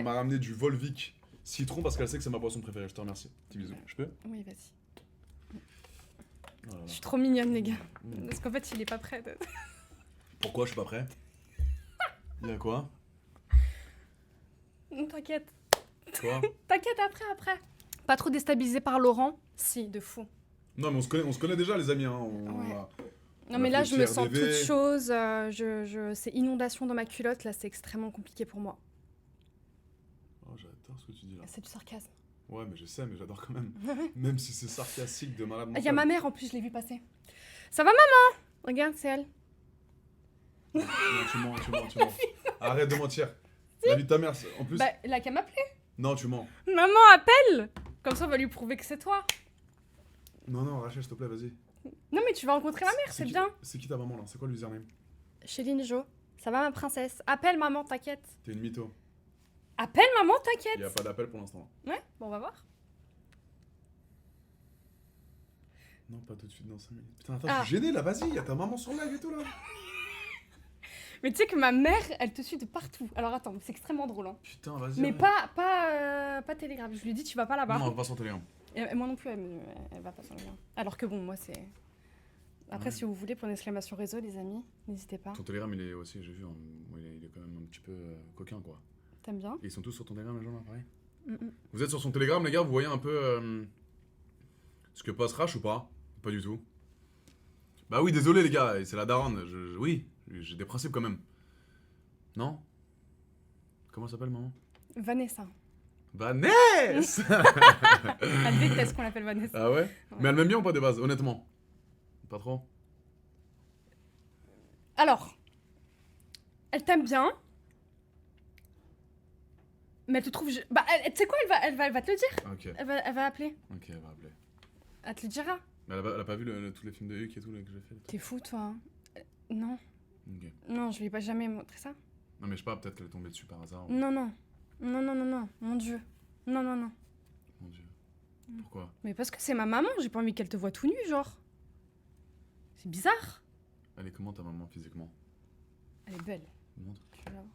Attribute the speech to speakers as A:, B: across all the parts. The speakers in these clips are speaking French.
A: m'a ramené du Volvic citron parce qu'elle sait que c'est ma boisson préférée. Je te remercie. Petit bisou. Je peux?
B: Oui, vas-y.
A: Oh là là.
B: Je suis trop mignonne, les gars.
A: Mmh.
B: Parce qu'en fait, il est pas prêt.
A: Pourquoi je suis pas prêt? Il y a quoi?
B: T'inquiète.
A: Quoi?
B: T'inquiète, après. Pas trop déstabilisé par Laurent? Si, de fou.
A: Non, mais on se connaît déjà, les amis. Hein.
B: Ouais.
A: On
B: Non,
A: a
B: mais là,
A: fait
B: je me sens
A: TRDV.
B: toute chose. C'est inondation dans ma culotte. Là, c'est extrêmement compliqué pour moi.
A: Oh, j'adore ce que tu dis là.
B: C'est du sarcasme.
A: Ouais, mais je sais, mais j'adore quand même. Même si c'est sarcastique de malade
B: Il
A: mental.
B: y a ma mère en plus, je l'ai vu passer. Ça va, maman? Regarde, c'est elle.
A: Non, tu mens. Arrête de mentir. La vie de ta mère, en plus.
B: Bah, elle a qu'à m'appeler.
A: Non, tu mens.
B: Maman, appelle! Comme ça, on va lui prouver que c'est toi.
A: Non, Rachel, s'il te plaît, vas-y.
B: Non, mais tu vas rencontrer ma mère, c'est
A: qui-
B: bien.
A: C'est qui ta maman là? C'est quoi le username?
B: Chéline Jo, ça va, ma princesse? Appelle, maman, t'inquiète.
A: T'es une mytho.
B: Appelle, maman,
A: Il
B: t'inquiète.
A: y a pas d'appel pour l'instant.
B: Ouais, bon, on va voir.
A: Non, pas tout de suite, dans 5 minutes. Putain, attends,
B: Ah.
A: je suis gêné là, vas-y, y a ta maman sur live et tout là.
B: Mais tu sais que ma mère, elle te suit de partout. Alors attends, c'est extrêmement drôle. Hein.
A: Putain, vas-y.
B: Mais
A: arrête.
B: pas Telegram. Je lui ai dit, tu vas pas là-bas.
A: Non, pas sur Telegram.
B: Et moi non plus, elle va pas sur le lien. Alors que bon, moi c'est. Après,
A: Ouais.
B: si vous voulez, pour une exclamation réseau, les amis, n'hésitez pas.
A: Ton Telegram, il est aussi, j'ai vu, il est quand même un petit peu coquin quoi.
B: T'aimes bien?
A: Et ils sont tous sur ton Telegram, les gens là, pareil.
B: Mm.
A: Vous êtes sur son Telegram, les gars, vous voyez un peu ce que passe Rash ou pas? Pas du tout. Bah oui, désolé les gars, c'est la daronne. Oui, j'ai des principes quand même. Non? Comment elle s'appelle, maman?
B: Vanessa.
A: Vanessa.
B: Elle déteste qu'on l'appelle Vanessa.
A: Ah ouais? Mais elle m'aime bien ou pas de base, honnêtement? Pas trop?
B: Alors, elle t'aime bien. Mais elle te trouve. Bah, tu sais quoi, elle va te le dire.
A: Ok,
B: Elle va appeler.
A: ok, elle va appeler.
B: Elle te le dira.
A: Mais elle a pas vu tous les films de Huck et tout là, que j'ai fait?
B: T'es fou, toi. Hein. Non.
A: Ok.
B: Non, je lui ai pas jamais montré ça.
A: Non mais je sais pas, peut-être qu'elle est tombée dessus par hasard.
B: Non. Mon Dieu. Non.
A: Mon dieu. Pourquoi?
B: Mais parce que c'est ma maman, j'ai pas envie qu'elle te voie tout nu, genre. C'est bizarre.
A: Elle est comment ta maman physiquement?
B: Elle est belle.
A: Montre.
B: Tu vas voir.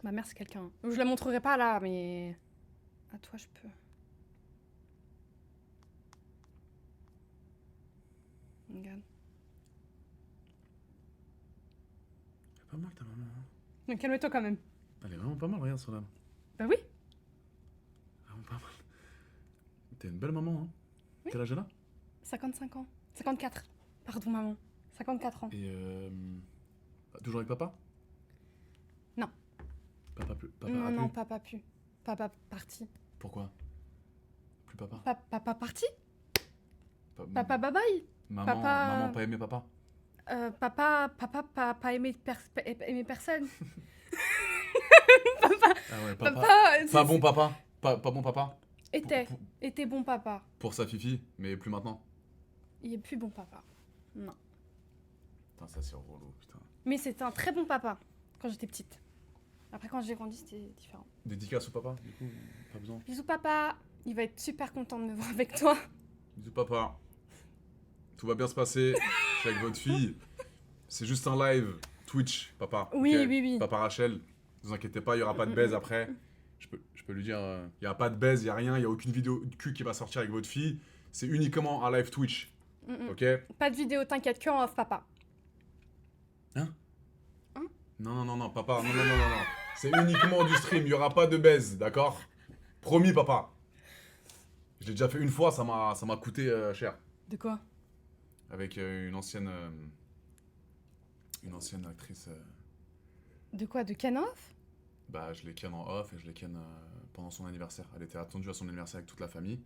B: Ma mère, c'est quelqu'un. Je la montrerai pas là, mais. À toi, je peux. Regarde.
A: Elle est pas mal ta maman. Hein.
B: Mais calme-toi quand même.
A: Elle est vraiment pas mal, regarde sur là.
B: Bah oui.
A: Vraiment pas mal. T'es une belle maman, hein?
B: Oui.
A: Quel âge elle a?
B: 55 ans. 54. Pardon, maman. 54 ans.
A: Et toujours avec papa?
B: Non.
A: Papa plus. Papa
B: non,
A: a
B: non,
A: plus.
B: papa plus. Papa parti.
A: Pourquoi? Plus papa?
B: Papa parti.
A: Pa-
B: Papa bye bye.
A: Maman,
B: papa-
A: maman pas aimé papa?
B: Papa pas aimé personne.
A: Ah ouais, papa.
B: Papa.
A: Pas bon papa? Pas bon papa? Pour-
B: Était bon papa.
A: Pour sa fifi, mais plus maintenant.
B: Il est plus bon papa. Non.
A: Putain, ça c'est relou, putain.
B: Mais c'était un très bon papa quand j'étais petite. Après, quand j'ai grandi, c'était différent.
A: Dédicace au papa, du coup, pas besoin.
B: Bisous, papa. Il va être super content de me voir avec toi.
A: Bisous papa. Tout va bien se passer. Je suis avec votre fille. C'est juste un live Twitch, papa.
B: Oui,
A: ok
B: oui.
A: Papa Rachel, ne vous inquiétez pas, il n'y aura pas de baise après. Je peux lui dire, il n'y a pas de baise, il n'y a rien, il n'y a aucune vidéo de cul qui va sortir avec votre fille. C'est uniquement un live Twitch, ok?
B: Pas de vidéo, t'inquiète, que en off, papa.
A: Non, papa, non. C'est uniquement du stream, il n'y aura pas de baise, d'accord? Promis, papa. Je l'ai déjà fait une fois, ça m'a coûté cher.
B: De quoi?
A: Avec une ancienne actrice.
B: De quoi? De Ken off?
A: Bah, je l'ai ken en off et je l'ai ken pendant son anniversaire. Elle était attendue à son anniversaire avec toute la famille.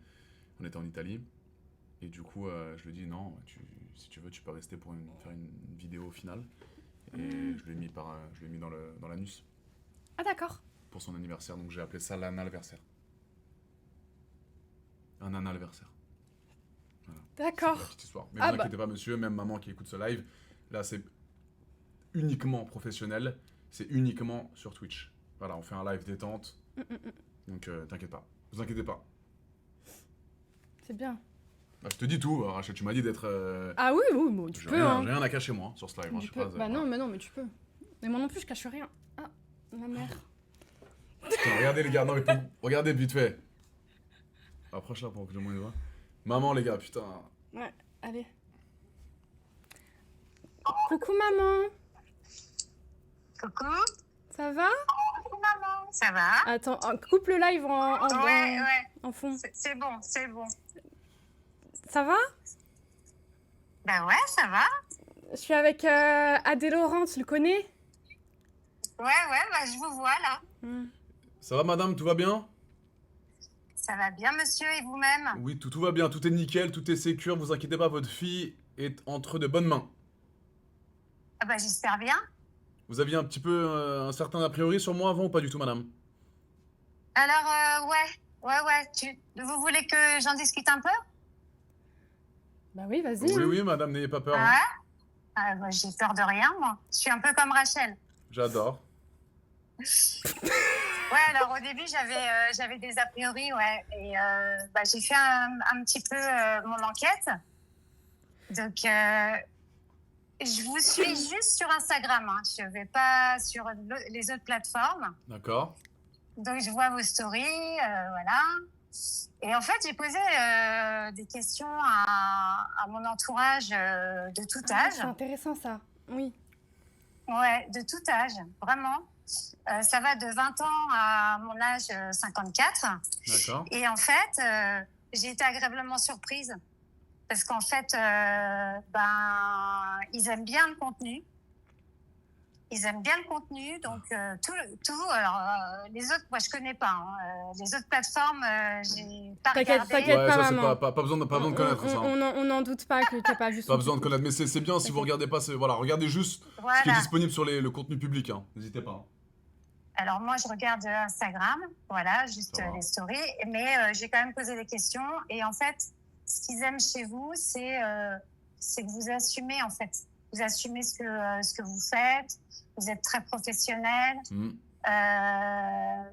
A: On était en Italie. Et du coup, je lui ai dit non, si tu veux, tu peux rester pour faire une vidéo finale. Et je l'ai mis, dans l'anus
B: Ah, d'accord.
A: pour son anniversaire. Donc j'ai appelé ça l'anniversaire. Un anniversaire. C'est la
B: D'accord.
A: petite histoire. Mais
B: Ah
A: vous
B: bah.
A: inquiétez pas, monsieur, même maman qui écoute ce live, là c'est uniquement professionnel. C'est uniquement sur Twitch. Voilà, on fait un live détente. Donc t'inquiète pas. Vous inquiétez pas.
B: C'est bien.
A: Bah, je te dis tout, Rachel, tu m'as dit d'être...
B: Ah oui, bon, tu
A: j'ai
B: peux,
A: rien,
B: hein.
A: j'ai rien à cacher moi sur ce live. Hein,
B: Tu
A: je sais
B: peux.
A: pas,
B: Bah non, mais tu peux. Mais moi non plus, je cache rien. Ah, ma mère.
A: Regardez les gars, non mais regardez vite fait. Approche là pour que je les vois. Maman les gars, putain.
B: Ouais, allez. Coucou maman,
C: Coucou.
B: ça va?
C: Coucou maman. Ça va?
B: Attends, coupe le live
C: Ouais.
B: en fond.
C: C'est bon, c'est bon.
B: Ça va?
C: Ben ouais, ça va.
B: Je suis avec Adé Laurent, tu le connais?
C: Ouais, bah je vous vois là.
A: Ça va madame, tout va bien?
C: Ça va bien, monsieur, et vous-même?
A: Oui, tout va bien, tout est nickel, tout est sécure, vous inquiétez pas, votre fille est entre de bonnes mains.
C: Ah bah j'espère bien.
A: Vous aviez un petit peu un certain a priori sur moi avant ou pas du tout madame?
C: Alors, ouais. Vous voulez que j'en discute un peu?
B: Bah oui, vas-y.
A: Oui, madame, n'ayez pas peur.
C: Ouais.
A: Hein.
C: Bah, j'ai peur de rien, moi. Je suis un peu comme Rachel.
A: J'adore.
C: Ouais, alors au début, j'avais des a priori, ouais. Et bah, j'ai fait un petit peu mon enquête. Donc, je vous suis juste sur Instagram. Hein. Je ne vais pas sur les autres plateformes.
A: D'accord.
C: Donc, je vois vos stories, voilà. Et en fait, j'ai posé des questions à mon entourage de tout âge.
B: C'est intéressant ça, oui.
C: Ouais, de tout âge, vraiment. Ça va de 20 ans à mon âge 54.
A: D'accord.
C: Et en fait, j'ai été agréablement surprise. Parce qu'en fait, ils aiment bien le contenu. Donc tout. Alors, les autres, moi, je connais pas. Hein. Les autres plateformes, j'ai pas regardé.
B: T'inquiète
A: Ouais,
B: pas,
A: ça,
B: maman.
A: pas besoin de connaître ça. Hein.
B: On n'en doute pas que t'as pas juste.
A: Pas besoin de connaître, mais c'est bien si vous regardez pas. Voilà, regardez juste ce qui est disponible sur le contenu public. Hein. N'hésitez pas. Hein.
C: Alors moi, je regarde Instagram, voilà, juste les stories. Mais j'ai quand même posé des questions. Et en fait, ce qu'ils aiment chez vous, c'est que vous assumez, en fait. Vous assumez ce que vous faites. Vous êtes très professionnel.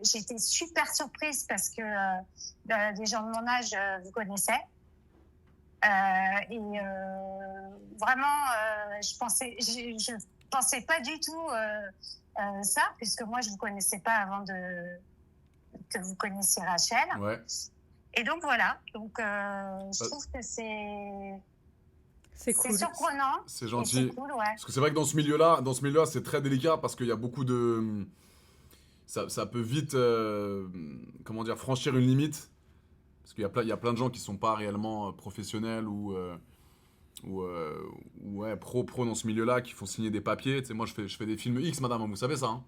C: J'ai été super surprise parce que des gens de mon âge vous connaissaient. Vraiment, je pensais pas du tout ça, puisque moi, je vous connaissais pas avant que vous connaissiez Rachel.
A: Ouais.
C: Et donc, voilà. Donc, je trouve que c'est
B: cool.
C: surprenant.
A: C'est gentil.
C: C'est cool, ouais.
A: Parce que c'est vrai que dans ce milieu-là, c'est très délicat parce qu'il y a beaucoup de... Ça peut vite, franchir une limite. Parce qu'il y a plein de gens qui sont pas réellement professionnels ou pro dans ce milieu-là, qui font signer des papiers. Tu sais, moi, je fais des films X, madame, vous savez ça, hein?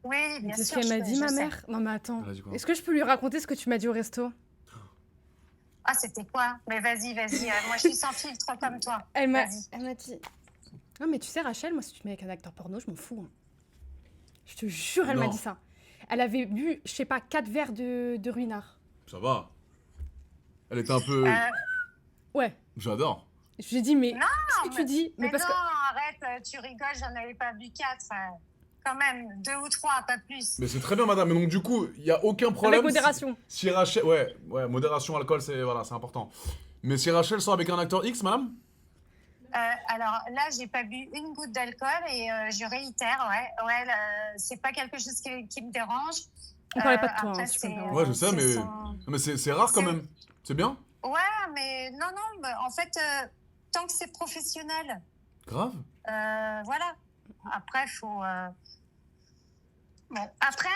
C: Oui, bien sûr.
B: C'est ce qu'elle m'a dit, ma mère. Non, mais attends. Est-ce que je peux lui raconter ce que tu m'as dit au resto?
C: Ah, c'était quoi? Mais vas-y. Moi, je suis sans filtre comme toi.
B: Elle m'a dit... Non, mais tu sais, Rachel, moi, si tu te mets avec un acteur porno, je m'en fous. Hein. Je te jure, elle m'a dit ça. Elle avait bu, je sais pas, 4 verres de ruinard.
A: Ça va. Elle était un peu...
B: Ouais.
A: J'adore.
B: Je lui ai dit, mais
C: non,
B: qu'est-ce que tu dis?
C: Mais parce non, arrête, tu rigoles, j'en avais pas bu 4. Quand même, 2 ou 3, pas plus.
A: Mais c'est très bien, madame. Mais donc, du coup, il n'y a aucun problème.
B: Avec modération.
A: Si Rachel... Ouais, modération, alcool, c'est important. Mais si Rachel sort avec un acteur X, madame?
C: Alors là, j'ai pas bu une goutte d'alcool et je réitère, ouais, c'est pas quelque chose qui me dérange.
B: On parlait pas de toi,
C: après,
B: hein,
A: ouais, je sais, mais c'est rare quand même. C'est bien?
C: Ouais, mais non, en fait, tant que c'est professionnel.
A: Grave.
C: Voilà. Après, faut... Bon. Après,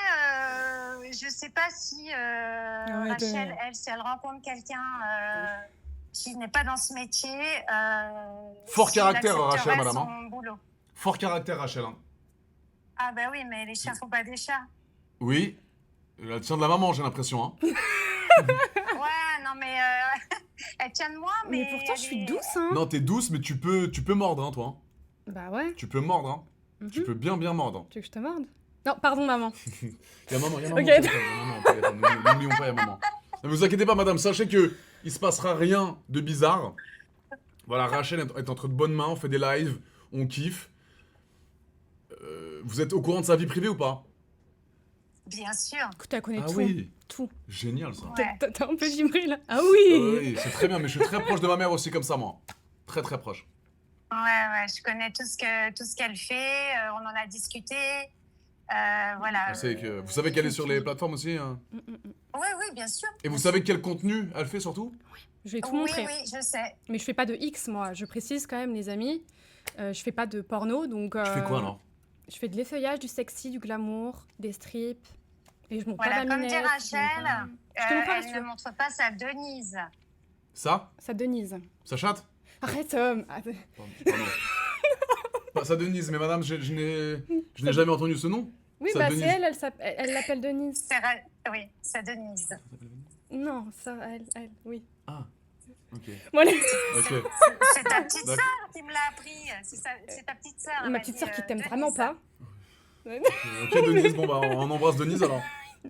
C: je sais pas si Rachel, si elle rencontre quelqu'un qui n'est pas dans ce métier...
A: Fort caractère, Rachel, madame.
C: Son boulot.
A: Fort caractère, Rachel. Hein.
C: Ah bah oui, mais les chiens font pas des chats.
A: Oui. Elle tient de la maman, j'ai l'impression. Hein.
C: Ouais, non, mais... elle tient de moi, mais...
B: pourtant, je suis douce, hein.
A: Non, t'es douce, mais tu peux mordre, hein, toi.
B: Bah ouais.
A: Tu peux mordre, hein. Tu peux bien mordre.
B: Tu veux que je te morde? Non, pardon, maman.
A: Il y a maman,
B: Okay.
A: N'oublions pas, il y a maman. Ne vous inquiétez pas, madame, sachez que il se passera rien de bizarre. Voilà, Rachel est entre de bonnes mains, on fait des lives, on kiffe. Vous êtes au courant de sa vie privée ou pas?
C: Bien sûr.
B: Écoute, elle connaît tout.
A: Oui.
B: Tout.
A: Génial, ça.
C: Ouais.
B: T'as un peu gibré, là. Ah oui.
A: Oui, c'est très bien, mais je suis très proche de ma mère aussi comme ça, moi. Très, très proche.
C: Ouais, je connais tout ce qu'elle fait, on en a discuté. Voilà.
A: Vous savez qu'elle est sur les plateformes aussi, hein.
C: Oui, oui, bien sûr.
A: Et vous
C: bien
A: savez quel contenu elle fait surtout?
B: Je vais tout
C: Oui,
B: montrer.
C: oui, je sais.
B: Mais je fais pas de X, moi. Je précise quand même, les amis. Je fais pas de porno, donc...
A: Tu fais quoi alors?
B: Je fais de l'effeuillage, du sexy, du glamour, des strips. Et je montre
C: Voilà,
B: pas
C: comme dit
B: minette,
C: Rachel,
B: Je te montre pas, si tu
C: elle ne
B: veux.
C: montre pas sa Denise.
A: Ça?
B: Ça Denise.
A: Ça chatte?
B: Arrête,
A: Pardon. Pas ça Denise, mais madame, je n'ai jamais entendu ce nom.
B: Oui,
A: Ça,
B: bah
A: Denise.
B: c'est elle l'appelle Denise.
C: Oui, sa Denise.
B: Non, ça, elle, oui.
A: Ah, ok.
B: Bon, allez.
A: Ok.
C: C'est ta petite
A: D'accord.
C: sœur qui me l'a appris. C'est ta petite sœur. elle
B: Ma
C: m'a
B: petite
C: dit,
B: sœur qui t'aime
C: Denise.
B: vraiment pas.
A: Ok, Denise, bon bah on embrasse Denise alors.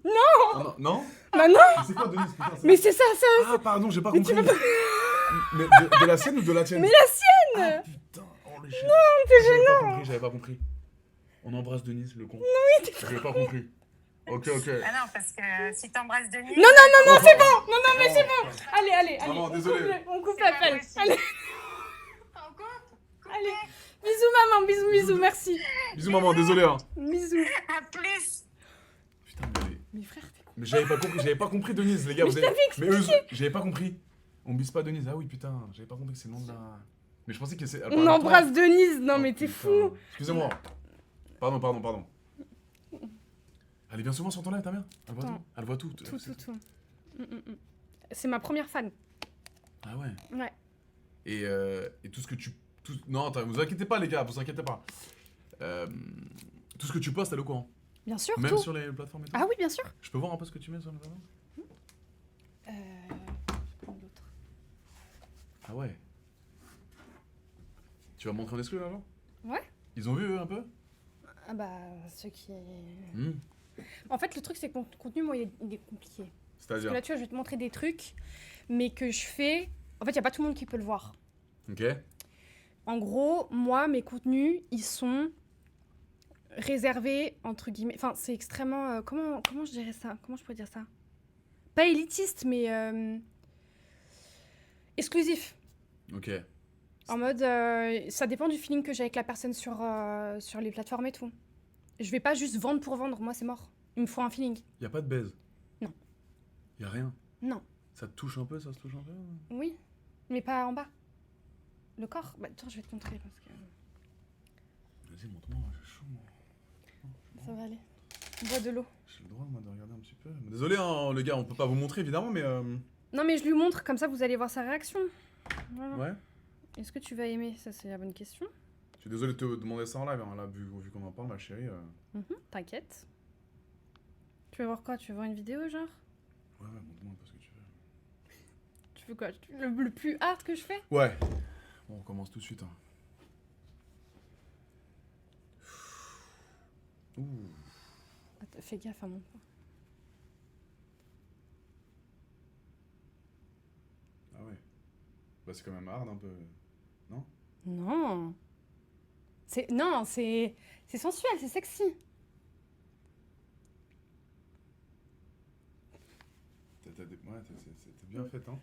B: Non.
A: Non?
B: Bah non.
A: Mais c'est quoi Denise, putain,
B: Mais c'est ça.
A: Ah, pardon, j'ai pas
B: Mais tu
A: compris.
B: veux pas-
A: Mais de la sienne ou de la tienne?
B: Mais la sienne.
A: Ah putain, oh les chiens. Non, t'es gênant. J'avais pas compris. On embrasse Denise, le con. Non, oui, j'avais pas compris. Ok.
C: Ah non, parce que si t'embrasses Denise.
B: Non, c'est bon. Non, mais c'est bon. Allez.
A: Maman,
B: on
A: désolé.
B: on coupe
C: C'est pas
B: l'appel.
C: possible.
B: Allez. Allez. Bisous, maman. Bisous, merci.
A: Bisous maman, désolé hein.
B: Bisous.
C: À plus.
A: Putain,
B: Mais frère, t'es con.
A: mais j'avais pas compris Denise, les gars.
B: Mais
A: vous
B: je
A: avez-
B: t'avais
A: Mais eux, j'avais pas compris. On bise pas Denise. Ah oui, putain, j'avais pas compris que c'est le nom de la. Mais je pensais que c'est. elle
B: On
A: parlait de toi.
B: embrasse Denise. Non,
A: Oh,
B: mais t'es
A: putain.
B: fou.
A: Excusez-moi. Pardon. Elle est bien souvent sur ton live, ta mère? Elle voit
B: Attends.
A: tout. Elle voit tout.
B: Tout. C'est ma première fan.
A: Ah ouais.
B: Ouais.
A: Et tout ce que tu. Non, vous inquiétez pas, les gars, vous inquiétez pas. Tout ce que tu postes, elle est au courant.
B: Bien sûr,
A: Même
B: tout.
A: sur les plateformes et tout.
B: Ah oui, bien sûr.
A: Je peux voir un peu ce que tu mets sur les plateformes?
B: Je vais prendre l'autre.
A: Ah ouais. Tu vas montrer en exclu là, genre?
B: Ouais.
A: Ils ont vu eux un peu?
B: Ah bah, ceux qui...
A: Hmm.
B: En fait, le truc, c'est que mon contenu, moi, il est compliqué. Parce que
A: C'est-à-dire?
B: là, tu vois, je vais te montrer des trucs, mais que je fais... En fait, il n'y a pas tout le monde qui peut le voir.
A: Ok.
B: En gros, moi, mes contenus, ils sont réservés, entre guillemets... Enfin, c'est extrêmement... comment je dirais ça? Comment je pourrais dire ça? Pas élitiste, mais... exclusif.
A: Ok.
B: En mode, ça dépend du feeling que j'ai avec la personne sur les plateformes et tout. Je vais pas juste vendre pour vendre, moi c'est mort. Il me faut un feeling.
A: Y a pas de baise?
B: Non.
A: Y a rien?
B: Non.
A: Ça te touche un peu, ça se touche un peu?
B: Oui, mais pas en bas. Le corps, bah attends, je vais te montrer parce que
A: Vas-y, montre-moi, j'ai chaud. Moi.
B: ça va aller. Bois de l'eau.
A: J'ai le droit, moi, de regarder un petit peu. Désolé, hein, les gars, on peut pas vous montrer évidemment, mais.
B: Non mais je lui montre, comme ça vous allez voir sa réaction. Voilà.
A: Ouais.
B: Est-ce que tu vas aimer? Ça c'est la bonne question.
A: Je suis désolé de te demander ça en live, hein, là, vu qu'on en parle, ma chérie.
B: T'inquiète. Tu veux voir quoi? Tu veux voir une vidéo genre?
A: Ouais, montre-moi un peu ce que tu veux.
B: Tu veux quoi? Le plus hard que je fais?
A: Ouais. Bon, on commence tout de suite. Hein. Ouh.
B: Attends, fais gaffe à mon point.
A: Ah ouais. Bah, c'est quand même hard un peu. Non?
B: Non. C'est sensuel, c'est sexy.
A: Ouais, c'était bien fait, hein.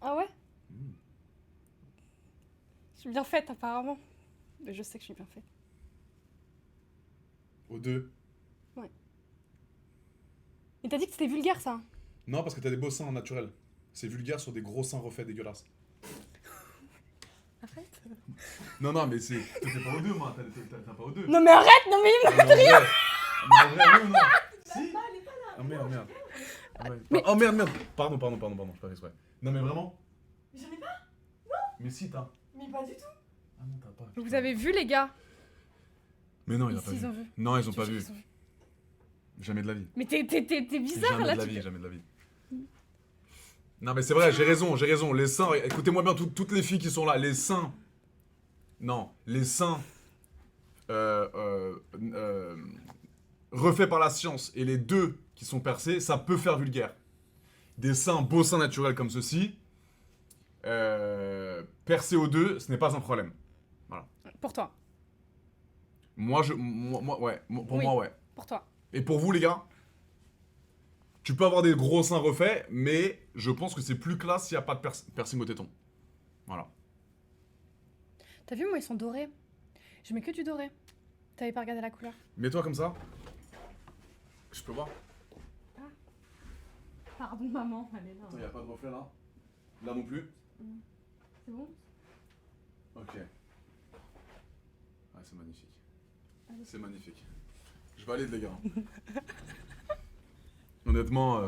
B: Ah ouais?
A: Mmh.
B: Je suis bien faite apparemment. Mais je sais que je suis bien faite.
A: Aux deux.
B: Mais t'as dit que c'était vulgaire ça?
A: Non, parce que t'as des beaux seins naturels. C'est vulgaire sur des gros seins refaits dégueulasses.
B: Arrête.
A: Non, mais c'est. T'es pas aux deux, moi. T'as pas aux deux.
B: Non mais arrête, non mais...
A: Mais en vrai, non. Si. Ah merde. Ouais.
B: Mais-
A: Oh merde. Pardon, je fais exprès. Non, mais vraiment?
B: J'en ai pas.
A: Mais si, t'as.
B: Mais pas du tout.
A: Ah non, t'as pas.
B: Vous avez vu les gars?
A: Mais non, ils ont
B: Ici,
A: pas
B: ils
A: vu.
B: ont vu.
A: Non, ils ont
B: Je
A: pas
B: sais
A: vu.
B: qu'ils ont vu.
A: Jamais de la vie.
B: Mais t'es bizarre
A: Jamais
B: là.
A: de la vie, jamais de la vie. Non, mais c'est vrai, j'ai raison. Les seins, écoutez-moi bien, toutes les filles qui sont là, les seins. Non, les seins. Refaits par la science et les deux qui sont percés, ça peut faire vulgaire. Des seins, beaux seins naturels comme ceci, percés aux deux, ce n'est pas un problème.
B: Pour toi.
A: Pour
B: Oui.
A: moi, ouais.
B: Pour toi.
A: Et pour vous, les gars, tu peux avoir des gros seins refaits, mais je pense que c'est plus classe s'il n'y a pas de piercing au téton. Voilà.
B: T'as vu, moi ils sont dorés. Je mets que du doré. T'avais pas regardé la couleur?
A: Mets-toi comme ça. Je peux voir?
B: Pardon, maman, elle est là.
A: Attends, y a pas de reflet là? Là non plus?
B: C'est bon?
A: Ok. Ouais, c'est magnifique.
B: Allez.
A: C'est magnifique. Je valide, les gars. Honnêtement,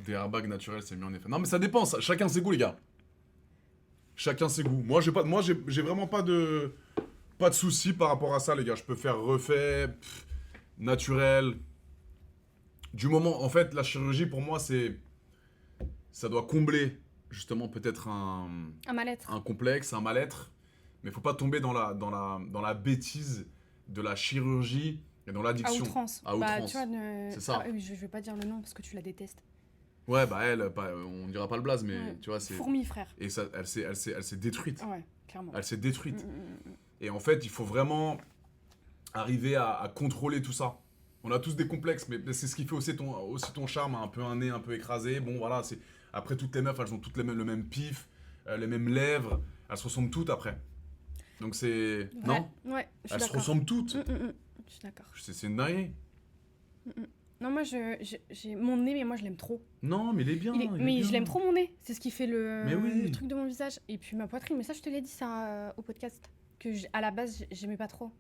A: des airbags naturels, c'est mieux en effet. Non, mais ça dépend, chacun ses goûts, les gars. Chacun ses goûts. Moi, j'ai vraiment pas de soucis par rapport à ça, les gars. Je peux faire refait, naturel. Du moment, en fait, la chirurgie, pour moi, ça doit combler, justement, peut-être un
B: mal-être.
A: un complexe, un mal-être. Mais faut pas tomber dans la bêtise de la chirurgie et dans
B: À
A: l'addiction.
B: outrance.
A: À
B: Bah,
A: outrance.
B: tu vois,
A: C'est ça.
B: Ah, je vais pas dire le nom parce que tu la détestes.
A: Ouais, bah elle, on dira pas le blaze, mais
B: Ouais.
A: tu vois, c'est...
B: Fourmi, frère.
A: Et ça, elle s'est détruite.
B: Ouais, clairement.
A: Elle s'est détruite.
B: Mm.
A: Et en fait, il faut vraiment arriver à contrôler tout ça. On a tous des complexes, mais c'est ce qui fait aussi ton charme, un peu un nez un peu écrasé. Bon, voilà, c'est... Après, toutes les meufs, elles ont toutes le même pif, les mêmes lèvres. Elles se ressemblent toutes après. Donc c'est...
B: Ouais.
A: Non?
B: Ouais, je suis
A: Elles se
B: d'accord.
A: ressemblent toutes.
B: Je suis d'accord.
A: C'est une dinguerie.
B: Non, moi, j'ai mon nez, mais moi, je l'aime trop.
A: Non, mais il est bien.
B: Mais je l'aime trop, mon nez. C'est ce qui fait
A: Mais oui.
B: le truc de mon visage. Et puis ma poitrine. Mais ça, je te l'ai dit, ça, au podcast. Que à la base, j'aimais pas trop.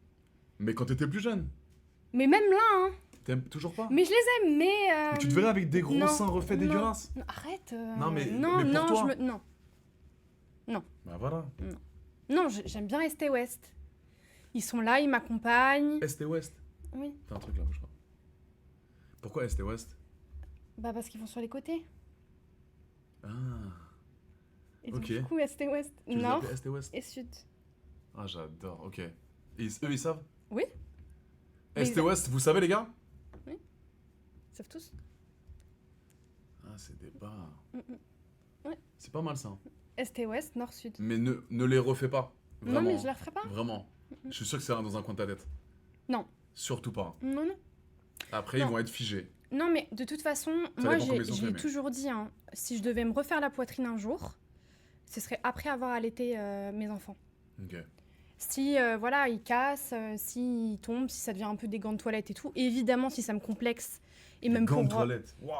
A: Mais quand t'étais plus jeune,
B: Mais même là, hein.
A: t'aimes toujours pas?
B: Mais je les aime, mais...
A: Mais tu te verrais avec des gros
B: non,
A: seins refaits
B: non.
A: dégueulasses?
B: Non, arrête.
A: Non, mais
B: Non,
A: pour
B: non,
A: toi.
B: Non.
A: Bah voilà.
B: Non, j'aime bien ST West. Ils sont là, ils m'accompagnent.
A: Est et Ouest.
B: Oui.
A: Fais un truc là, bouge pas. Pourquoi Est et Ouest?
B: Bah, parce qu'ils vont sur les côtés.
A: Ah.
B: Et donc,
A: Ok.
B: du coup, ST West.
A: Tu les
B: Nord
A: appelles Est et Ouest?
B: et Sud.
A: Ah, j'adore, ok. Et eux, ils savent?
B: Oui. Mais
A: Est et Ouest, vous savez, les gars?
B: Ils savent tous.
A: Ah, c'est des bars.
B: Ouais.
A: C'est pas mal ça.
B: ST West, Nord, Sud.
A: Mais ne les refais pas. Vraiment.
B: Non, mais je la referai pas.
A: Vraiment. Je suis sûr que c'est dans un coin de ta tête.
B: Non.
A: Surtout pas.
B: Non, non.
A: Après,
B: Non.
A: ils vont être figés.
B: Non, mais de toute façon,
A: Ça
B: moi,
A: dépend combien ils sont
B: je
A: faits,
B: l'ai
A: mais-
B: toujours dit, hein, si je devais me refaire la poitrine un jour, ce serait après avoir allaité mes enfants.
A: Ok.
B: Si, voilà, ils cassent, s'ils tombent, si ça devient un peu des gants de toilette et tout, évidemment, si ça me complexe, et même
A: Gants de
B: pour...
A: toilette. Waouh.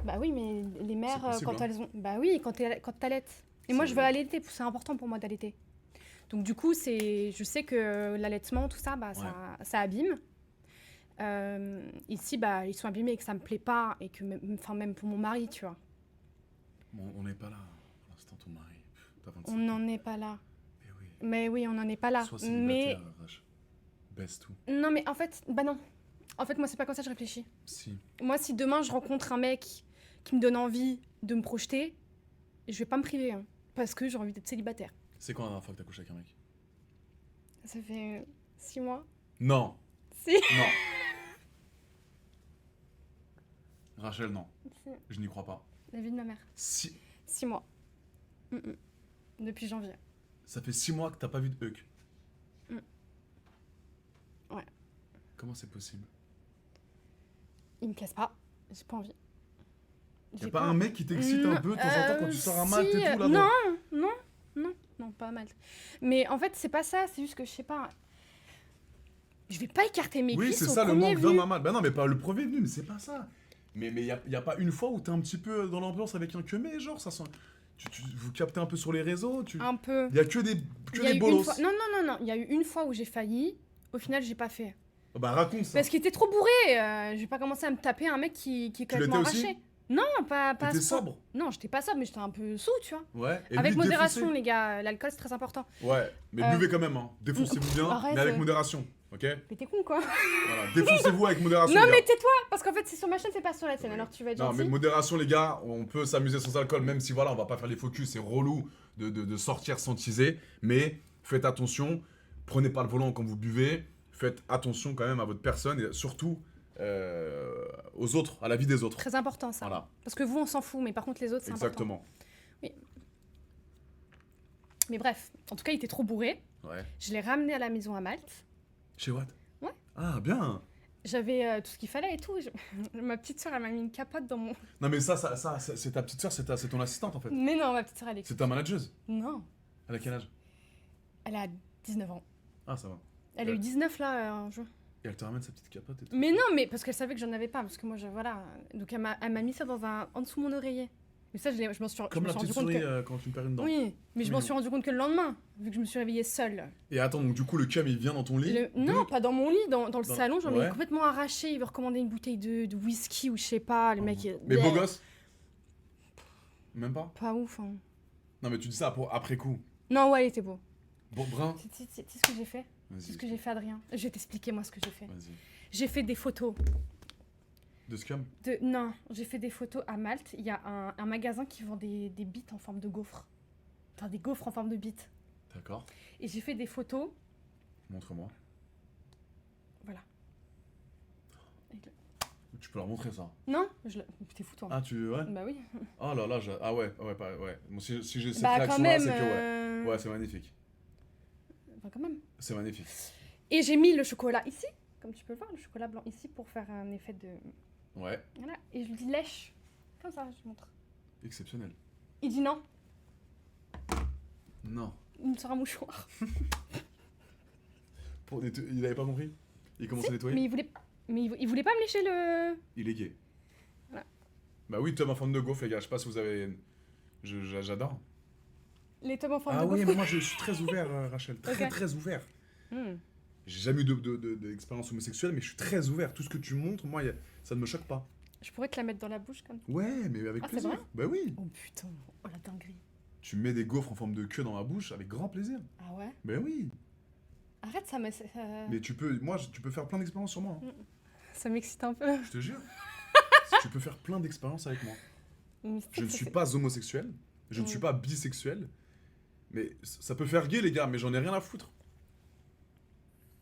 B: Bah oui, mais les mères,
A: C'est possible,
B: quand
A: hein.
B: elles ont... Bah oui, quand t'allaites. Et moi,
A: C'est-
B: je veux allaiter, c'est important pour moi d'allaiter. Donc du coup, je sais que l'allaitement, tout ça, bah, ça abîme. Ici, bah, ils sont abîmés et que ça me plaît pas, et que même pour mon mari, tu vois.
A: Bon, on n'est pas là. Pour l'instant, ton mari. T'as 25
B: On n'en est pas là.
A: Eh oui.
B: Mais oui, on n'en est pas là.
A: Sois
B: Mais
A: célibataire, Rach. Baisse tout.
B: non, mais en fait, bah non. En fait, moi, c'est pas comme ça que je réfléchis.
A: Si.
B: Moi, si demain je rencontre un mec qui me donne envie de me projeter, je vais pas me priver, hein, parce que j'ai envie d'être célibataire.
A: C'est quand la dernière fois que t'as couché avec un mec?
B: Ça fait 6 mois.
A: Non.
B: Si.
A: Non. Rachel, non.
B: C'est
A: Je n'y crois pas.
B: la vie de ma mère.
A: 6
B: 6 mois. Depuis janvier.
A: Ça fait 6 mois que t'as pas vu de Huck.
B: Ouais.
A: Comment c'est possible?
B: Il me casse pas. J'ai pas envie.
A: Y'a pas un mec qui t'excite un peu de temps en temps quand tu sors un Malte et tout là-bas?
B: Non, pas Malte. Mais en fait, c'est pas ça. C'est juste que je sais pas. Je vais pas écarter mes
A: Oui,
B: cuisses
A: c'est
B: au
A: ça le
B: premier
A: manque
B: venu.
A: d'homme à Malte. Bah non, mais pas le premier venu, mais c'est pas ça. Mais y a pas une fois où t'es un petit peu dans l'ambiance avec un queumé, genre ça sent. Vous captez un peu sur les réseaux?
B: Un peu.
A: Y a que des
B: Il y a eu une
A: bolos.
B: fois... Non. Il y a eu une fois où j'ai failli. Au final, j'ai pas fait.
A: Bah raconte ça.
B: Parce qu'il était trop bourré. Je vais pas commencer à me taper un mec qui est complètement
A: l'étais aussi
B: arraché. Non, pas à
A: T'étais
B: ce point.
A: sobre?
B: Non, j'étais pas sobre, mais j'étais un peu sous, tu vois.
A: Ouais. Et
B: Avec
A: lui,
B: modération,
A: défoncé.
B: les gars. L'alcool, c'est très important.
A: Ouais, mais buvez quand même, hein. Défoncez-vous bien,
B: Arrête,
A: mais avec modération, ok?
B: Mais t'es con, quoi.
A: Voilà, défoncez-vous avec modération,
B: Non,
A: les gars.
B: mais tais-toi. Parce qu'en fait, c'est sur ma chaîne, c'est pas sur la tienne. Alors tu vas être
A: Non,
B: gentil.
A: mais modération, les gars, on peut s'amuser sans alcool, même si voilà, on va pas faire les focus, c'est relou de sortir sans teaser, mais faites attention, prenez pas le volant quand vous buvez, faites attention quand même à votre personne et surtout aux autres, à la vie des autres.
B: Très important, ça.
A: Voilà,
B: Parce que vous, on s'en fout, mais par contre, les autres, c'est important.
A: exactement.
B: Mais bref, en tout cas, il était trop bourré.
A: Ouais.
B: Je l'ai ramené à la maison à Malte.
A: Chez Watt?
B: Ouais.
A: Ah, bien.
B: J'avais tout ce qu'il fallait et tout. Ma petite soeur, elle m'a mis une capote dans mon...
A: Non, mais ça c'est ta petite soeur, c'est ton assistante en fait.
B: Mais non, ma petite soeur, elle est...
A: C'est ta manageuse.
B: Non.
A: Elle a quel âge?
B: Elle a 19 ans.
A: Ah, ça va.
B: Elle a eu 19 là en juin.
A: Et elle te ramène sa petite capote et tout.
B: Mais non, mais parce qu'elle savait que j'en avais pas, parce que moi, voilà. Donc elle m'a mis ça en dessous de mon oreiller. Mais ça, je m'en suis,
A: Comme
B: je me
A: la
B: suis rendu
A: petite
B: compte
A: souris
B: que...
A: quand tu me perds une dent.
B: Oui, mais je
A: C'est
B: m'en
A: mignon.
B: suis rendu compte que le lendemain, vu que je me suis réveillée seule.
A: Et attends, donc du coup, le cum, il vient dans ton lit
B: Non, pas dans mon lit, dans le
A: Dans-
B: salon, j'en ai
A: ouais.
B: complètement arraché. Il veut recommander une bouteille de whisky ou je sais pas. Le mec,
A: Mais beau gosse Même pas
B: Pas ouf, hein.
A: Non, mais tu dis ça pour après coup.
B: Non, ouais, il était beau.
A: Bon, brun
B: Tu sais ce que j'ai fait?
A: Vas-y.
B: C'est ce que j'ai fait, Adrien. Je vais t'expliquer, moi, ce que j'ai fait.
A: Vas-y.
B: J'ai fait des photos.
A: De scum
B: Non, j'ai fait des photos à Malte. Il y a un magasin qui vend des bites en forme de gaufre. Enfin, des gaufres en forme de bites.
A: D'accord.
B: Et j'ai fait des photos.
A: Montre-moi.
B: Voilà.
A: Tu peux leur montrer ça.
B: Non, t'es fou, toi.
A: Ah, ouais
B: Bah oui.
A: Oh là là, ah ouais, ouais. Bon, si j'ai cette
B: Bah quand
A: réaction-là,
B: même.
A: c'est que ouais. Ouais, c'est magnifique.
B: Bah quand même.
A: C'est magnifique.
B: Et j'ai mis le chocolat ici, comme tu peux le voir, le chocolat blanc ici pour faire un effet de...
A: Ouais,
B: Voilà. Et je lui dis lèche. Comme ça, je te montre.
A: exceptionnel.
B: Il dit non.
A: Non.
B: Il me sort un mouchoir.
A: Il avait pas compris Il commence à nettoyer
B: Mais il voulait pas me lécher le...
A: Il est gay.
B: Voilà.
A: Bah oui, Tom en forme de gaufre, les gars. Je sais pas si vous avez... J'adore.
B: Les tomes en forme
A: Ah
B: de
A: oui,
B: gaufre.
A: mais moi je suis très ouvert, Rachel. Très,
B: Ok.
A: très ouvert.
B: Hmm.
A: J'ai jamais eu d'expérience homosexuelle, mais je suis très ouvert. Tout ce que tu montres, moi, ça ne me choque pas.
B: Je pourrais te la mettre dans la bouche comme...
A: Ouais, mais avec
B: Ah, c'est
A: plaisir.
B: vrai
A: Bah oui.
B: Oh putain, oh la dinguerie.
A: Tu mets des gaufres en forme de queue dans ma bouche avec grand plaisir.
B: Ah ouais.
A: Ben oui.
B: Arrête, ça
A: Mais tu peux faire plein d'expériences sur moi. Hein.
B: ça m'excite un peu.
A: Je te jure. Tu peux faire plein d'expériences avec moi.
B: Mais
A: Je ne
B: ça,
A: suis
B: c'est-
A: pas homosexuel. Je ne suis pas bisexuel. Mais ça peut faire gay, les gars, mais j'en ai rien à foutre.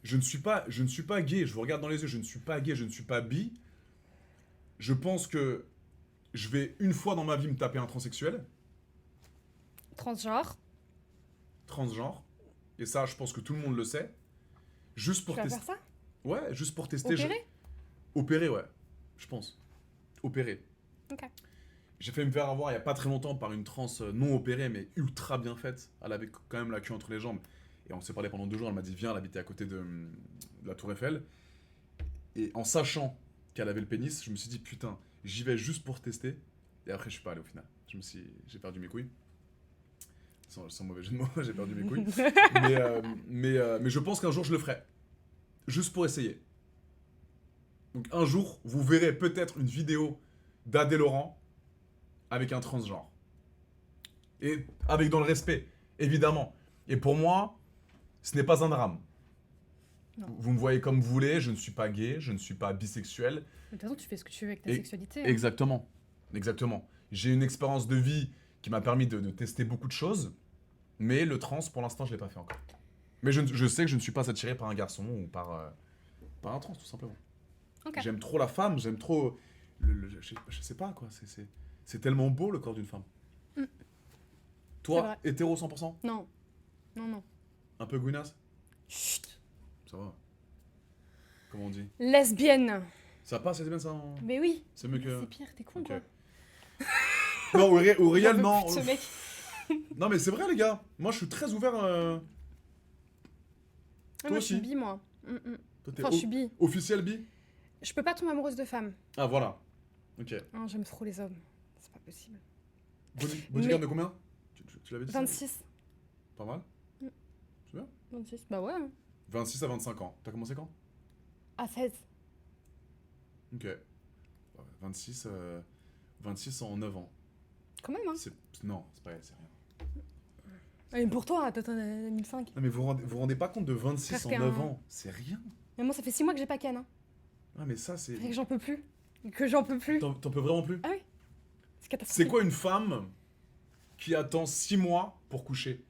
A: Je ne suis pas gay. Je vous regarde dans les yeux. Je ne suis pas gay. Je ne suis pas bi. Je pense que je vais une fois dans ma vie me taper un transsexuel,
B: Transgenre.
A: transgenre. Et ça, je pense que tout le monde le sait. Juste
B: Tu
A: pour
B: vas
A: tester.
B: faire ça?
A: Ouais, juste pour tester.
B: Opéré?
A: Opéré, ouais. Je pense. Opéré.
B: Ok.
A: J'ai fait me faire avoir il y a pas très longtemps par une trans non opérée, mais ultra bien faite. Elle avait quand même la queue entre les jambes. Et on s'est parlé pendant 2 jours. Elle m'a dit viens, elle habitait à côté de la Tour Eiffel. Et en sachant qu'elle avait le pénis, je me suis dit putain, j'y vais juste pour tester. Et après, je suis pas allé au final. J'ai perdu mes couilles. Sans mauvais jeu de mots, j'ai perdu mes couilles. mais je pense qu'un jour, je le ferai. Juste pour essayer. Donc un jour, vous verrez peut-être une vidéo d'Adé Laurent avec un transgenre. Et avec dans le respect, évidemment. Et pour moi, ce n'est pas un drame.
B: Non.
A: Vous me voyez comme vous voulez, je ne suis pas gay, je ne suis pas bisexuel.
B: De toute façon, tu fais ce que tu veux avec ta
A: Et-
B: sexualité. hein.
A: Exactement. Exactement. J'ai une expérience de vie qui m'a permis de tester beaucoup de choses, mais le trans, pour l'instant, je ne l'ai pas fait encore. Mais je sais que je ne suis pas attiré par un garçon ou par un trans, tout simplement.
B: Ok.
A: J'aime trop la femme, j'aime trop... je sais pas, quoi. C'est tellement beau, le corps d'une femme.
B: Mm. C'est
A: Toi,
B: vrai.
A: hétéro 100%?
B: Non. Non, non.
A: Un peu gouinasse?
B: Chut.
A: Ça va. Comment on dit?
B: Lesbienne.
A: Ça passe, c'est bien ça en-
B: Mais oui.
A: C'est mieux que...
B: C'est pire, t'es con
A: Ok.
B: quoi.
A: Non, ou
B: J'en veux
A: réellement...
B: plus de ce mec.
A: Non, mais c'est vrai, les gars. Moi, je suis très ouvert...
B: Ah,
A: Toi
B: moi, je suis
A: aussi.
B: bi, moi.
A: Toi, t'es
B: Enfin, je suis bi.
A: officiel bi?
B: Je peux pas tomber amoureuse de femmes.
A: Ah, voilà. Ok.
B: Ah, j'aime trop les hommes. C'est pas possible.
A: Bodyguard
B: Mais-
A: de combien? Tu l'avais dit ça
B: 26.
A: Pas mal.
B: 26. Bah ouais. hein.
A: 26 à 25 ans. T'as commencé quand?
B: À 16.
A: Ok. Ouais, 26, 26 en 9 ans.
B: Quand même, hein.
A: Non, c'est pas c'est rien.
B: Et pour toi, t'as 2005.
A: Non, mais vous rendez pas compte de 26 en
B: Frère,
A: 9
B: t'es un-
A: ans? C'est rien.
B: Mais moi, ça fait 6 mois que j'ai pas ken. Hein.
A: Ah, mais ça, c'est...
B: C'est que j'en peux plus. Que j'en peux plus.
A: T'en peux vraiment plus?
B: C'est
A: C'est
B: catastrophique.
A: quoi une femme qui attend 6 mois pour coucher?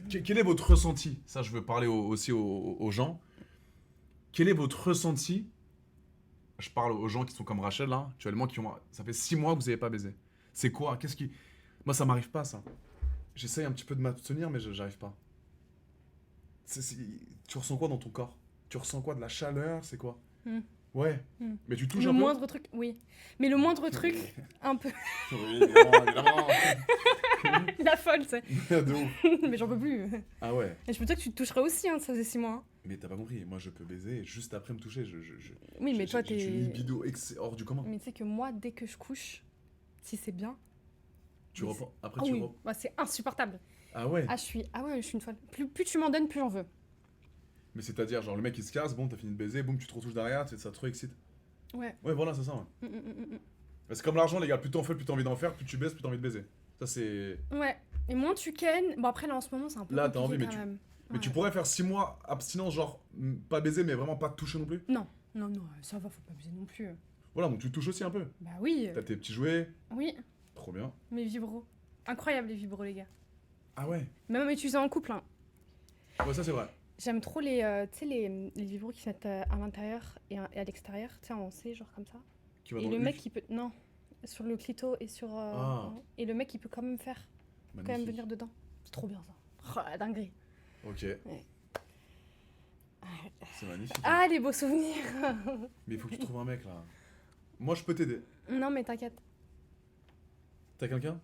A: Quel est votre ressenti? Ça, je veux parler aussi aux gens. Quel est votre ressenti? Je parle aux gens qui sont comme Rachel, là, actuellement, ça fait 6 mois que vous n'avez pas baisé. C'est quoi? Qu'est-ce qui... Moi, ça m'arrive pas, ça. J'essaye un petit peu de m'abstenir, mais j'arrive pas. Tu ressens quoi dans ton corps? Tu ressens quoi? De la chaleur? C'est quoi? Ouais.
B: Hmm.
A: Mais tu touches
B: Le
A: un peu.
B: moindre truc, oui. Mais le moindre truc, un peu.
A: Oui, évidemment.
B: La folle, c'est.
A: De ouf.
B: Mais j'en peux plus.
A: Ah ouais.
B: Et je peux te dire que tu te toucherais aussi, hein, ça faisait 6 mois. Hein.
A: Mais t'as pas compris, moi je peux baiser et juste après me toucher.
B: Oui, mais toi,
A: J'ai une
B: t'es.
A: libido hors du commun.
B: Mais tu sais que moi, dès que je couche, si c'est bien.
A: Tu
B: mais
A: reprends. Après
B: Ah
A: tu
B: oui,
A: reprends.
B: bah, c'est insupportable.
A: Ah ouais.
B: Ah ouais, je suis une folle. Plus tu m'en donnes, plus j'en veux.
A: Mais c'est-à-dire, genre le mec il se casse, bon, t'as fini de baiser, boum, tu te retouches derrière, ça te trop excite.
B: Ouais.
A: Ouais, voilà, c'est ça. Ouais. C'est comme l'argent, les gars, plus t'en fais, plus t'as envie d'en faire, plus tu baises, plus t'as envie de baiser. Ça c'est.
B: Ouais. Et moins tu kennes. Bon, après, là, en ce moment, c'est un peu.
A: Là, t'as
B: compliqué
A: envie,
B: quand même.
A: Mais tu
B: Ouais.
A: pourrais faire 6 mois abstinence, genre pas baiser, mais vraiment pas te toucher non plus.
B: Non, ça va, faut pas abuser non plus.
A: Voilà, donc tu touches aussi un peu.
B: Bah oui.
A: T'as tes petits jouets,
B: Oui,
A: trop bien.
B: mes vibros. Incroyable, les vibros, les gars.
A: Ah ouais.
B: Même utilisés en couple, hein.
A: Ouais, ça c'est vrai.
B: J'aime trop tu sais, les vibros qui se mettent à l'intérieur et à l'extérieur, tu sais, en C, genre comme ça.
A: Qui va
B: Et
A: dans
B: le
A: le
B: mec,
A: huc.
B: il peut. Non, sur le clito et sur.
A: Ah.
B: Et le mec, il peut quand même faire. Quand même
A: Magnifique.
B: venir dedans. C'est trop bien, ça. Oh, la dinguerie.
A: Ok. C'est magnifique.
B: Ah, les beaux souvenirs.
A: Mais il faut que tu trouves un mec là. Moi je peux t'aider.
B: Non, mais t'inquiète.
A: T'as quelqu'un?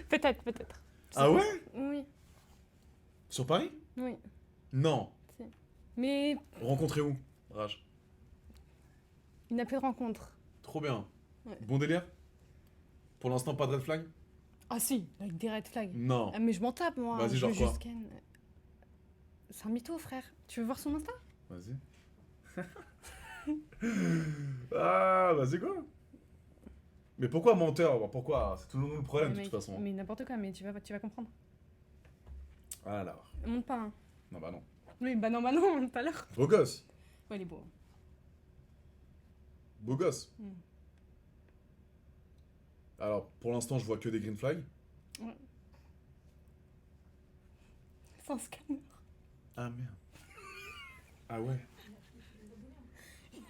B: Peut-être.
A: Ah ouais?
B: Oui,
A: Sur Paris?
B: oui.
A: Non.
B: Mais
A: Rencontré où? Rage.
B: il n'a plus de rencontres.
A: Trop bien.
B: Ouais.
A: Bon délire? Pour l'instant pas de red flag?
B: Ah si, avec des red flags.
A: Non.
B: Ah, mais je m'en tape, moi.
A: Vas-y,
B: Je
A: genre
B: veux
A: quoi?
B: juste ken. C'est un mytho, frère. Tu veux voir son Insta?
A: Vas-y. Ah, bah c'est quoi? Mais pourquoi menteur? Bon, pourquoi? C'est toujours nous le problème de
B: Mais
A: toute
B: mec,
A: façon.
B: Mais n'importe quoi, mais tu vas comprendre.
A: Alors.
B: Monte pas, hein.
A: Non, bah non.
B: Oui, bah non, tout à l'heure.
A: Beau gosse.
B: Ouais, il est beau.
A: Beau gosse.
B: Mm.
A: Alors, pour l'instant, je vois que des green flags.
B: C'est un scanner.
A: Ah merde. Ah ouais.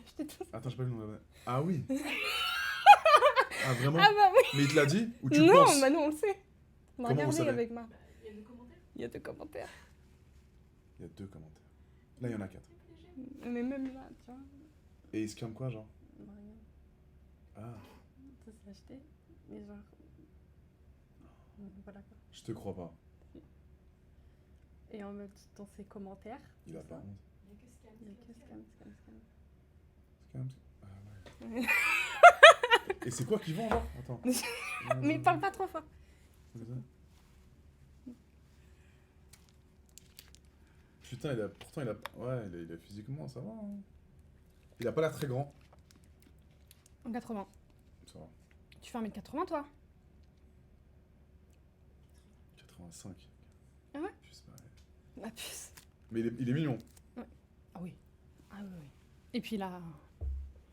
B: Je t'ai tout-
A: Attends, je sais pas le nom. Ah oui. Ah vraiment?
B: Ah bah oui.
A: Mais il te l'a dit? Ou tu le
B: Non,
A: penses?
B: bah non, on le sait. On a
A: Comment vous
B: regardé
A: savez?
B: avec ma.
D: Il y a des commentaires.
B: Il y a 2 commentaires.
A: Il y a 2 commentaires. Là, il y en a 4.
B: Mais même là, tu vois.
A: Et il se calme quoi, genre?
B: Bah, regarde,
A: Ah,
B: ça c'est acheté. Et genre. Voilà quoi.
A: je te crois pas.
B: Et en mode, dans ses commentaires,
A: Il a pas honte.
D: Il y a que Scam.
B: il y a que scam.
A: C'est quand même- Ah ouais. Et c'est quoi qu'ils vendent, genre? Attends.
B: Mais parle pas trop fort.
A: C'est ça. Putain, pourtant il a. Ouais, il a physiquement, ça va. Hein. Il a pas l'air très grand.
B: En 80.
A: Ça va.
B: Tu fais 1m80 toi?
A: 85.
B: Ah ouais?
A: Puce, pareil.
B: La puce.
A: Mais il est mignon.
B: Ah oui. Ah oui, oui. Et puis là.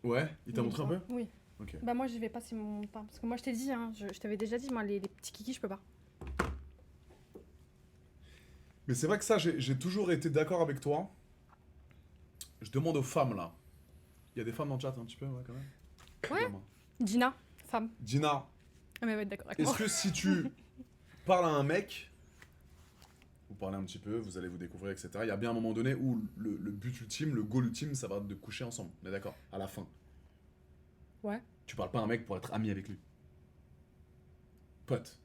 A: Ouais, il t'a montré un peu?
B: Oui.
A: Ok.
B: Bah moi j'y vais pas si mon pas. Parce que moi je t'ai dit, hein, je t'avais déjà dit, moi les petits kikis je peux pas.
A: Mais c'est vrai que ça, j'ai toujours été d'accord avec toi. Je demande aux femmes là. Il y a des femmes dans le chat un petit peu, ouais, quand même.
B: Ouais.
A: Évidemment.
B: Gina, femme.
A: Dina,
B: Ah mais elle va être d'accord avec moi.
A: est-ce que si tu parles à un mec, vous parlez un petit peu, vous allez vous découvrir, etc. Il y a bien un moment donné où le but ultime, le goal ultime, ça va être de coucher ensemble. On est d'accord? À la fin.
B: Ouais.
A: Tu parles pas à un mec pour être ami avec lui. Pote.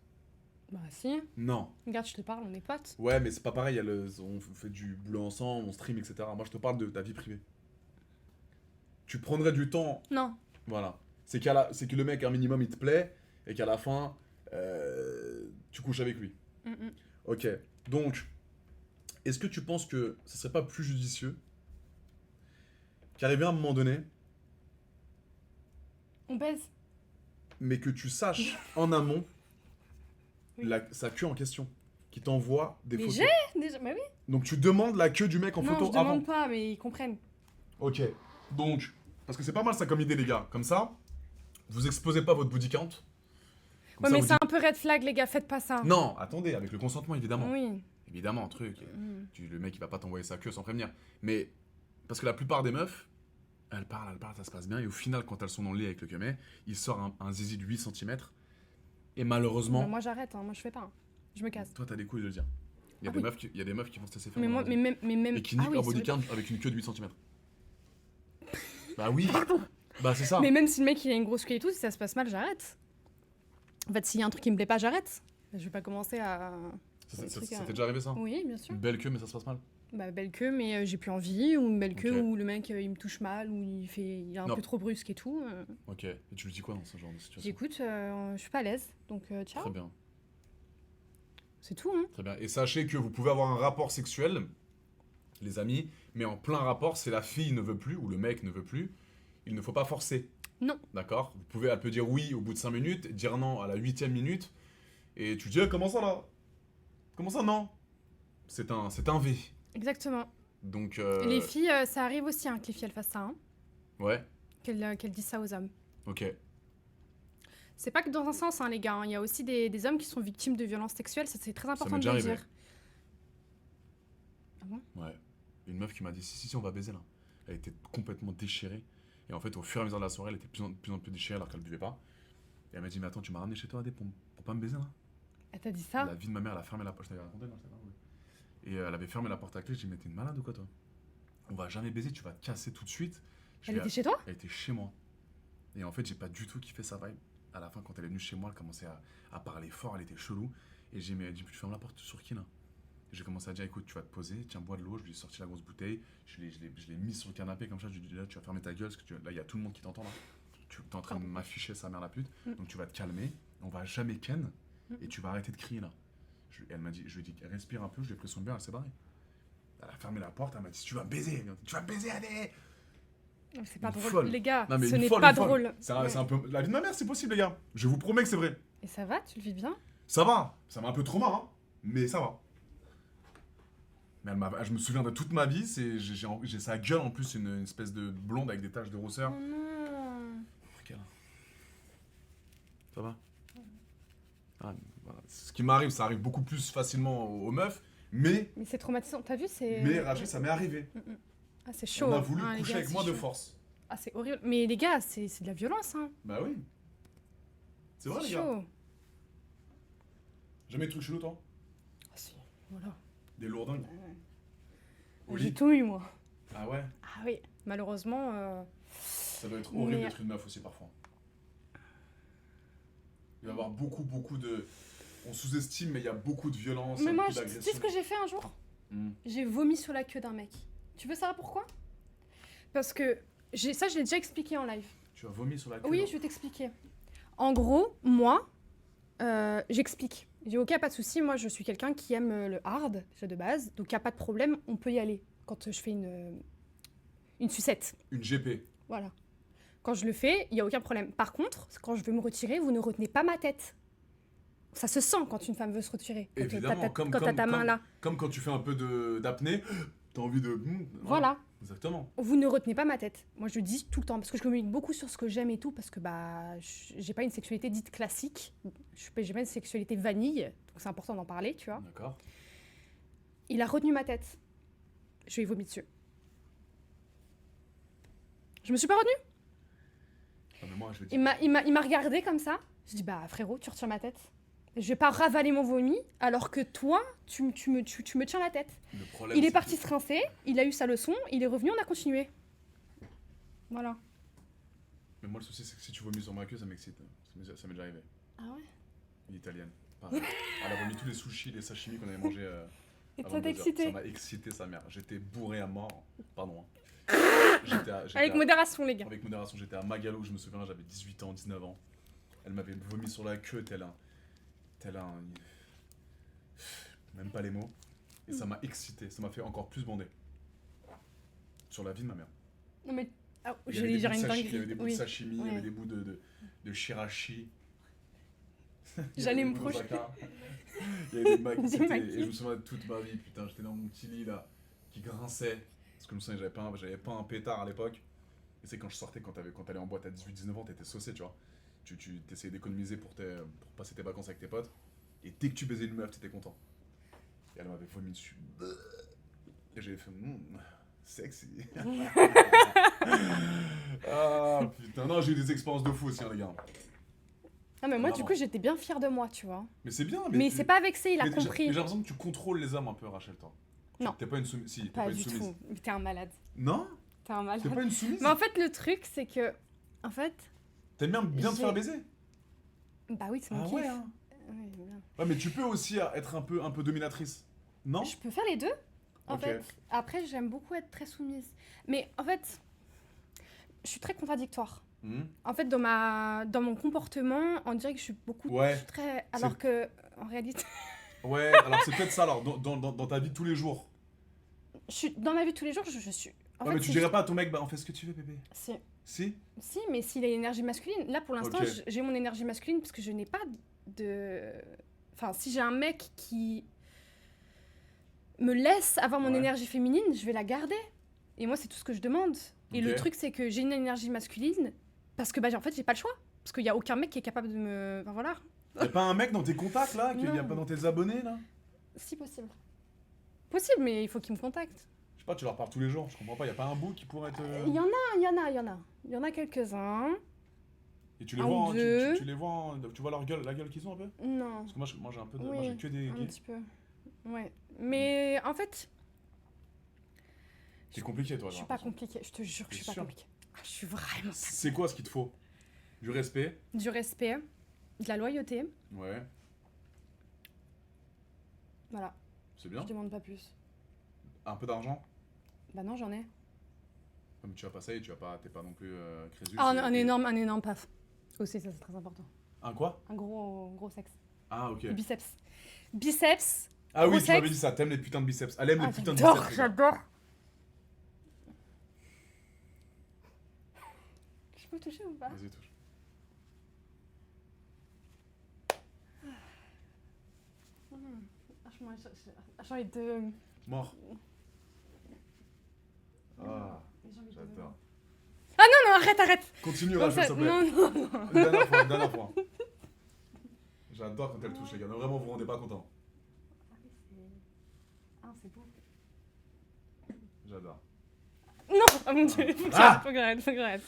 B: Bah si.
A: Non.
B: Regarde, je te parle, on est potes.
A: Ouais, mais c'est pas pareil, on fait du boulot ensemble, on stream, etc. Moi, je te parle de ta vie privée. Tu prendrais du temps,
B: Non.
A: voilà. C'est que le mec, un minimum, il te plaît, et qu'à la fin, tu couches avec lui. Ok, donc, est-ce que tu penses que ce serait pas plus judicieux qu'arriver à un moment donné,
B: On baise.
A: mais que tu saches en amont
B: Oui.
A: sa queue en question, qui t'envoie des
B: Mais
A: photos.
B: Déjà, bah oui.
A: Donc tu demandes la queue du mec en
B: Non,
A: photo
B: je
A: avant.
B: demande pas, mais ils comprennent.
A: Ok, donc, parce que c'est pas mal ça comme idée les gars, comme ça, vous exposez pas votre body count. Comme
B: Ouais,
A: ça,
B: mais
A: vous
B: c'est un peu red flag, les gars, faites pas ça.
A: dites- Non, attendez, avec le consentement évidemment.
B: Oui.
A: Évidemment, truc.
B: Mm.
A: Le mec il va pas t'envoyer sa queue sans prévenir. Mais, parce que la plupart des meufs, elles parlent, ça se passe bien, et au final, quand elles sont dans le lit avec le keumé, il sort un zizi de 8 cm, et malheureusement,
B: Mais moi j'arrête, hein. Moi je fais pas. Hein. Je me casse.
A: toi t'as des couilles de le dire. Il y a
B: Ah
A: des
B: oui.
A: meufs qui vont se laisser faire.
B: Mais
A: dans
B: moi,
A: leur vie.
B: mais même.
A: Et qui
B: Ah
A: niquent
B: oui,
A: leur
B: c'est
A: body
B: vrai.
A: count avec une queue de 8 cm. Bah oui. Bah c'est ça.
B: Mais même si le mec il a une grosse queue et tout, si ça se passe mal, j'arrête. En fait, s'il y a un truc qui me plaît pas, j'arrête. Je vais pas commencer à.
A: Ça t'est déjà arrivé ça?
B: Oui, bien sûr.
A: Une belle queue mais ça se passe mal?
B: Bah, belle queue, mais j'ai plus envie, ou une belle queue
A: Ok.
B: où le mec il me touche mal, ou il est un
A: Non.
B: peu trop brusque et tout.
A: Ok. Et tu lui dis quoi dans ce genre de situation?
B: J'écoute, je suis pas à l'aise, donc ciao.
A: Très bien.
B: C'est tout, hein.
A: Très bien. Et sachez que vous pouvez avoir un rapport sexuel, les amis, mais en plein rapport, si la fille ne veut plus ou le mec ne veut plus, il ne faut pas forcer.
B: Non.
A: D'accord? Vous pouvez, elle peut dire oui au bout de 5 minutes, dire non à la 8e minute, et tu dis, ah, comment ça là? Comment ça non? C'est un V.
B: Exactement.
A: Donc.
B: Les filles, ça arrive aussi hein, que les filles elles fassent ça, hein,
A: Ouais,
B: qu'elles disent ça aux hommes.
A: ok.
B: C'est pas que dans un sens, hein, les gars. Il y a aussi des hommes qui sont victimes de violences sexuelles. Ça, c'est très important
A: m'est
B: de le
A: déjà
B: dire. Ah bon?
A: Ouais. Une meuf qui m'a dit, si, on va baiser là. Elle était complètement déchirée. Et en fait, au fur et à mesure de la soirée, elle était de plus en plus déchirée alors qu'elle buvait pas. Et elle m'a dit, mais attends, tu m'as ramené chez toi, Adé, pour pas me baiser là?
B: Elle t'a dit ça?
A: La vie de ma mère, elle a fermé la porte. Je t'avais raconté, non, et elle avait fermé la porte à clé. Je dis, mais t'es une malade ou quoi, toi? On va jamais baiser, tu vas te casser tout de suite.
B: Elle était chez toi?
A: Elle était chez moi. Et en fait, j'ai pas du tout kiffé sa vibe. À la fin, quand elle est venue chez moi, elle commençait à parler fort, elle était chelou. Et j'ai dit, mais elle dit, tu fermes la porte sur qui là? Et j'ai commencé à dire, écoute, tu vas te poser, tiens, bois de l'eau. Je lui ai sorti la grosse bouteille, je l'ai mise sur le canapé comme ça. Je lui ai dit, là, tu vas fermer ta gueule, parce que là, il y a tout le monde qui t'entend là. Tu es en train de m'afficher sa mère la pute. Donc tu vas te calmer, on va jamais ken, et tu vas arrêter de crier là. Elle m'a dit, je lui ai dit, respire un peu, je lui ai pris son bière, elle s'est barrée. Elle a fermé la porte, elle m'a dit, tu vas me baiser, Adé.
B: C'est pas
A: Une
B: drôle.
A: folle.
B: Les gars,
A: Non, mais
B: ce
A: une
B: n'est
A: folle,
B: pas
A: une folle.
B: drôle.
A: C'est un peu. La vie de ma mère, c'est possible, les gars. Je vous promets que c'est vrai.
B: Et ça va? Tu le vis bien?
A: Ça va. Ça m'a un peu trauma, hein. Mais ça va. Mais je me souviens de toute ma vie. J'ai sa gueule en plus, une espèce de blonde avec des taches de rousseur.
B: Oh non.
A: Regarde. Ça va. Ah, voilà. Ce qui m'arrive, ça arrive beaucoup plus facilement aux meufs. Mais
B: Mais c'est traumatisant. T'as vu, c'est.
A: Rachel, ça m'est arrivé.
B: Ah, c'est chaud.
A: On a
B: hein.
A: voulu
B: Ah, les
A: coucher
B: gars,
A: avec
B: c'est
A: moi de
B: chaud.
A: force.
B: Ah, c'est horrible. Mais les gars, c'est de la violence, hein.
A: Bah oui. C'est vrai,
B: C'est
A: les gars.
B: chaud.
A: Jamais de trucs chelous, toi?
B: Ah, si. Voilà.
A: Des lourdingues. Au
B: J'ai
A: lit.
B: tout eu, moi.
A: Ah ouais.
B: Ah oui. Malheureusement.
A: Ça doit être horrible
B: Mais-
A: d'être une meuf aussi parfois. Il va y avoir beaucoup de... On sous-estime, mais il y a beaucoup de violence,
B: Mais moi,
A: beaucoup
B: tu sais
A: d'agression.
B: ce que j'ai fait un jour?
A: Hmm.
B: J'ai vomi sur la queue d'un mec. Tu veux savoir pourquoi? Parce que ça, je l'ai déjà expliqué en live.
A: Tu as vomi sur la queue?
B: Oui,
A: non?
B: je vais t'expliquer. En gros, moi, j'explique. Je dis, ok, pas de souci, moi, je suis quelqu'un qui aime le hard, déjà de base, donc il n'y a pas de problème, on peut y aller quand je fais une sucette.
A: Une GP.
B: Voilà. Quand je le fais, il n'y a aucun problème. Par contre, quand je veux me retirer, vous ne retenez pas ma tête. Ça se sent quand une femme veut se retirer. Quand
A: Évidemment,
B: quand t'as ta main là.
A: Comme quand tu fais un peu d'apnée, t'as envie de...
B: Voilà.
A: Exactement.
B: Vous ne retenez pas ma tête. Moi, je le dis tout le temps parce que je communique beaucoup sur ce que j'aime et tout parce que bah, j'ai pas une sexualité dite classique. J'ai pas une sexualité vanille, donc c'est important d'en parler, tu vois.
A: D'accord.
B: Il a retenu ma tête. Je lui ai vomi dessus. Je me suis pas retenue.
A: Ah, mais moi, je vais
B: Il
A: dire...
B: m'a regardé comme ça. Je dis bah frérot, tu retires ma tête. Je vais pas ravaler mon vomi alors que toi, tu me tiens la tête.
A: Le problème,
B: Il est
A: c'est
B: parti
A: que-
B: se rincer, il a eu sa leçon, il est revenu, on a continué. Voilà.
A: Mais moi, le souci, c'est que si tu vomis sur ma queue, ça m'excite. Ça m'est déjà arrivé.
B: Ah ouais.
A: Une italienne. Pareil. Elle a vomi tous les sushis, les sashimi qu'on avait mangés.
B: Et
A: avant
B: ça
A: de
B: t'a
A: le dire.
B: excité?
A: Ça m'a excité sa mère. J'étais bourré à mort. Pardon. Hein.
B: Avec modération, les gars.
A: Avec modération, j'étais à Magalo, je me souviens, j'avais 18 ans, 19 ans. Elle m'avait vomi sur la queue, tel un... Même pas les mots. Et ça m'a excité, ça m'a fait encore plus bander. Sur la vie de ma mère.
B: Non mais ah,
A: Il y
B: je
A: avait
B: vais
A: des
B: dire
A: bouts de
B: une
A: sashi- il y avait
B: dinguerie.
A: des bouts
B: Oui.
A: de sashimi, il y
B: Ouais.
A: avait des bouts de shirashi.
B: J'allais me
A: Il y avait des bouts de
B: projeter.
A: baka. Il y avait des maquis,
B: Des
A: c'était-
B: maquis.
A: et je me souviens de toute ma vie, putain, j'étais dans mon petit lit là, qui grinçait. Parce que je me souviens, j'avais pas un pétard à l'époque. Et c'est quand je sortais, quand t'allais en boîte à 18-19 ans, t'étais saucé, tu vois. Tu t'essayais d'économiser pour passer tes vacances avec tes potes. Et dès que tu baisais une meuf, t'étais content. Et elle m'avait vomi dessus. Et j'avais fait, sexy. Ah putain, non, j'ai eu des expériences de fou aussi, hein, les gars.
B: Ah mais moi du
A: Vraiment.
B: coup j'étais bien fière de moi, tu vois.
A: Mais c'est bien.
B: Mais c'est pas vexé, il a
A: mais
B: compris.
A: j'ai l'impression que tu contrôles les hommes un peu, Rachel, toi.
B: Non.
A: T'es pas une soumise. Si, t'es
B: Pas
A: une
B: du
A: soumise.
B: tout. Mais t'es un malade.
A: Non?
B: T'es un malade.
A: T'es pas une soumise?
B: Mais en fait, le truc, c'est que... En fait...
A: T'aimes bien te faire baiser?
B: Bah oui, c'est mon
A: Ah
B: kiff.
A: ouais, hein.
B: Ouais, j'aime bien.
A: Ouais, mais tu peux aussi être un peu dominatrice. Non?
B: Je peux faire les deux, en
A: Ok.
B: fait. Après, j'aime beaucoup être très soumise. Mais en fait, je suis très contradictoire.
A: Mhm.
B: En fait, dans mon comportement, on dirait que je suis beaucoup...
A: Ouais.
B: Je suis très... Alors que, en réalité...
A: Ouais, alors c'est peut-être ça, alors, dans ta vie de tous les jours.
B: Dans ma vie de tous les jours, je suis... En
A: Ouais,
B: fait,
A: mais tu
B: si
A: dirais pas à ton mec, bah, on fait ce que tu veux, bébé.
B: Si,
A: Si?
B: mais s'il a une énergie masculine, là pour l'instant
A: Ok.
B: j'ai mon énergie masculine parce que je n'ai pas de... Enfin, si j'ai un mec qui me laisse avoir mon
A: Ouais.
B: énergie féminine, je vais la garder. Et moi, c'est tout ce que je demande. Et le
A: Ok.
B: truc, c'est que j'ai une énergie masculine parce que, bah, en fait, j'ai pas le choix. Parce qu'il y a aucun mec qui est capable de me... Enfin, voilà.
A: Y'a pas un mec dans tes contacts là? Qu'il y a
B: Non.
A: pas dans tes abonnés là?
B: Si possible. Possible, mais il faut qu'il me contacte.
A: Je sais pas, tu leur parles tous les jours, je comprends pas, y'a pas un bout qui pourrait te.
B: Il y en a quelques-uns.
A: Et tu les
B: un
A: vois,
B: ou deux.
A: tu les vois, tu vois leur gueule, la gueule qu'ils ont un peu?
B: Non.
A: Parce que moi j'ai un peu de.
B: Oui,
A: Moi j'ai que des
B: un
A: gays.
B: petit peu. Ouais. Mais en fait,
A: C'est compliqué toi,
B: je
A: j'ai
B: suis pas
A: l'impression.
B: compliquée. Je te jure que je suis
A: T'es
B: pas
A: sûr?
B: compliquée. Ah, je suis vraiment
A: C'est quoi ce qu'il te faut? Du respect?
B: du respect, de la loyauté.
A: Ouais,
B: Voilà.
A: c'est bien.
B: Je demande pas plus.
A: Un peu d'argent?
B: Bah non, j'en ai.
A: Mais tu vas pas ça et t'es pas non plus Crésus.
B: Ah, un énorme paf. Aussi, ça c'est très important.
A: Un quoi?
B: Un gros sexe.
A: Ah ok.
B: Biceps. Biceps.
A: Ah oui,
B: gros
A: tu m'avais
B: sexe.
A: dit ça, t'aimes les putains de biceps. Elle aime
B: Ah,
A: les putains de
B: j'adore,
A: biceps. les gars.
B: j'adore. Je peux toucher ou pas?
A: Vas-y, touche.
B: Franchement, j'ai envie de...
A: Mort. Ah,
B: j'ai envie de-
A: j'adore.
B: Ah non, arrête.
A: Continue,
B: Non,
A: Rachel,
B: ça-
A: s'il te plaît.
B: non.
A: Une dernière fois. J'adore quand elle touche, les gars. Non, vraiment, vous vous rendez pas compte.
B: Ah, c'est beau.
A: J'adore.
B: Non, oh mon dieu, faut que
A: Ah
B: j'arrête.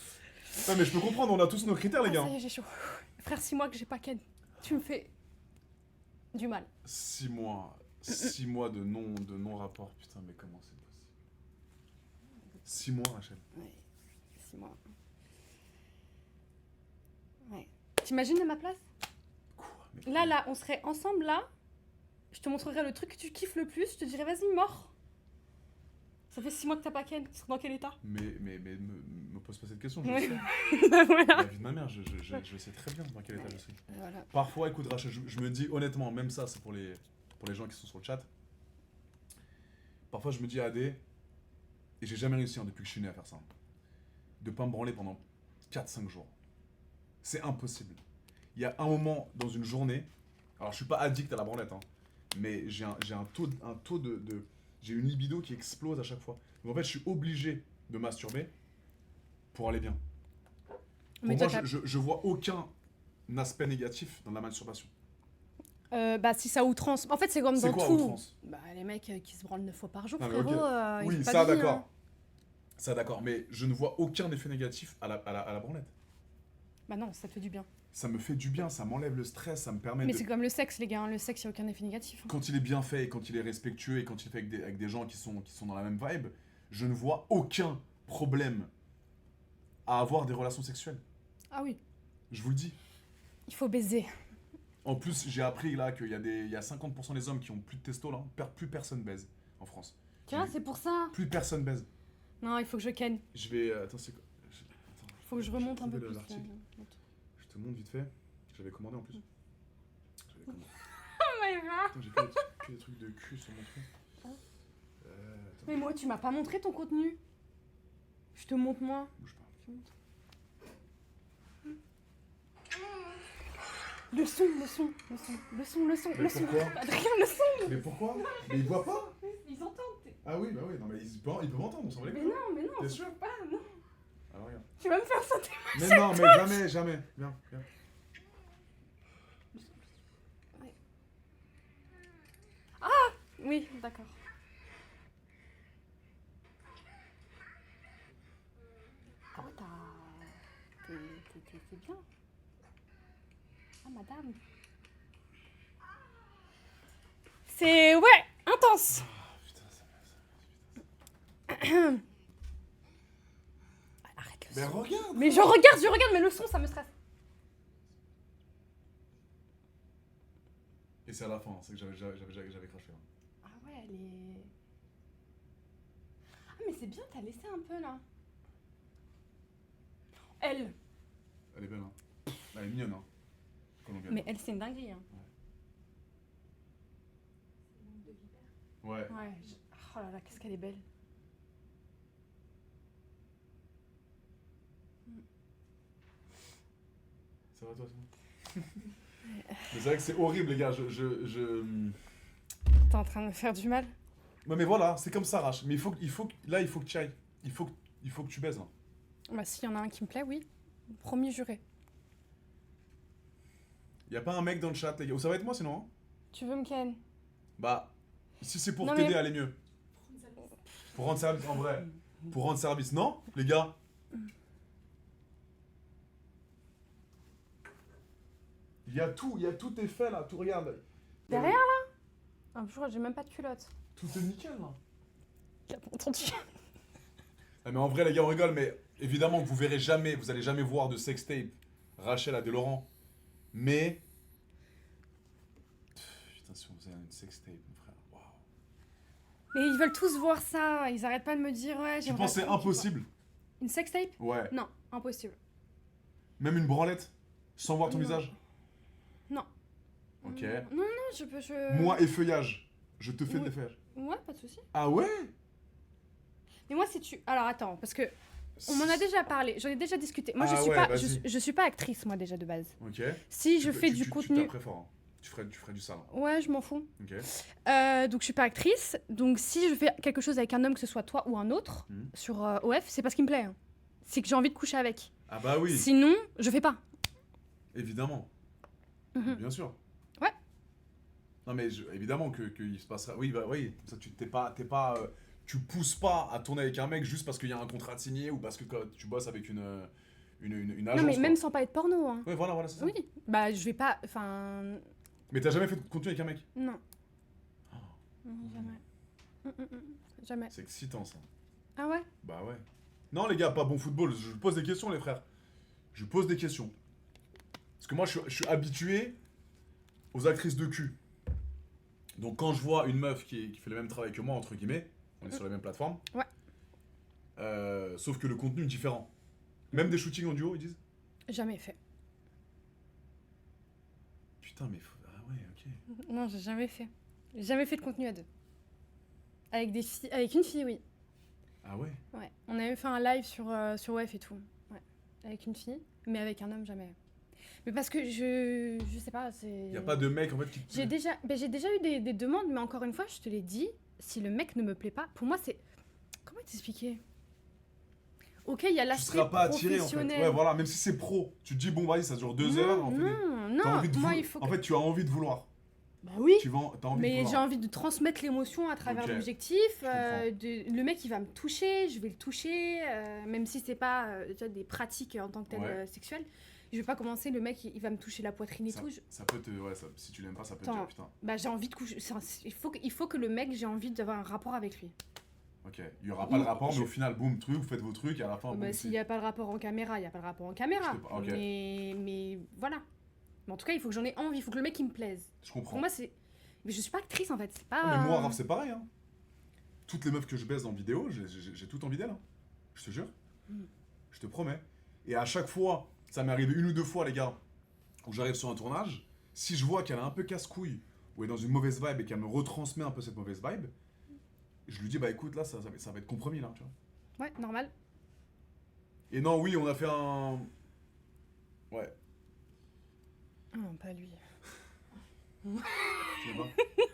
A: Ouais, mais je peux comprendre, on a tous nos critères, les
B: Ah,
A: gars.
B: ça y est, j'ai chaud. Frère, 6 mois que j'ai pas ken. Tu me fais du mal.
A: 6 mois. 6 mois de non-rapport. Putain, mais comment c'est possible? 6 mois, Rachel.
B: Ouais, 6 mois. Ouais. T'imagines à ma place?
A: Quoi? Mais-
B: Là, on serait ensemble, là. Je te montrerais le truc que tu kiffes le plus. Je te dirais, vas-y, mort. Ça fait 6 mois que t'as pas ken. Tu serais dans quel état?
A: Mais me pose pas cette question, je
B: Ouais.
A: sais.
B: Bah voilà.
A: La vie de ma mère, je sais très bien dans quel état je suis.
B: Voilà.
A: Parfois, écoute, Rachel, je me dis honnêtement, même ça, c'est pour les gens qui sont sur le chat. Parfois, je me dis, AD, et j'ai jamais réussi hein, depuis que je suis né à faire ça, de pas me branler pendant 4-5 jours. C'est impossible. Il y a un moment dans une journée, alors je suis pas addict à la branlette, hein, mais j'ai un taux de j'ai une libido qui explose à chaque fois. Donc en fait, je suis obligé de masturber pour aller bien.
B: Mais
A: Pour
B: toi,
A: moi, je vois aucun aspect négatif dans la masturbation.
B: bah, si ça outrance. En fait, c'est comme
A: C'est
B: dans
A: quoi,
B: tout.
A: outrance?
B: Bah, les mecs qui se branlent 9 fois par jour,
A: Non, mais
B: frérot.
A: ok.
B: Ils
A: Oui,
B: ont pas
A: ça
B: de vie,
A: d'accord.
B: hein.
A: Ça d'accord, mais je ne vois aucun effet négatif à la branlette.
B: Bah non, ça te fait du bien.
A: Ça me fait du bien, ça m'enlève le stress, ça me permet
B: Mais
A: de...
B: c'est comme le sexe, les gars. Le sexe, il n'y a aucun effet négatif. Hein.
A: Quand il est bien fait, et quand il est respectueux, et quand il est fait avec des gens qui sont dans la même vibe, je ne vois aucun problème à avoir des relations sexuelles.
B: Ah oui,
A: Je vous le dis.
B: il faut baiser.
A: En plus, j'ai appris là qu'il y a 50% des hommes qui ont plus de testo là, plus personne baise en France.
B: Tu vois, c'est pour ça.
A: Plus personne baise.
B: Non, il faut que je ken.
A: Je vais... attends, c'est quoi? Attends,
B: Il faut que je remonte un peu
A: trouver
B: plus.
A: l'article. Je te montre vite fait. J'avais commandé en plus. J'avais commandé.
B: Oh my god.
A: Attends, j'ai que des trucs de cul sur mon truc. Attends,
B: Mais moi, tu m'as pas montré ton contenu. Je te montre moi.
A: bouge pas.
B: Je te montre. Le son.
A: Mais pourquoi?
B: Adrien, le son.
A: Mais pourquoi? Mais ils voient pas?
B: Ils entendent.
A: Ah oui, bah oui, non mais ils peuvent entendre, on s'en va les
B: Mais
A: couilles.
B: non,
A: T'es
B: ça
A: sûr?
B: peut pas, non.
A: Alors regarde.
B: Tu vas me faire sauter.
A: Mais non, mais jamais. Viens.
B: Oui, d'accord. Ah ouais, t'es bien. Ah, madame. C'est... Ouais, intense.
A: Ah putain, ça putain. Mais regarde.
B: Mais je regarde, mais le son, ça me stresse.
A: Et c'est à la fin, c'est que j'avais craché.
B: Ah ouais, elle est... Ah mais c'est bien, t'as laissé un peu là. Elle.
A: Elle est belle, hein. Elle est mignonne, hein. Colombienne.
B: Mais elle, c'est une dinguerie. Hein.
A: Ouais.
B: Ouais. Oh là là, qu'est-ce qu'elle est belle.
A: Ça va toi, sinon? Mais c'est vrai que c'est horrible, les gars.
B: T'es en train de me faire du mal.
A: Ouais, mais voilà, c'est comme ça, Rach. Mais là, il faut que tu ailles. Il faut que tu baises, là.
B: Bah s'il y en a un qui me plaît, oui. Promis juré.
A: Y a pas un mec dans le chat, les gars. Oh, ça va être moi, sinon, hein?
B: Tu veux me ken?
A: Bah, si c'est pour
B: Non,
A: t'aider
B: mais-
A: à aller mieux. Pour rendre service, en vrai. Pour rendre service. Non, les gars? Il y a tout est fait, là. Tout, regarde.
B: Derrière là? Un jour, j'ai même pas de culotte.
A: Tout est nickel, là.
B: T'as pas entendu?
A: Ah, mais en vrai, les gars, on rigole, mais évidemment que vous allez jamais voir de sextape Rachel à Laurent. Mais. Putain, si on faisait une sextape, mon frère. Waouh.
B: Mais ils veulent tous voir ça. Ils arrêtent pas de me dire ouais.
A: Tu
B: j'aimerais
A: penses que c'est
B: trop qu'ils
A: impossible?
B: voient. Une sextape?
A: Ouais.
B: Non, impossible.
A: Même une branlette? Sans voir ton
B: Non.
A: visage?
B: Non.
A: Ok.
B: Non, je peux.
A: Moi et feuillage. Je te fais de
B: Oui.
A: l'effet.
B: Ouais, pas de souci.
A: Ah ouais?
B: Mais moi, c'est tu. Alors attends, parce que on m'en a déjà parlé. J'en ai déjà discuté. Moi,
A: Ah
B: je suis
A: ouais,
B: pas.
A: vas-y.
B: Je suis pas actrice, moi déjà de base.
A: Ok.
B: Si je fais du
A: Tu
B: contenu.
A: taperais fort, hein. Tu ferais du sale.
B: Ouais, je m'en fous.
A: Ok.
B: Donc je suis pas actrice. Donc si je fais quelque chose avec un homme, que ce soit toi ou un autre,
A: Mhm.
B: sur OF, c'est parce qu'il me plaît. Hein. C'est que j'ai envie de coucher avec.
A: Ah bah oui.
B: Sinon, je fais pas.
A: Évidemment.
B: Mhm.
A: Bien sûr.
B: Ouais.
A: Non mais évidemment qu'il se passera. Oui, bah oui. Ça, tu pousses pas à tourner avec un mec juste parce qu'il y a un contrat de signé ou parce que tu bosses avec une agence.
B: Non mais
A: quoi.
B: même sans pas être porno. Hein.
A: Ouais, voilà, c'est ça.
B: Oui. Bah je vais pas. Enfin.
A: Mais t'as jamais fait de contenu avec un mec?
B: Non.
A: Oh.
B: Non, jamais. Jamais.
A: C'est excitant ça.
B: Ah ouais?
A: Bah ouais. Non les gars, pas bon football. Je pose des questions les frères. Je pose des questions. Parce que moi je suis habitué aux actrices de cul. Donc quand je vois une meuf qui fait le même travail que moi, entre guillemets, on est sur la même plateforme.
B: Ouais.
A: Sauf que le contenu est différent. Même des shootings en duo, ils disent?
B: Jamais fait.
A: Putain, mais. Ah ouais, ok.
B: Non, j'ai jamais fait. J'ai jamais fait de contenu à deux. Avec des filles. Avec une fille, oui.
A: Ah ouais?
B: Ouais. On avait fait un live sur OF et tout. Ouais. Avec une fille. Mais avec un homme, jamais. Mais parce que je sais pas, c'est.
A: Y a pas de mec en fait qui.
B: J'ai déjà eu des demandes, mais encore une fois, je te l'ai dit, si le mec ne me plaît pas, pour moi, c'est. Comment t'expliquer? Ok, il y a
A: Tu
B: l'aspect
A: seras pas attiré en fait.
B: professionnel.
A: Ouais, voilà, même si c'est pro. Tu te dis, bon, vas-y, ça dure 2 heures.
B: Non,
A: T'as envie de
B: moi, il faut
A: En
B: que...
A: fait, tu as envie de vouloir.
B: Bah oui,
A: T'as envie de
B: mais j'ai
A: vouloir.
B: envie de transmettre l'émotion à travers
A: Ok,
B: l'objectif. Le mec, il va me toucher, je vais le toucher, même si c'est pas tu vois, des pratiques en tant que telles
A: Ouais.
B: sexuelles. Je vais pas commencer, le mec, il va me toucher la poitrine et
A: Ça,
B: tout.
A: ça peut te. Ouais, si tu l'aimes pas, ça peut te
B: Attends.
A: dire, putain.
B: Bah j'ai envie de coucher. Il faut que le mec, j'ai envie d'avoir un rapport avec lui.
A: Ok, il y aura pas le rapport,
B: je-
A: mais au final, boum, truc, vous faites vos trucs, et à la fin,
B: Bah,
A: boum,
B: s'il n'y a pas le rapport en caméra, il n'y a pas le rapport en caméra.
A: Je sais pas, ok.
B: Mais voilà. Mais en tout cas, il faut que j'en ai envie, il faut que le mec il me plaise.
A: Je comprends.
B: Pour moi, c'est. Mais je suis pas actrice en fait, c'est pas.
A: Ah, mais moi, Raph, c'est pareil. Hein. Toutes les meufs que je baise en vidéo, j'ai tout envie d'elles. Hein. Je te jure.
B: Mm.
A: Je te promets. Et à chaque fois, ça m'est arrivé 1 ou 2 fois, les gars, où j'arrive sur un tournage, si je vois qu'elle a un peu casse-couille, ou est dans une mauvaise vibe et qu'elle me retransmet un peu cette mauvaise vibe, je lui dis, bah écoute, là, ça va être compromis, là, tu vois.
B: Ouais, normal.
A: Et non, oui, on a fait un. Ouais,
B: Non, pas lui.
A: tu sais pas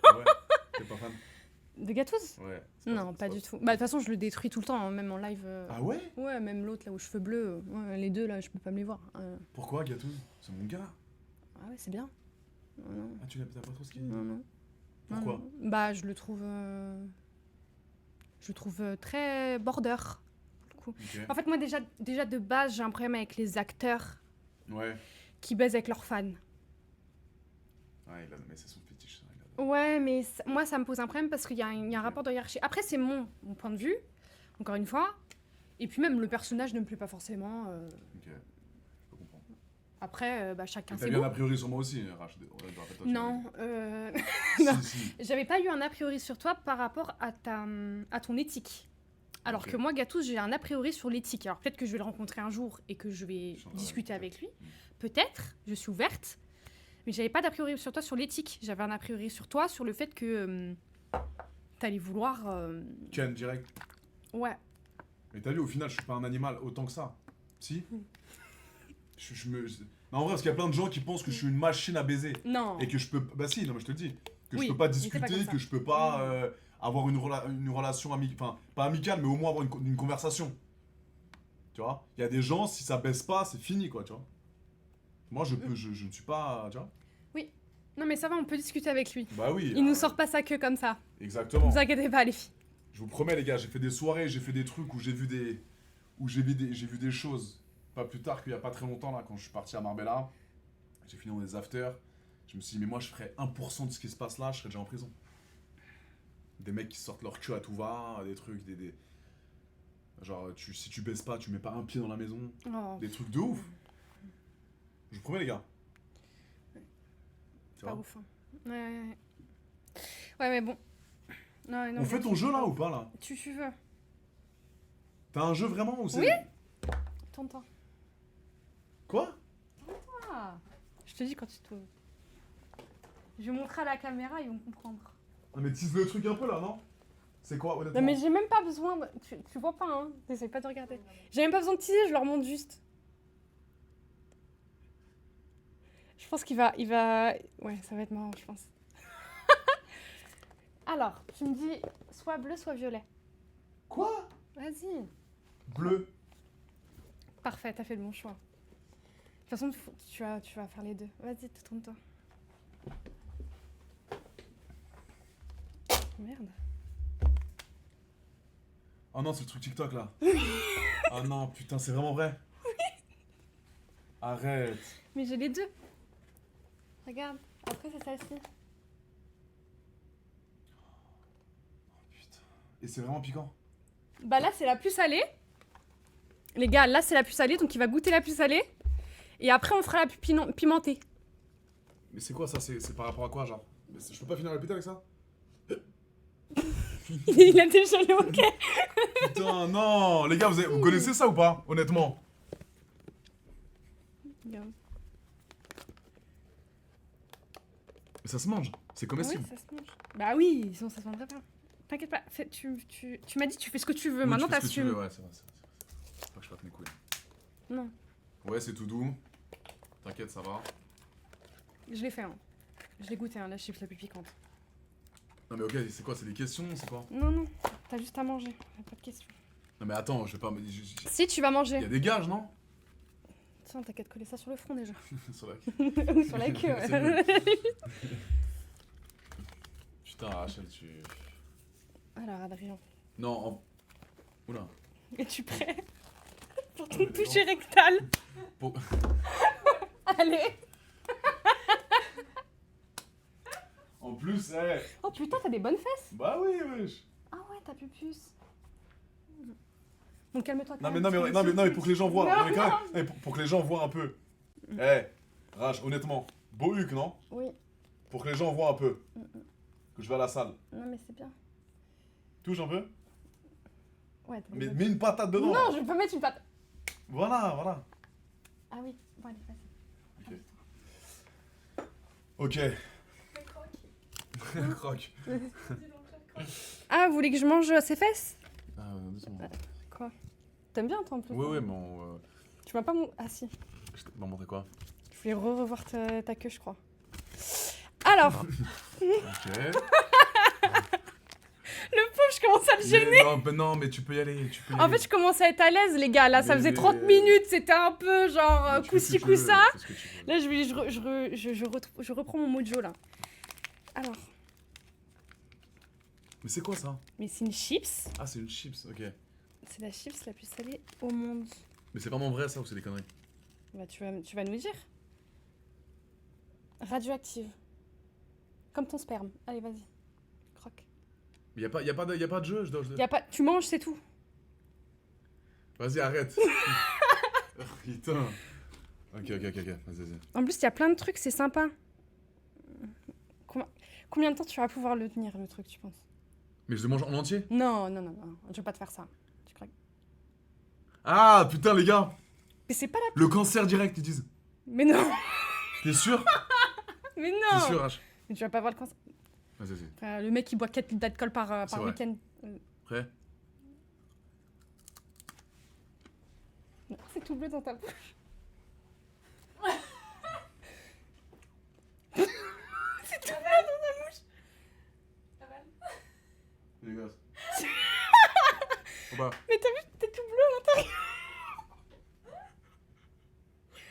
A: Ah ouais. T'es pas fan?
B: De Gatouze?
A: Ouais.
B: Non, pas du tout. Bah, de toute façon, je le détruis tout le temps, hein, même en live.
A: Ah ouais?
B: Ouais, même l'autre là aux cheveux bleus. Ouais, les deux là, je peux pas me les voir.
A: Pourquoi, Gatouz? C'est mon gars.
B: Ah ouais, c'est bien. Non, non.
A: Ah, tu n'as pas trop ce qu'il dit?
B: Non, non.
A: Pourquoi?
B: Non, non. Bah, je le trouve. Je le trouve très border. Pour le coup.
A: Ok.
B: En fait, moi, déjà de base, j'ai un problème avec les acteurs
A: Ouais.
B: qui baisent avec leurs fans.
A: Ouais, mais c'est son fétiche, ça. il a-
B: Ouais, mais moi, ça me pose un problème parce qu'il y a un rapport de hiérarchie. Après, c'est mon point de vue, encore une fois. Et puis même, le personnage ne me plaît pas forcément.
A: Ok, je peux comprendre.
B: Après, chacun
A: T'as
B: ses
A: eu un
B: goûts.
A: a priori sur moi aussi, Rach. Rappelle-toi, tu
B: Non,
A: m'avais
B: non.
A: dit. Si.
B: J'avais pas eu un a priori sur toi par rapport à ton éthique. Alors
A: Ok.
B: que moi, Gatous, j'ai un a priori sur l'éthique. Alors peut-être que je vais le rencontrer un jour et que je vais
A: Je suis en train
B: discuter
A: de-
B: avec lui.
A: Mm.
B: Peut-être, je suis ouverte. Mais j'avais pas d'a priori sur toi sur l'éthique. J'avais un a priori sur toi sur le fait que t'allais vouloir...
A: Ken, direct.
B: Ouais.
A: Mais t'as vu, au final, je suis pas un animal autant que ça. Si je me... Non, en vrai, parce qu'il y a plein de gens qui pensent que je suis une machine à baiser.
B: Non.
A: Et que je peux... Bah si, non, mais je te le dis. Que
B: Oui,
A: je peux pas
B: mais c'est pas
A: discuter,
B: comme ça.
A: que je peux pas avoir une relation amicale... Enfin, pas amicale, mais au moins avoir une conversation. Tu vois. Il y a des gens, si ça baisse pas, c'est fini, quoi, tu vois. Moi, je ne suis pas... Tu vois.
B: Non mais ça va, on peut discuter avec lui.
A: Bah oui.
B: Il nous sort pas sa queue comme ça.
A: Exactement.
B: Ne vous inquiétez pas les filles.
A: Je vous promets, les gars, j'ai fait des soirées, j'ai fait des trucs où j'ai vu des... j'ai vu des choses. Pas plus tard qu'il y a pas très longtemps, là, quand je suis parti à Marbella. J'ai fini dans des afters. Je me suis dit, mais moi, je ferais 1% de ce qui se passe là, je serais déjà en prison. Des mecs qui sortent leur queue à tout va, des trucs, genre, si tu baisses pas, tu mets pas un pied dans la maison.
B: Oh,
A: Des trucs de ouf. Je vous promets, les gars. Tu
B: pas
A: vois.
B: ouf. Hein. Ouais. Ouais mais bon. Non, non,
A: On fait ton jeu, là, ou pas, là?
B: Tu veux.
A: T'as un jeu vraiment ou c'est...
B: Oui. Tourne-toi.
A: Quoi?
B: Ah. Je te dis quand tu te... Je vais montrer à la caméra, ils vont comprendre.
A: Non, mais tease le truc un peu, là, non? C'est quoi, honnêtement?
B: Non mais j'ai même pas besoin de... Tu vois pas, hein. T'essayes pas de regarder. J'ai même pas besoin de teaser, je leur montre juste. Je pense qu'il va... Ouais, ça va être marrant, je pense. Alors, tu me dis soit bleu, soit violet.
A: Quoi?
B: Vas-y.
A: Bleu.
B: Parfait, t'as fait le bon choix. De toute façon, tu vas faire les deux. Vas-y, tourne-toi. Merde.
A: Oh non, c'est le truc TikTok là. Ah non, putain, c'est vraiment vrai. Arrête.
B: Mais j'ai les deux. Regarde. Après, c'est celle-ci.
A: Putain. Et c'est vraiment piquant.
B: Bah là, c'est la plus salée. Les gars, là, c'est la plus salée, donc il va goûter la plus salée. Et après, on fera la plus pimentée.
A: Mais c'est quoi ça? C'est par rapport à quoi, genre? Mais je peux pas finir la péter avec ça?
B: Il a déjà le hockey.
A: Putain, non. Les gars, vous connaissez ça ou pas? Honnêtement.
B: Regarde.
A: Mais ça se mange. C'est
B: Oui,
A: comestible.
B: ça se mange. Bah oui, sinon ça se vendrait pas. T'inquiète pas, tu m'as dit tu fais ce que tu veux,
A: Oui,
B: maintenant
A: tu fais ce que tu veux,
B: t'assumes.
A: ouais, c'est vrai. Faut pas que je fasse mes couilles.
B: Non,
A: Ouais, c'est tout doux. T'inquiète, ça va.
B: je l'ai fait, hein. Je l'ai goûté, hein, la chips la plus piquante.
A: Non mais ok, c'est quoi? C'est des questions? C'est quoi?
B: Non, non, t'as juste à manger, pas de question.
A: Non mais attends, je vais pas...
B: Si, tu vas
A: Il y
B: manger.
A: a des gages, non?
B: Tiens, t'as qu'à te coller ça sur le front déjà.
A: Sur la...
B: Ou sur la queue,
A: C'est
B: ouais.
A: Putain, Rachel, tu...
B: Alors, Adrien,
A: Non, Oula.
B: es-tu prêt pour
A: Ah,
B: ton
A: mais
B: toucher rectal?
A: Pour-
B: Allez.
A: En plus, eh...
B: Oh putain, t'as des bonnes fesses.
A: Bah oui, wesh.
B: Ah ouais, t'as pupus. Bon, calme-toi.
A: Non mais,
B: calme,
A: non, mais, non, mais, non mais pour que les gens voient,
B: Non,
A: non, mais quand même, eh, pour que les gens voient un peu. Eh, Rach, honnêtement, beau huc, non?
B: Oui,
A: Pour que les gens voient un peu. Que je vais à la salle.
B: non mais c'est bien.
A: Touche un peu.
B: Ouais, t'as des
A: Mais
B: bonnes-
A: mets une patate dedans.
B: Non, je peux mettre une patte.
A: Voilà, voilà.
B: Ah oui, bon allez, vas-y.
A: Ok. Croque.
B: Ah, vous voulez que je mange ses fesses?
A: Ah, doucement.
B: Quoi? T'aimes bien toi en plus?
A: Oui,
B: hein
A: oui, mais on...
B: Tu m'as pas mon... Ah si,
A: Je t'ai montré quoi?
B: je voulais revoir ta queue je crois. Alors,
A: Ok.
B: le pauvre, je commence à le gêner.
A: Non, mais tu peux y aller, tu peux y
B: En
A: aller.
B: fait, je commençais à être à l'aise les gars, là ça
A: Mais-
B: faisait 30 minutes, c'était un peu genre
A: Mais tu fais ce que
B: coussi
A: tu veux,
B: coussa.
A: fais ce que tu veux.
B: Là je reprends mon mojo là. Alors,
A: Mais c'est quoi ça?
B: mais c'est une chips,
A: Ah, c'est une chips, ok.
B: c'est la chips la plus salée au monde.
A: Mais c'est vraiment vrai ça ou c'est des conneries?
B: Bah tu vas nous dire. Radioactive. Comme ton sperme. Allez, vas-y. Croque.
A: Mais y a pas de jeu,
B: Y a pas... Tu manges, c'est tout.
A: Vas-y, arrête. Putain. Ok, vas-y.
B: En plus, il y a plein de trucs, c'est sympa. Combien de temps tu vas pouvoir le tenir, le truc, tu penses?
A: Mais je le mange en entier?
B: Non, je vais pas te faire ça. Tu crois que...
A: Ah, putain, les gars.
B: Mais c'est pas la...
A: Le cancer direct, ils disent.
B: Mais non.
A: T'es sûr?
B: Mais
A: T'es
B: non.
A: sûr, H?
B: Mais tu vas pas voir le cancer.
A: Vas-y.
B: Le mec qui boit 4 litres d'alcool par
A: vrai.
B: week-end.
A: Prêt?
B: C'est tout bleu dans ta bouche. C'est tout bleu dans ta bouche.
A: Dégueulasse. Bah.
B: Mais t'as vu, t'es tout bleu à l'intérieur.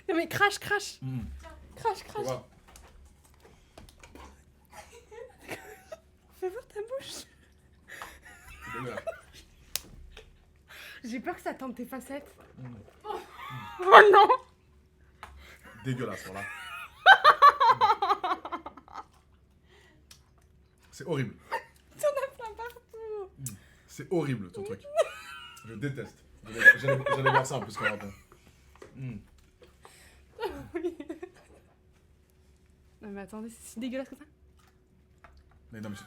B: Non mais crache. Crache.
A: Bah.
B: Fais voir ta bouche.
A: Dégueulasse.
B: J'ai peur que ça tente tes facettes. Oh non.
A: Dégueulasse, voilà. C'est horrible.
B: T'en as plein partout.
A: C'est horrible, ton truc. Je déteste. J'allais voir ça en plus quand même.
B: Non mais attendez, c'est si dégueulasse que ça.
A: Mais non, mais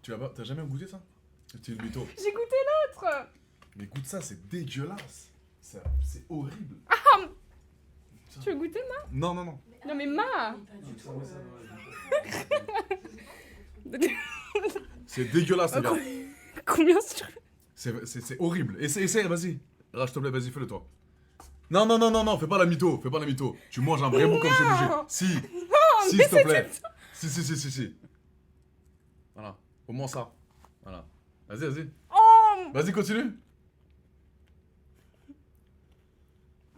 A: tu vas pas. T'as jamais goûté ça? C'est une mytho.
B: J'ai goûté l'autre.
A: Mais goûte ça, c'est dégueulasse. C'est horrible.
B: Tu veux goûter, Ma?
A: Non.
B: Non mais Ma.
A: C'est dégueulasse, les gars.
B: Combien sur...
A: C'est horrible. Essaye, vas-y. Rage, s'il te plaît, vas-y, fais-le toi. Non, fais pas la mytho. Tu manges un vrai bout comme c'est obligé. Si, s'il te plaît. Si. Voilà, au moins ça. Voilà. Vas-y.
B: Oh.
A: Vas-y, continue.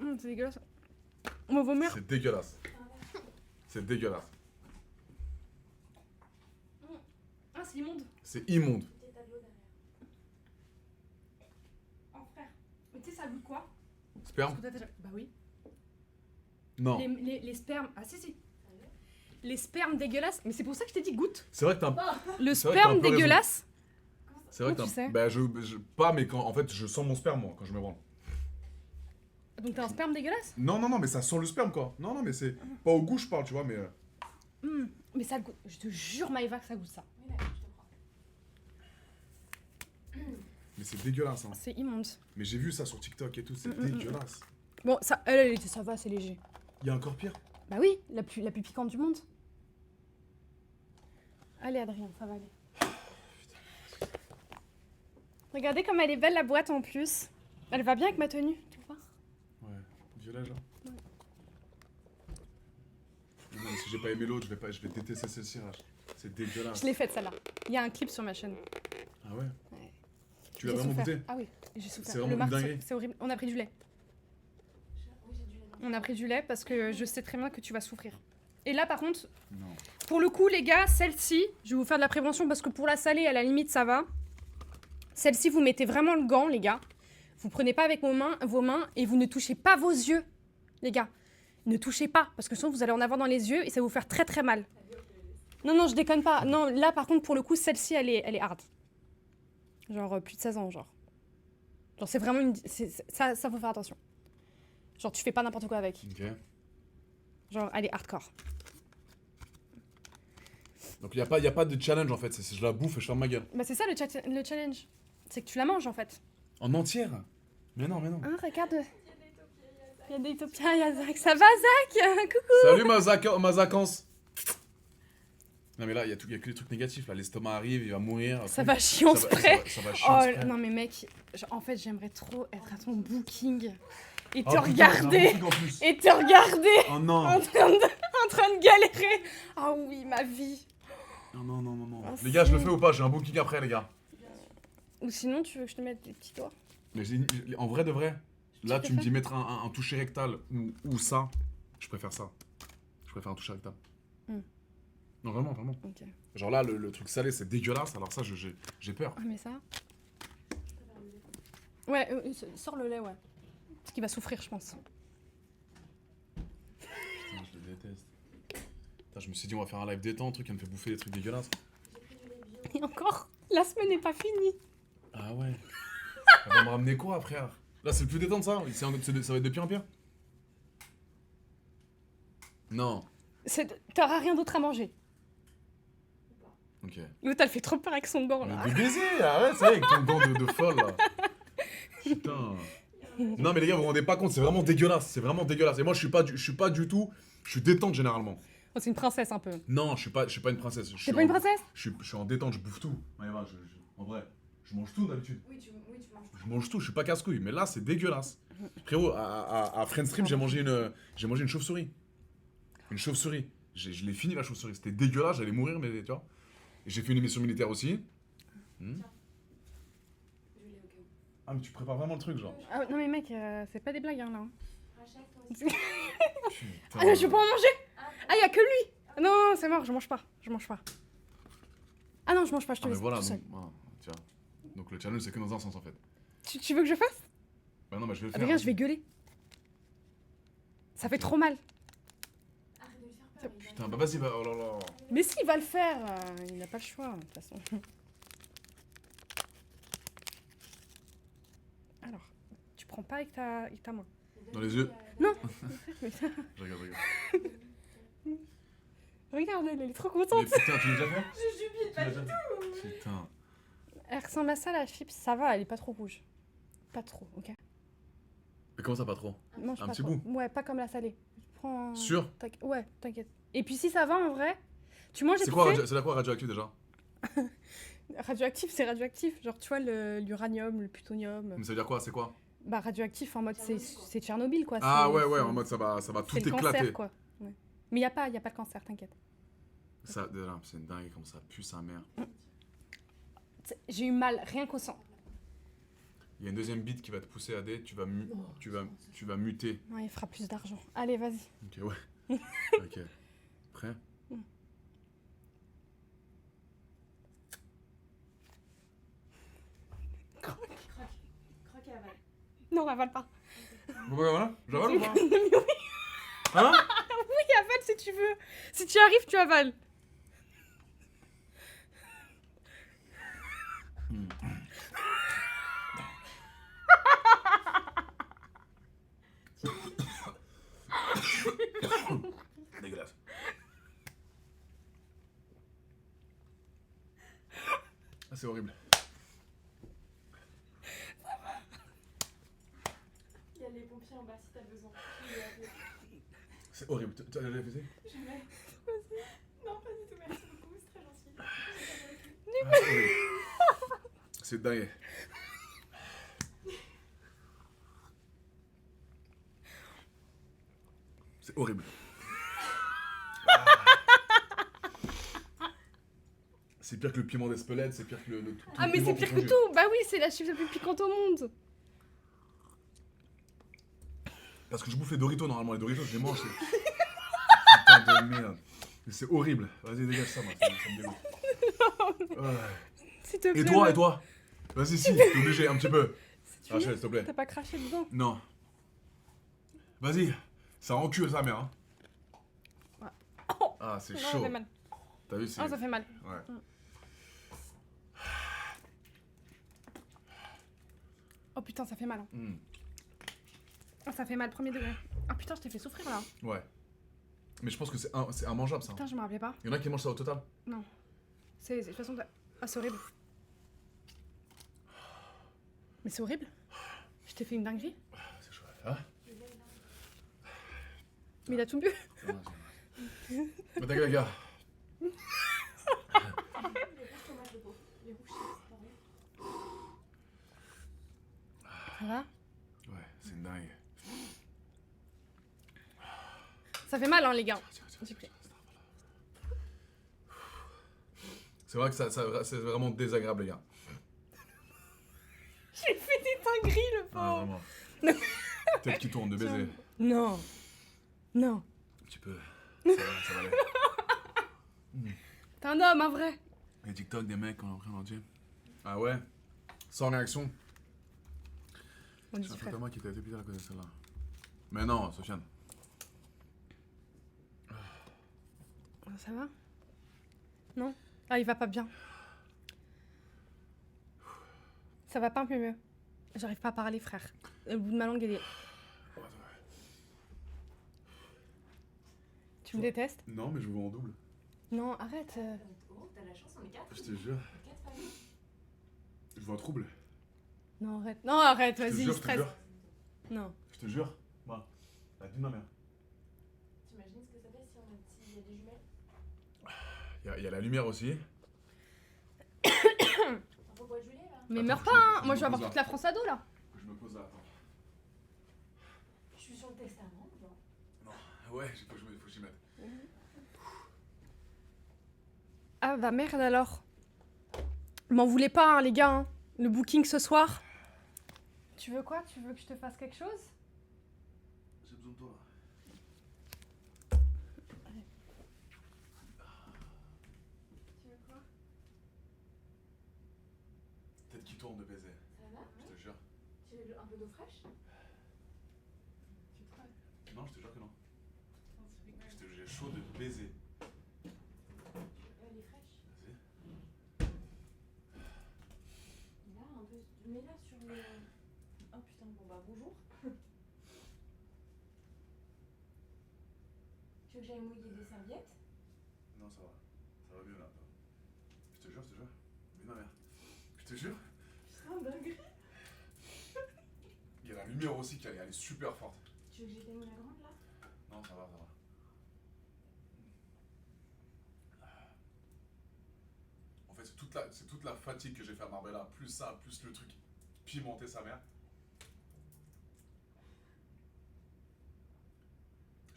B: C'est dégueulasse. On va vomir.
A: C'est dégueulasse.
B: Ah, c'est immonde.
A: C'est immonde.
B: Oh frère. Mais tu sais, ça goûte quoi?
A: Sperme?
B: Bah oui.
A: Non.
B: Les spermes. Ah si. Les spermes dégueulasses. Mais c'est pour ça que je t'ai dit goûte.
A: C'est vrai que t'as.
B: Le
A: C'est vrai que t'as un
B: sperme
A: peu
B: dégueulasse.
A: C'est vrai que
B: Comment tu sais?
A: Bah, pas, mais quand. En fait, je sens mon sperme, moi, quand je me branle.
B: Donc t'as un sperme dégueulasse?
A: Non, mais ça sent le sperme, quoi. Non, mais c'est. Pas au goût, je parle, tu vois, mais.
B: Mais ça goûte. Je te jure, Maëva, que ça goûte ça.
A: Mais c'est dégueulasse, hein.
B: C'est immonde.
A: Mais j'ai vu ça sur TikTok et tout, c'est dégueulasse.
B: Bon, ça va, c'est léger.
A: Il y a encore pire.
B: Bah oui, la plus piquante du monde. Allez, Adrien, ça va aller. Regardez comme elle est belle, la boîte, en plus. Elle va bien avec ma tenue, tu vois.
A: Ouais, violet, là. Non, mais si j'ai pas aimé l'autre, je vais détester celle-ci, Rach. C'est dégueulasse.
B: Je l'ai faite, celle-là. Il y a un clip sur ma chaîne.
A: Ah ouais?
B: Ouais.
A: Tu l'as
B: J'ai
A: vraiment
B: souffert.
A: goûté?
B: Ah oui, j'ai souffert.
A: C'est vraiment
B: Le
A: une
B: marteau,
A: dinguerie.
B: c'est horrible. On a pris du lait. On a pris du lait parce que je sais très bien que tu vas souffrir. Et là, par contre,
A: Non.
B: pour le coup, les gars, celle-ci, je vais vous faire de la prévention parce que pour la salée, à la limite, ça va. Celle-ci, vous mettez vraiment le gant, les gars. Vous prenez pas avec vos mains et vous ne touchez pas vos yeux, les gars. Ne touchez pas, parce que sinon vous allez en avoir dans les yeux et ça va vous faire très très mal. Non, je déconne pas. Non, là par contre, pour le coup, celle-ci, elle est hard. Genre plus de 16 ans, genre. Genre c'est vraiment une... Ça faut faire attention. Genre tu fais pas n'importe quoi avec.
A: Ok.
B: Genre elle est hardcore.
A: Donc y a pas de challenge en fait, c'est je la bouffe et je ferme ma gueule.
B: Bah c'est ça le challenge. C'est que tu la manges en fait.
A: En entière? Mais non.
B: Hein, regarde. Il y a des Utopiens, il y a Zach. Ça va Zach? Coucou.
A: Salut ma Zacance. Non mais là, il y a que des trucs négatifs là, l'estomac arrive, il va mourir.
B: Ça va chier en spray.
A: Ça va chier en spray.
B: Non mais mec, en fait j'aimerais trop être à ton booking et te
A: Oh, putain,
B: regarder.
A: j'ai un booking en plus.
B: Et te regarder
A: Oh non.
B: en train de galérer. Ah oui, ma vie.
A: Non.
B: Ah,
A: Les gars, je le
B: si.
A: fais ou pas? J'ai un booking après, les gars.
B: Ou sinon, tu veux que je te mette des petits doigts?
A: Mais en vrai de vrai, là, tu me
B: préfères
A: dis mettre un toucher rectal ou ça. Je préfère ça. Je préfère un toucher rectal. Non, vraiment.
B: Ok.
A: Genre là, le truc salé, c'est dégueulasse. Alors ça, j'ai peur.
B: Ah, mais ça. Ouais, sors le lait, ouais. Parce qu'il va souffrir, je pense.
A: Putain, je le déteste. Putain, je me suis dit, on va faire un live détente, truc, elle me fait bouffer des trucs dégueulasses.
B: Et encore, la semaine n'est pas finie.
A: Ah ouais. Elle va me ramener quoi, frère? Là, c'est le plus détente, ça. Ça va être de pire en pire. Non.
B: T'auras rien d'autre à manger.
A: Ok.
B: L'autre, elle fait trop peur avec son gant, là.
A: Mais de baiser, arrête, ça, avec ton gant de folle, là. Putain. Non, mais les gars, vous vous rendez pas compte, c'est vraiment dégueulasse. C'est vraiment dégueulasse. Et moi, je suis pas du tout. Je suis détente généralement.
B: Oh, c'est une princesse, un peu.
A: Non, je suis pas une princesse.
B: T'es pas une princesse?
A: Je suis en détente, je bouffe tout. Ouais, ouais, en vrai, je mange tout d'habitude.
D: Oui, tu manges.
A: Je mange tout, je suis pas casse-couille. Mais là, c'est dégueulasse. Frérot, à Friendstream, j'ai mangé une chauve-souris. Une chauve-souris. Je l'ai fini la chauve-souris. C'était dégueulasse, j'allais mourir, mais tu vois. Et j'ai fait une émission militaire aussi.
D: Je l'ai au cas où.
A: Ah, mais tu prépares vraiment le truc, genre.
B: Ah, non, mais mec, c'est pas des blagues, hein, là.
D: Rachel, toi aussi.
A: Putain.
B: Ah, non, je peux pas en manger. Ah, y a que lui. Non, non, c'est mort, je mange pas. Je mange pas. Ah non, je mange pas, je te
A: Ah, mais
B: laisse
A: voilà,
B: tout seul.
A: donc, tiens. Donc le challenge, c'est que dans un sens, en fait.
B: Tu veux que je fasse?
A: Bah non, bah je vais le
B: Ah,
A: faire.
B: regarde, je vais gueuler. Ça fait trop mal.
D: Arrête de le faire peur.
A: Putain, bah vas-y, bah oh là là.
B: Mais si, il va le faire. Il n'a pas le choix, de toute façon. Alors, tu prends pas avec ta main.
A: Dans les yeux.
B: Non.
A: Je regarde.
B: Regarde, elle est trop
A: Mais
B: contente.
A: putain, tu l'as déjà fait?
D: Je jubile
A: Tu
D: pas
A: l'as
D: du
A: déjà
D: tout.
A: fait? Putain.
B: Elle ressemble à ça, la chips. Ça va, elle est pas trop rouge. Pas trop, ok?
A: Mais comment ça, pas trop?
B: Mange
A: Un
B: pas
A: petit
B: trop.
A: bout?
B: Ouais, pas comme la salée. Prends...
A: Sûr?
B: Ouais, t'inquiète. Et puis si ça va, en vrai, tu manges
A: C'est
B: épicé.
A: quoi, c'est la quoi radioactif déjà?
B: Radioactif, c'est radioactif. Genre, tu vois, l'uranium, le plutonium.
A: Mais ça veut dire quoi? C'est quoi?
B: Bah, radioactif en mode, c'est Tchernobyl, quoi.
A: Ah
B: C'est-
A: ouais, ouais,
B: c'est-
A: en mode ça va tout
B: c'est le
A: éclater.
B: cancer, quoi. Ouais. Mais y a pas le cancer, t'inquiète.
A: Ça, déjà, c'est une dingue comme ça pue sa mère.
B: J'ai eu mal, rien qu'au sang.
A: Il y a une deuxième bite qui va te pousser à D, tu vas muter.
B: Ouais, il fera plus d'argent. Allez, vas-y.
A: Ok, ouais. Ok. Prêt?
D: Croque et avale.
B: Non, avale pas.
A: Bon, bah voilà, j'avale ou pas?
B: Oui,
A: Hein?
B: avale si tu veux. Si tu arrives, tu avales.
A: Dégueulasse. Ah, c'est horrible.
D: Il y a les pompiers en bas si t'as besoin. Je vais les appeler.
A: C'est horrible. Tu as déjà fait ça?
D: Jamais. Non, pas du tout, merci beaucoup, c'est très gentil.
A: Ah, c'est horrible. C'est dingue. C'est horrible. C'est pire que le piment d'Espelette, c'est pire que le tout
B: Ah,
A: le
B: mais
A: piment
B: c'est pire que
A: confondu.
B: tout. Bah oui, c'est la chips la plus piquante au monde.
A: Parce que je bouffe les Doritos normalement, les Doritos je les mange. Putain de merde. Mais c'est horrible. Vas-y, dégage ça, moi. Ça me dégoûte. Ouais.
B: S'il te plaît.
A: Et toi,
B: ouais.
A: et toi? Vas-y, si, t'es obligé, un petit peu.
B: Si tu
A: Rachel,
B: veux,
A: s'il te plaît.
B: t'as pas craché dedans.
A: Non. Vas-y. Ça encule sa mère. Hein.
B: Oh.
A: Ah, c'est
B: Non, ça
A: chaud.
B: fait mal.
A: T'as vu, c'est.
B: Ah, ça fait mal.
A: Ouais.
B: Oh putain, ça fait mal. Hein.
A: Hmm.
B: Oh, ça fait mal, premier degré. Ah putain, je t'ai fait souffrir là.
A: Ouais. Mais je pense que c'est immangeable ça.
B: Putain, je me rappelais pas.
A: Il y en a qui mangent ça au total.
B: C'est de toute façon. Ah, c'est horrible. Mais c'est horrible. Je t'ai fait une dinguerie.
A: C'est chaud. Hein?
B: Mais il a tout bu.
A: Mais ta gueule, gars.
D: Les rouges tomates de beau. Les rouges chips, pareil.
B: Ça va?
A: Ouais, c'est une dingue.
B: Ça fait mal, hein, les gars.
A: Tiens,
B: S'il te plaît.
A: C'est vrai que c'est vraiment désagréable, les gars.
B: J'ai fait des dingueries, le
A: Ah,
B: pauvre.
A: vraiment. Tête qui tourne de baiser.
B: Non. Non.
A: Un petit peu. Ça va aller.
B: T'es un homme, un vrai.
A: Les TikTok des mecs qu'on a pris en entier. Ah ouais? Sans réaction.
B: On dit
A: C'est un
B: frère.
A: pote à moi qui t'a dépité à cause de celle-là. Mais non, Sofiane.
B: Ça va? Non? Ah, il va pas bien. Ça va pas un peu mieux. J'arrive pas à parler, frère. Le bout de ma langue, elle est... Tu me détestes?
A: Non, mais je vous vois en double.
B: Non, arrête.
D: Oh, t'as la chance, on est 4.
A: Je te jure.
D: 4 familles.
A: Je vois un trouble.
B: Non, arrête. Non, arrête,
A: Je te
B: vas-y,
A: jure, je te
B: stress.
A: jure.
B: Non.
A: Je te jure. Moi, la vie de ma mère.
D: T'imagines ce que ça fait si on a s'il y a des jumelles?
A: Il y a la lumière aussi.
D: Un beau bois de Juillet là.
B: Mais
A: Attends,
B: meurs
A: je
B: pas,
A: me-
B: hein.
A: je
B: Moi,
A: me
B: je vais avoir
A: pose
B: toute
A: là.
B: la France à dos, là.
A: Je me pose là, attends.
D: Je suis sur le testament ou pas?
A: Ouais, faut que j'y mette.
B: Ah, bah merde, alors. M'en voulez pas, hein, les gars, hein. Le booking ce soir. Tu veux quoi? Tu veux que je te fasse quelque chose?
A: J'ai besoin de toi.
B: Tu veux quoi?
A: Tête qui tourne de baiser.
D: Ça va?
A: Je te jure.
D: Tu veux un peu d'eau fraîche? Tu te crois?
A: Non, je te jure que non. J'ai chaud de baiser.
D: Elle est fraîche.
A: Vas-y.
D: Là, un peu. Mets-la sur le. Oh putain, bon bah bonjour. Tu veux que j'aille mouiller des serviettes?
A: Non, ça va. Ça va mieux là. Je te jure, je te jure. Mais ma mère. Je te jure.
D: Putain, dingue.
A: Il y a la lumière aussi elle est super forte.
D: Tu veux que j'éteigne la grande là?
A: Non, ça va, ça va. En fait, c'est toute la fatigue que j'ai fait à Marbella, plus ça, plus le truc pimenté sa mère.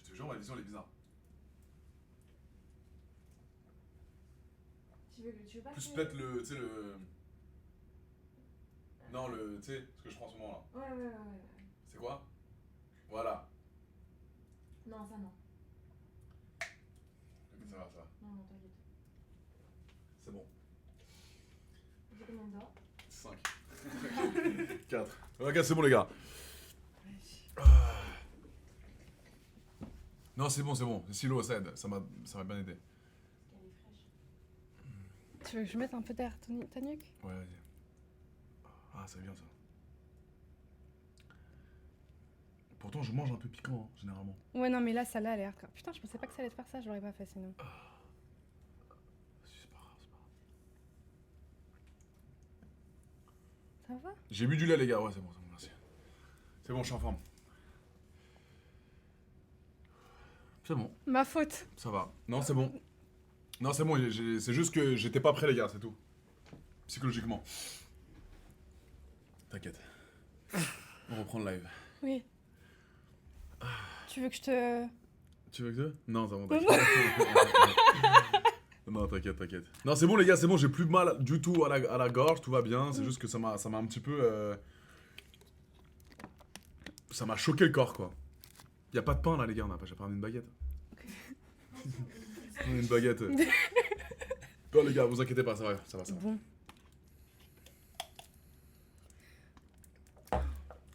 A: Je te jure, ma vision elle est bizarre.
D: Tu veux pas
A: Plus
D: que-
A: peut-être le, tu sais, le... Non, le, tu sais, ce que je prends en ce moment là.
D: Ouais.
A: C'est quoi? Voilà.
D: Non, ça non.
A: Ok, ça va, ça va.
D: Non, t'inquiète.
A: C'est bon.
D: J'ai combien de doigts?
A: 5. 4. Ok, c'est bon les gars. Non, c'est bon, c'est bon. Silo, ça aide. Ça m'a bien aidé.
D: Elle est fraîche.
B: Tu veux que je mette un peu d'air ta nuque?
A: Ouais, vas-y. Ah, c'est bien ça. Pourtant, je mange un peu piquant, hein, généralement.
B: Ouais, non, mais là, ça là, elle a l'air... Putain, je pensais pas que ça allait te faire ça, je l'aurais pas fait sinon.
A: C'est pas grave, c'est pas grave.
B: Ça va?
A: J'ai bu du lait, les gars. Ouais, c'est bon, merci. C'est bon, je suis en forme. C'est bon,
B: Ma faute.
A: ça va. Non, c'est bon. Non, c'est bon, c'est juste que j'étais pas prêt, les gars, c'est tout. Psychologiquement. T'inquiète. On reprend le live.
B: Oui. Tu veux que je te...
A: Tu veux que je... Non, c'est bon, t'inquiète. Non, t'inquiète. Non, c'est bon, les gars, c'est bon, j'ai plus mal du tout à la gorge, tout va bien. C'est juste que ça m'a un petit peu... Ça m'a choqué le corps, quoi. Y a pas de pain, là, les gars, j'ai pas ramené une baguette. On a une baguette. Non, les gars, vous inquiétez pas, ça va.
B: Bon.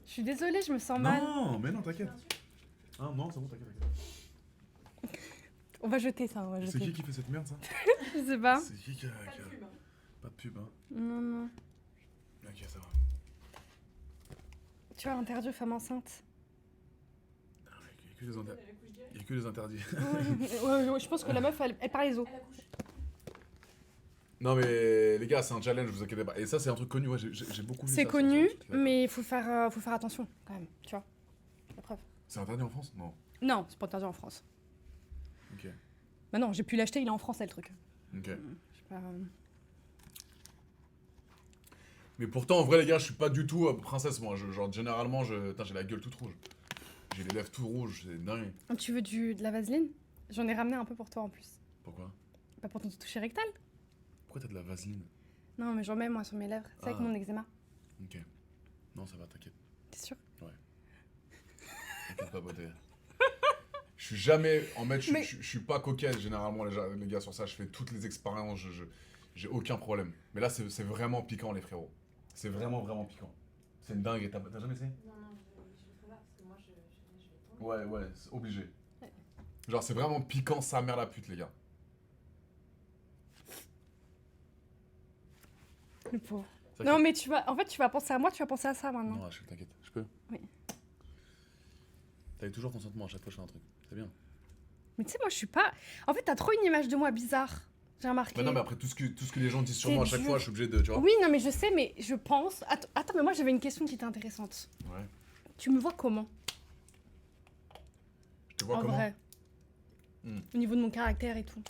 B: Je suis désolée, je me sens mal.
A: Non, mais non, t'inquiète. Ah non, c'est bon, t'inquiète.
B: On va jeter ça, on va
A: C'est
B: jeter.
A: qui fait cette merde, ça?
B: Je sais pas.
A: C'est qui a...
D: Pas de pub, hein.
A: Pas de pub, hein.
B: Non.
A: Ok, ça va.
B: Tu vois, interdit aux femmes enceintes.
A: Il y a que les interdits.
D: Elle accouche direct.
A: Il y a que les interdits.
B: Ouais, je pense que la meuf, elle parle les os.
D: Elle accouche.
A: Non mais les gars, c'est un challenge, vous inquiétez pas. Et ça, c'est un truc connu, ouais, j'ai beaucoup vu ça.
B: C'est connu,
A: sur TikTok.
B: mais il faut faire attention, quand même, tu vois. La preuve.
A: C'est interdit en France? Non.
B: Non, c'est pas interdit en France.
A: Ok.
B: Bah non, j'ai pu l'acheter, il est en France, le truc.
A: Ok.
B: Je sais pas...
A: Mais pourtant, en vrai, les gars, je suis pas du tout princesse, moi. Genre, généralement, putain, j'ai la gueule toute rouge. J'ai les lèvres tout rouges, c'est dingue.
B: Tu veux de la vaseline? J'en ai ramené un peu pour toi, en plus.
A: Pourquoi?
B: Pas pour ton toucher rectal?
A: Pourquoi t'as de la vaseline?
B: Non, mais j'en mets, moi, sur mes lèvres. C'est avec
A: Ah.
B: mon eczéma.
A: Ok. Non, ça va, t'inquiète.
B: T'es sûr?
A: T'inquiète pas, beauté. Je suis jamais... En fait,
B: Mais-
A: je suis pas coquette, généralement, les gars, sur ça. Je fais toutes les expériences, j'ai aucun problème. Mais là, c'est vraiment piquant, les frérots. C'est vraiment piquant. C'est une dingue. T'as jamais essayé?
D: Non, je le ferai pas parce que moi je vais tomber.
A: Ouais, c'est obligé.
B: Ouais.
A: Genre, c'est vraiment piquant, sa mère la pute, les gars.
B: Le pauvre.
A: C'est
B: Non,
A: vrai
B: mais en fait, tu vas penser à moi, tu vas penser à ça
A: que-
B: maintenant.
A: Non, Rachel, t'inquiète, je peux.
B: Oui.
A: T'avais toujours consentement à chaque fois que je fais un truc. C'est bien.
B: Mais tu sais, moi, je suis pas. En fait, t'as trop une image de moi bizarre. J'ai remarqué.
A: Bah non, mais après, tout ce que les gens disent sur
B: C'est
A: moi à chaque
B: dur.
A: fois, je suis obligé de. Tu vois.
B: Oui, non, mais je sais, mais je pense. Attends, mais moi, j'avais une question qui était intéressante.
A: Ouais.
B: Tu me vois comment,
A: Je te vois
B: en
A: comment
B: vrai
A: Hmm.
B: Au niveau de mon caractère et tout.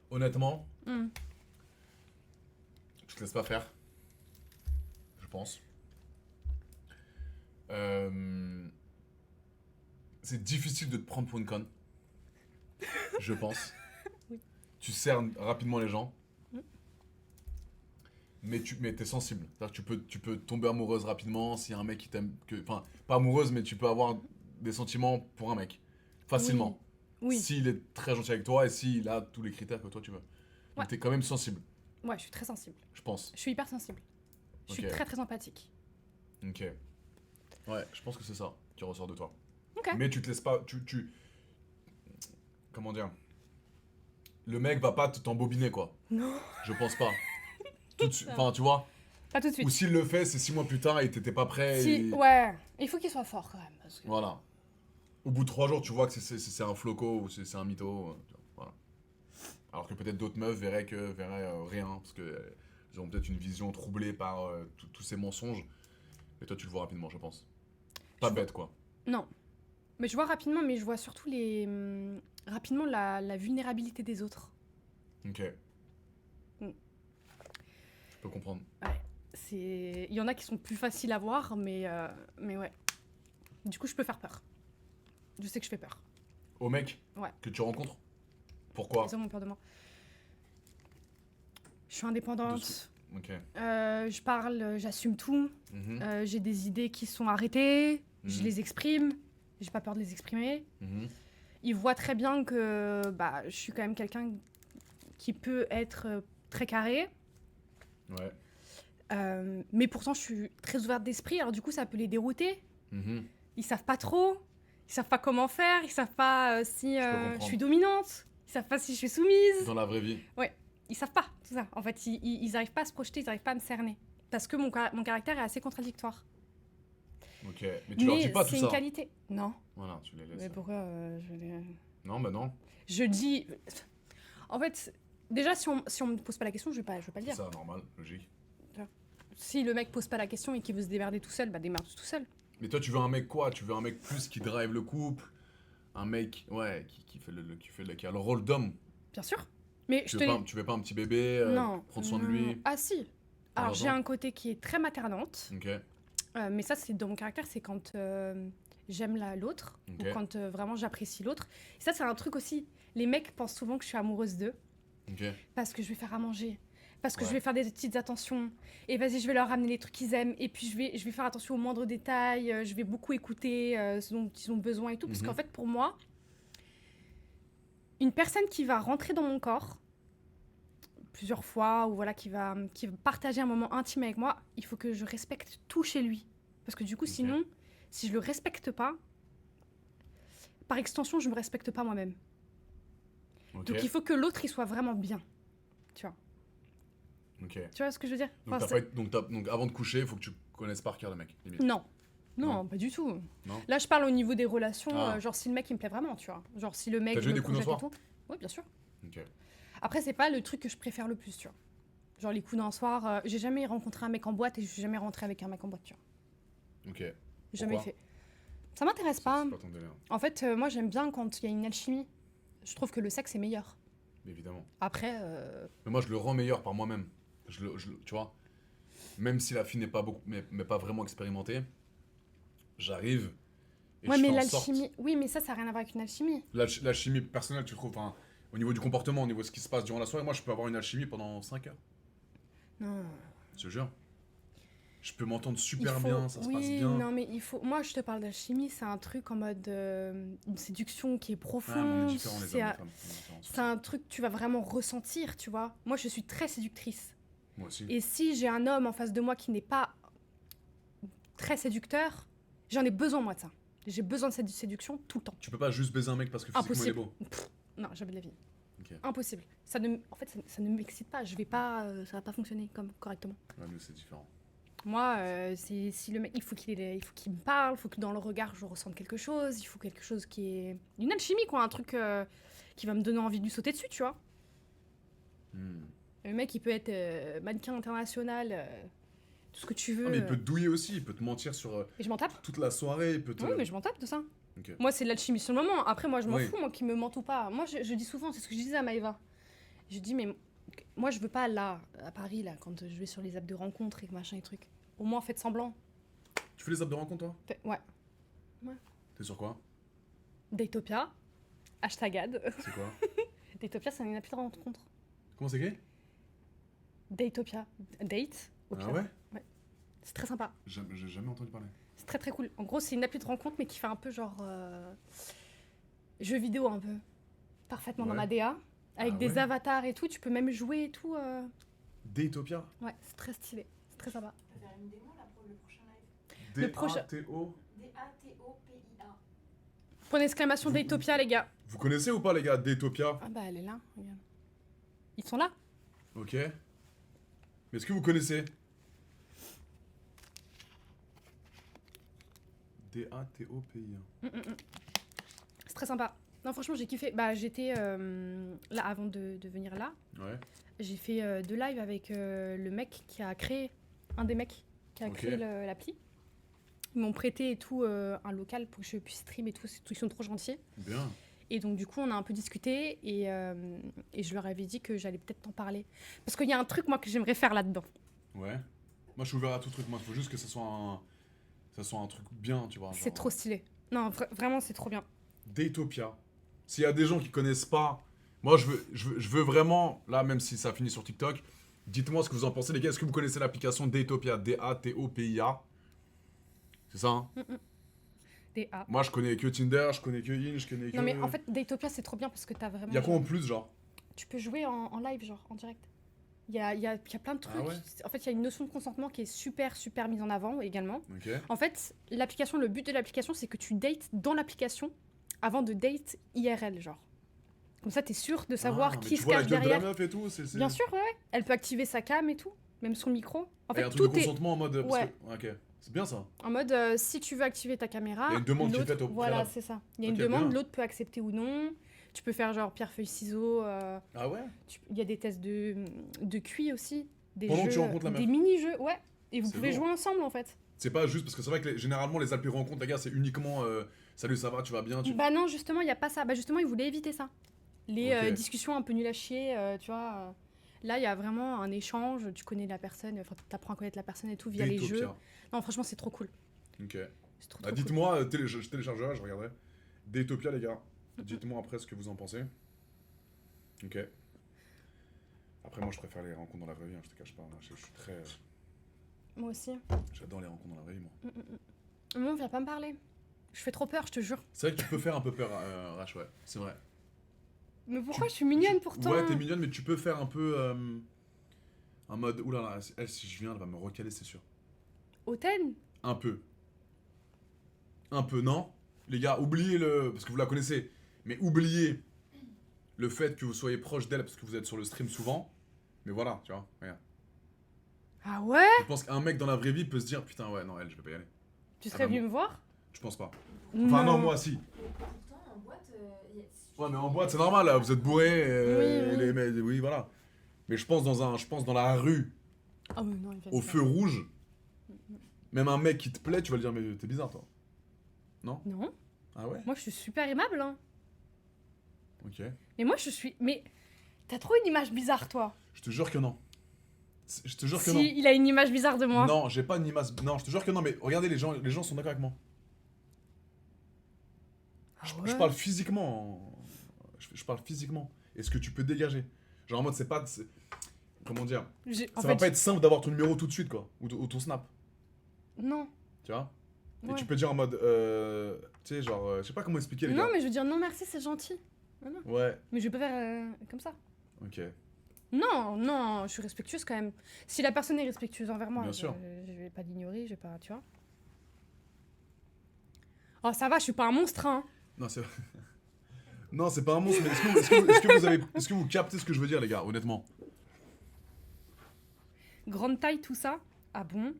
A: Honnêtement,
B: Hmm.
A: tu te laisses pas faire. Je pense. C'est difficile de te prendre pour une conne. Je pense.
B: Oui.
A: Tu cernes rapidement les gens.
B: Mm.
A: Mais t'es sensible. C'est-à-dire que tu peux tomber amoureuse rapidement s'il y a un mec qui t'aime. Enfin, pas amoureuse, mais tu peux avoir des sentiments pour un mec. Facilement.
B: Oui.
A: S'il est très gentil avec toi et s'il a tous les critères que toi tu veux. Donc
B: Ouais.
A: t'es quand même sensible,
B: Ouais, je suis très sensible.
A: je pense.
B: Je suis hyper sensible. Je suis
A: Ok.
B: très très empathique.
A: Ok. Ouais, je pense que c'est ça qui ressort de toi.
B: Ok.
A: Mais tu te laisses pas. Comment dire? Le mec va pas t'embobiner, quoi.
B: Non.
A: Je pense pas. Tout de suite. Enfin, tu vois?
B: Pas tout de suite.
A: Ou s'il le fait, c'est 6 mois plus tard et t'étais pas prêt.
B: Si,
A: et-
B: ouais. Il faut qu'il soit fort quand même. Parce que...
A: Voilà. Au bout de 3 jours, tu vois que c'est un floco ou c'est un mytho. Voilà. Alors que peut-être d'autres meufs verraient rien. Parce que ils ont peut-être une vision troublée par tous ces mensonges. Et toi, tu le vois rapidement, je pense. Pas
B: Je
A: bête, quoi.
B: Non. Mais je vois rapidement, mais je vois surtout rapidement la vulnérabilité des autres.
A: Ok.
B: Mm.
A: Je peux comprendre.
B: Il y en a qui sont plus faciles à voir, mais ouais. Du coup, je peux faire peur. Je sais que je fais peur.
A: Au mec
B: Ouais.
A: que tu rencontres? Pourquoi?
B: Ils ont peur de moi. Je suis indépendante.
A: Ok.
B: Je parle, j'assume tout.
A: Mhm.
B: J'ai des idées qui sont arrêtées. Je
A: Mhm.
B: les exprime. J'ai pas peur de les exprimer.
A: Mhm.
B: Ils voient très bien que je suis quand même quelqu'un qui peut être très carré.
A: Ouais.
B: Mais pourtant, je suis très ouverte d'esprit. Alors du coup, ça peut les dérouter.
A: Mhm.
B: Ils savent pas trop. Ils savent pas comment faire. Ils savent pas si
A: peux
B: je
A: comprendre.
B: suis dominante. Ils savent pas si je suis soumise.
A: Dans la vraie vie.
B: Ils savent pas tout ça. En fait, ils arrivent pas à se projeter. Ils arrivent pas à me cerner. Parce que mon caractère est assez contradictoire.
A: Ok. Mais tu leur dis pas tout
B: c'est
A: ça.
B: une qualité. Non.
A: Voilà, tu les laisses.
B: Mais pourquoi je les...
A: Non, bah non.
B: Je dis... En fait, déjà, si on me pose pas la question, je vais pas le
A: C'est
B: dire.
A: ça, normal, logique.
B: Si le mec pose pas la question et qu'il veut se démerder tout seul, démerde tout seul.
A: Mais toi, tu veux un mec quoi? Tu veux un mec plus qui drive le couple? Un mec, ouais, qui a le rôle d'homme?
B: Bien sûr. Mais
A: Tu veux pas un petit bébé?
B: Non.
A: Prendre soin de
B: non.
A: lui?
B: Ah si.
A: Par
B: Alors j'ai
A: exemple
B: un côté qui est très maternante.
A: Ok.
B: Mais ça, c'est dans mon caractère, c'est quand j'aime l'autre.
A: Ok.
B: Ou quand vraiment j'apprécie l'autre. Et ça, c'est un truc aussi. Les mecs pensent souvent que je suis amoureuse d'eux.
A: Ok.
B: Parce que je vais faire à manger. Parce que
A: Ouais.
B: je vais faire des petites attentions. Et vas-y, je vais leur ramener les trucs qu'ils aiment. Et puis je vais faire attention aux moindres détails. Je vais beaucoup écouter ce dont ils ont besoin et tout. Parce
A: Mhm.
B: qu'en fait, pour moi, une personne qui va rentrer dans mon corps plusieurs fois, ou voilà, qui va partager un moment intime avec moi, il faut que je respecte tout chez lui. Parce que du coup,
A: Ok.
B: sinon, si je le respecte pas, par extension, je me respecte pas moi-même.
A: Ok.
B: Donc il faut que l'autre, il soit vraiment bien. Tu vois.
A: Ok.
B: Tu vois ce que je veux dire?
A: Donc,
B: Enfin,
A: donc avant de coucher, il faut que tu connaisses par cœur le mec, limite.
B: Non. Non,
A: Non.
B: pas du tout.
A: Non.
B: Là, je parle au niveau des relations,
A: Ah.
B: genre si le mec il me plaît vraiment, tu vois. Genre si le mec
A: T'as joué
B: me
A: des coups d'un
B: projette et
A: soir
B: tout. Oui, bien sûr.
A: Ok.
B: Après, c'est pas le truc que je préfère le plus, tu vois. Genre les coups d'un soir, j'ai jamais rencontré un mec en boîte et je suis jamais rentrée avec un mec en boîte, tu vois.
A: Ok.
B: J'ai jamais
A: Pourquoi
B: fait. Ça m'intéresse pas.
A: C'est pas ton délire,
B: En fait, moi j'aime bien quand il y a une alchimie. Je trouve que le sexe est meilleur.
A: évidemment.
B: Après,
A: Mais moi, je le rends meilleur par moi-même. Tu vois, même si la fille n'est pas beaucoup, mais pas vraiment expérimentée, j'arrive et
B: ouais,
A: je
B: mais
A: fais en sorte.
B: l'alchimie. Oui, mais ça n'a rien à voir avec une alchimie.
A: La chimie personnelle, tu trouves, enfin, au niveau du comportement, au niveau de ce qui se passe durant la soirée, moi, je peux avoir une alchimie pendant 5 heures.
B: Non.
A: Je te jure. Je peux m'entendre
B: Il
A: super
B: faut-
A: bien, ça se passe
B: oui,
A: bien.
B: non, mais il faut. Moi, je te parle d'alchimie, c'est un truc en mode une séduction qui est
A: Ouais, mais on est
B: profonde.
A: différents, les
B: c'est
A: hommes,
B: un-
A: les femmes. On est différents sur
B: c'est
A: ça.
B: un truc que tu vas vraiment ressentir, tu vois. Moi, je suis très séductrice.
A: Moi aussi.
B: Et si j'ai un homme en face de moi qui n'est pas très séducteur, j'en ai besoin, moi, de ça. J'ai besoin de cette séduction tout le temps.
A: Tu peux pas juste baiser un mec parce que physiquement il est
B: Impossible.
A: beau.
B: Non, jamais de la vie.
A: Ok.
B: Impossible. En fait, ça ne m'excite pas. Je vais pas, ça va pas fonctionner correctement.
A: Ouais, nous, c'est différent.
B: Moi, si le mec, il faut qu'il me parle, il faut que dans le regard, je ressente quelque chose. Il faut quelque chose qui est une alchimie, quoi. Un truc qui va me donner envie de lui sauter dessus, tu vois. Le mec, il peut être mannequin international, tout ce que tu veux.
A: Ah, mais il peut te douiller aussi, il peut te mentir sur
B: Et je m'en tape.
A: toute la soirée, il peut te...
B: Oui, mais je m'en tape de ça.
A: Ok.
B: Moi, c'est de l'alchimie sur le moment. Après, moi, je m'en
A: Oui.
B: fous, moi, qu'il me mente ou pas. Moi, je dis souvent, c'est ce que je disais à Maëva. Je dis, mais moi, je veux pas là, à Paris, là, quand je vais sur les apps de rencontre et machin et trucs. Au moins, faites semblant.
A: Tu fais les apps de rencontre, toi?
B: Ouais.
A: T'es sur quoi?
B: Datopia, #ad.
A: C'est quoi?
B: Datopia, c'est une appli de rencontre.
A: Comment c'est écrit?
B: Datopia. Date.
A: Ah ouais?
B: C'est très sympa.
A: J'ai jamais entendu parler.
B: C'est très très cool. En gros, c'est une appli de rencontre, mais qui fait un peu genre jeu vidéo un peu. Parfaitement dans
A: Ouais.
B: ma DA. Avec
A: Ah
B: des
A: ouais.
B: avatars et tout. Tu peux même jouer et tout.
A: Datopia?
B: Ouais, c'est très stylé. C'est très sympa.
D: On va faire une démo là pour le prochain live.
B: Le prochain-
A: D-A-T-O.
D: D-A-T-O-P-I-A.
B: Point d'exclamation
A: Vous-
B: Datopia, les gars.
A: Vous connaissez ou pas, les gars, Datopia?
B: Ah bah, elle est là. Regarde. Ils sont là.
A: Ok. Mais est-ce que vous connaissez? D-A-T-O-P-I-A.
B: C'est très sympa. Non, franchement, j'ai kiffé. Bah, j'étais là avant de venir là.
A: Ouais.
B: J'ai fait 2 lives avec le mec qui a créé, un des mecs qui a
A: Ok.
B: créé l'appli. Ils m'ont prêté et tout un local pour que je puisse stream et tout. Ils sont trop gentils.
A: Bien.
B: Et donc, du coup, on a un peu discuté et je leur avais dit que j'allais peut-être t'en parler. Parce qu'il y a un truc, moi, que j'aimerais faire là-dedans.
A: Ouais. Moi, je suis ouvert à tout truc. Moi, il faut juste que ça soit un truc bien, tu vois.
B: C'est
A: genre,
B: trop stylé. Non, vraiment, c'est trop bien.
A: Datopia. S'il y a des gens qui connaissent pas, moi, je veux vraiment, là, même si ça finit sur TikTok, dites-moi ce que vous en pensez, les gars. Est-ce que vous connaissez l'application Datopia? D-A-T-O-P-I-A. C'est ça, hein?
B: DA.
A: Moi, je connais que Tinder, je connais que Hinge, je connais que...
B: Non, mais en fait, Datopia, c'est trop bien parce que t'as vraiment.
A: Il y a quoi en plus, genre?
B: Tu peux jouer en live, genre, en direct. Il y a plein de trucs.
A: Ah ouais.
B: En fait, il y a une notion de consentement qui est super, super mise en avant également.
A: Ok.
B: En fait, l'application, le but de l'application, c'est que tu dates dans l'application avant de date IRL, genre. Comme ça, t'es sûr de savoir
A: Ah, mais
B: qui
A: tu
B: se
A: vois la
B: cache
A: gueule de la
B: derrière.
A: meuf et tout, c'est...
B: Bien sûr, ouais, ouais. Elle peut activer sa cam et tout, même son micro. En
A: Il y a
B: fait,
A: un truc de
B: tout est
A: consentement en mode... parce
B: Ouais.
A: que- Ok. C'est bien, ça.
B: en mode si tu veux activer ta caméra.
A: Il y a une demande qui est
B: l'autre-
A: faite au
B: Voilà,
A: préalable.
B: c'est ça. Il y a
A: Ok,
B: une demande,
A: bien.
B: l'autre peut accepter ou non. Tu peux faire genre pierre, feuille, ciseaux.
A: Ah ouais?
B: Il y a des tests de QI aussi. Des
A: Pendant que
B: jeux,
A: tu rencontres la meuf.
B: des mini-jeux, ouais. Et vous
A: C'est
B: pouvez
A: lourd.
B: jouer ensemble en fait.
A: C'est pas juste, parce que c'est vrai que généralement, les applis rencontres, les gars, c'est uniquement... Salut, ça va, tu vas bien,
B: Bah non, justement, il n'y a pas ça. Bah justement, ils voulaient éviter ça. Les
A: Ok.
B: discussions un peu nulles à chier, tu vois. Là, il y a vraiment un échange. Tu connais la personne, enfin, t'apprends à connaître la personne et tout via les jeux.
A: Datopia.
B: Non, franchement, c'est trop cool.
A: Ok.
B: C'est trop,
A: Bah,
B: trop
A: dites-moi, je téléchargerai, je regarderai. Datopia, les gars. Dites-moi après ce que vous en pensez. Ok. Après, moi, je préfère les rencontres dans la vraie vie, hein, je te cache pas. Je suis très...
B: cool. Moi aussi.
A: J'adore les rencontres dans la vraie vie, moi.
B: Non, viens pas me parler. Je fais trop peur, je te jure.
A: C'est vrai que tu peux faire un peu peur, Rach, ouais. C'est vrai.
B: Mais pourquoi je suis mignonne pourtant?
A: Ouais, t'es mignonne, mais tu peux faire un peu... en mode... Oulala, elle, si je viens, elle va me recaler, c'est sûr.
B: Hautaine?
A: Un peu. Un peu, non? Les gars, oubliez le... Parce que vous la connaissez. Mais oubliez le fait que vous soyez proche d'elle parce que vous êtes sur le stream souvent. Mais voilà, tu vois, regarde.
B: Ah ouais?
A: Je pense qu'un mec dans la vraie vie peut se dire, putain, ouais, non, elle, je vais pas y aller.
B: Tu serais
A: bah,
B: venu
A: bon.
B: me voir?
A: Je pense pas. Enfin, non, moi, si.
D: Pourtant, en boîte,
A: Ouais, mais en boîte, c'est normal, là, vous êtes bourré.
B: Oui, oui.
A: Oui, voilà. Mais je pense dans la rue,
B: Ah mais non, il fait
A: au
B: ça.
A: feu rouge, même un mec qui te plaît, tu vas lui dire, mais t'es bizarre, toi.
B: Non,
A: Ah ouais?
B: moi je suis super aimable, hein.
A: Ok.
B: Mais moi je suis... Mais t'as trop une image bizarre, toi.
A: Je te jure que non. Je te jure que
B: Si,
A: non.
B: il a une image bizarre de moi.
A: Non, j'ai pas une image. Non, je te jure que non, mais regardez, les gens sont d'accord avec moi.
B: Ah
A: Je
B: ouais?
A: parle physiquement. Je parle physiquement. Et ce que tu peux dégager. Genre en mode, c'est pas. Comment dire?
B: En
A: Ça
B: fait,
A: va pas être simple d'avoir ton numéro tout de suite, quoi. Ou ton snap.
B: Non.
A: Tu vois? Et
B: Ouais.
A: tu peux dire en mode. Tu sais, genre. Je sais pas comment expliquer, les
B: Non,
A: gars.
B: mais je veux dire non merci, c'est gentil.
A: Ouais,
B: Mais je vais pas faire comme ça.
A: ok.
B: Non, non, je suis respectueuse quand même. Si la personne est respectueuse envers moi,
A: Bien sûr.
B: je vais pas l'ignorer, je vais pas, tu vois. Oh, ça va, je suis pas un monstre, hein.
A: Non, c'est. Non, c'est pas un monstre, mais est-ce que vous captez ce que je veux dire, les gars, honnêtement?
B: Grande taille, tout ça. Ah bon?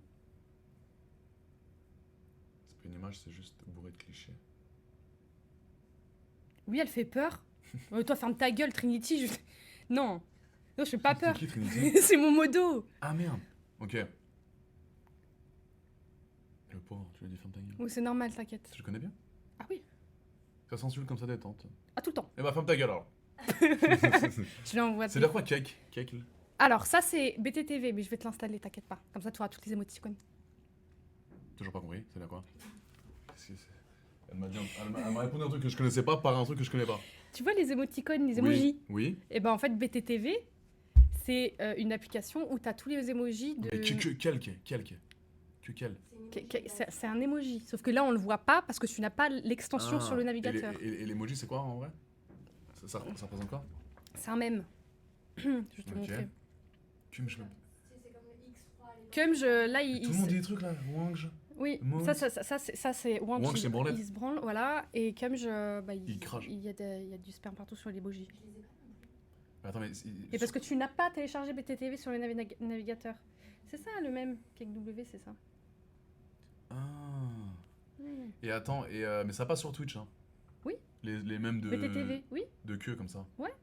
A: C'est pas une image, c'est juste bourré de clichés.
B: Oui, elle fait peur. Toi, ferme ta gueule, Trinity. Non. Non, je fais pas peur.
A: C'est qui, Trinity?
B: C'est mon modo.
A: Ah merde. Ok. Le pauvre, tu lui as dit ferme ta gueule.
B: Oui, c'est normal, t'inquiète.
A: Je connais bien.
B: Ah oui.
A: Ça s'insulte comme ça détente.
B: Ah, tout le temps.
A: Eh bah ferme ta gueule alors.
B: Je lui envoie.
A: C'est dire quoi, cake? Cake là.
B: Alors, ça, c'est BTTV, mais je vais te l'installer, t'inquiète pas. Comme ça, tu auras toutes les émoticônes.
A: Toujours pas compris, c'est dire quoi? Elle m'a répondu un truc que je connaissais pas par un truc que je connais pas.
B: Tu vois les émoticônes, les
A: Oui.
B: emojis?
A: Oui.
B: Et ben en fait, BTTV, c'est une application où tu as tous les emojis de.
A: Mais quel?
B: C'est un emoji. Sauf que là, on le voit pas parce que tu n'as pas l'extension sur le navigateur.
A: Et l'emoji, c'est quoi en vrai? Ça représente quoi?
B: C'est un mème. Je vais te
A: Ok.
B: montrer.
A: Cum, je...
D: C'est comme le X3 à l'époque.
B: Comme là,
A: Tout le monde dit des trucs là, Wangj.
B: Oui,
A: Mount.
B: ça c'est Wang
A: Wang, c'est branlette.
B: il se branle, voilà. Et comme
A: Il crache.
B: il y a du sperme partout sur l'emoji.
D: Je les ai pas non plus.
A: Attends, mais...
B: Et parce que tu n'as pas téléchargé BTTV sur le navigateur. C'est ça le même Cake W, c'est ça.
A: Ah.
B: Hmm.
A: Et attends, mais ça passe sur Twitch, hein?
B: Oui.
A: Les mêmes de...
B: BTTV, oui.
A: De queue comme ça?
B: Ouais.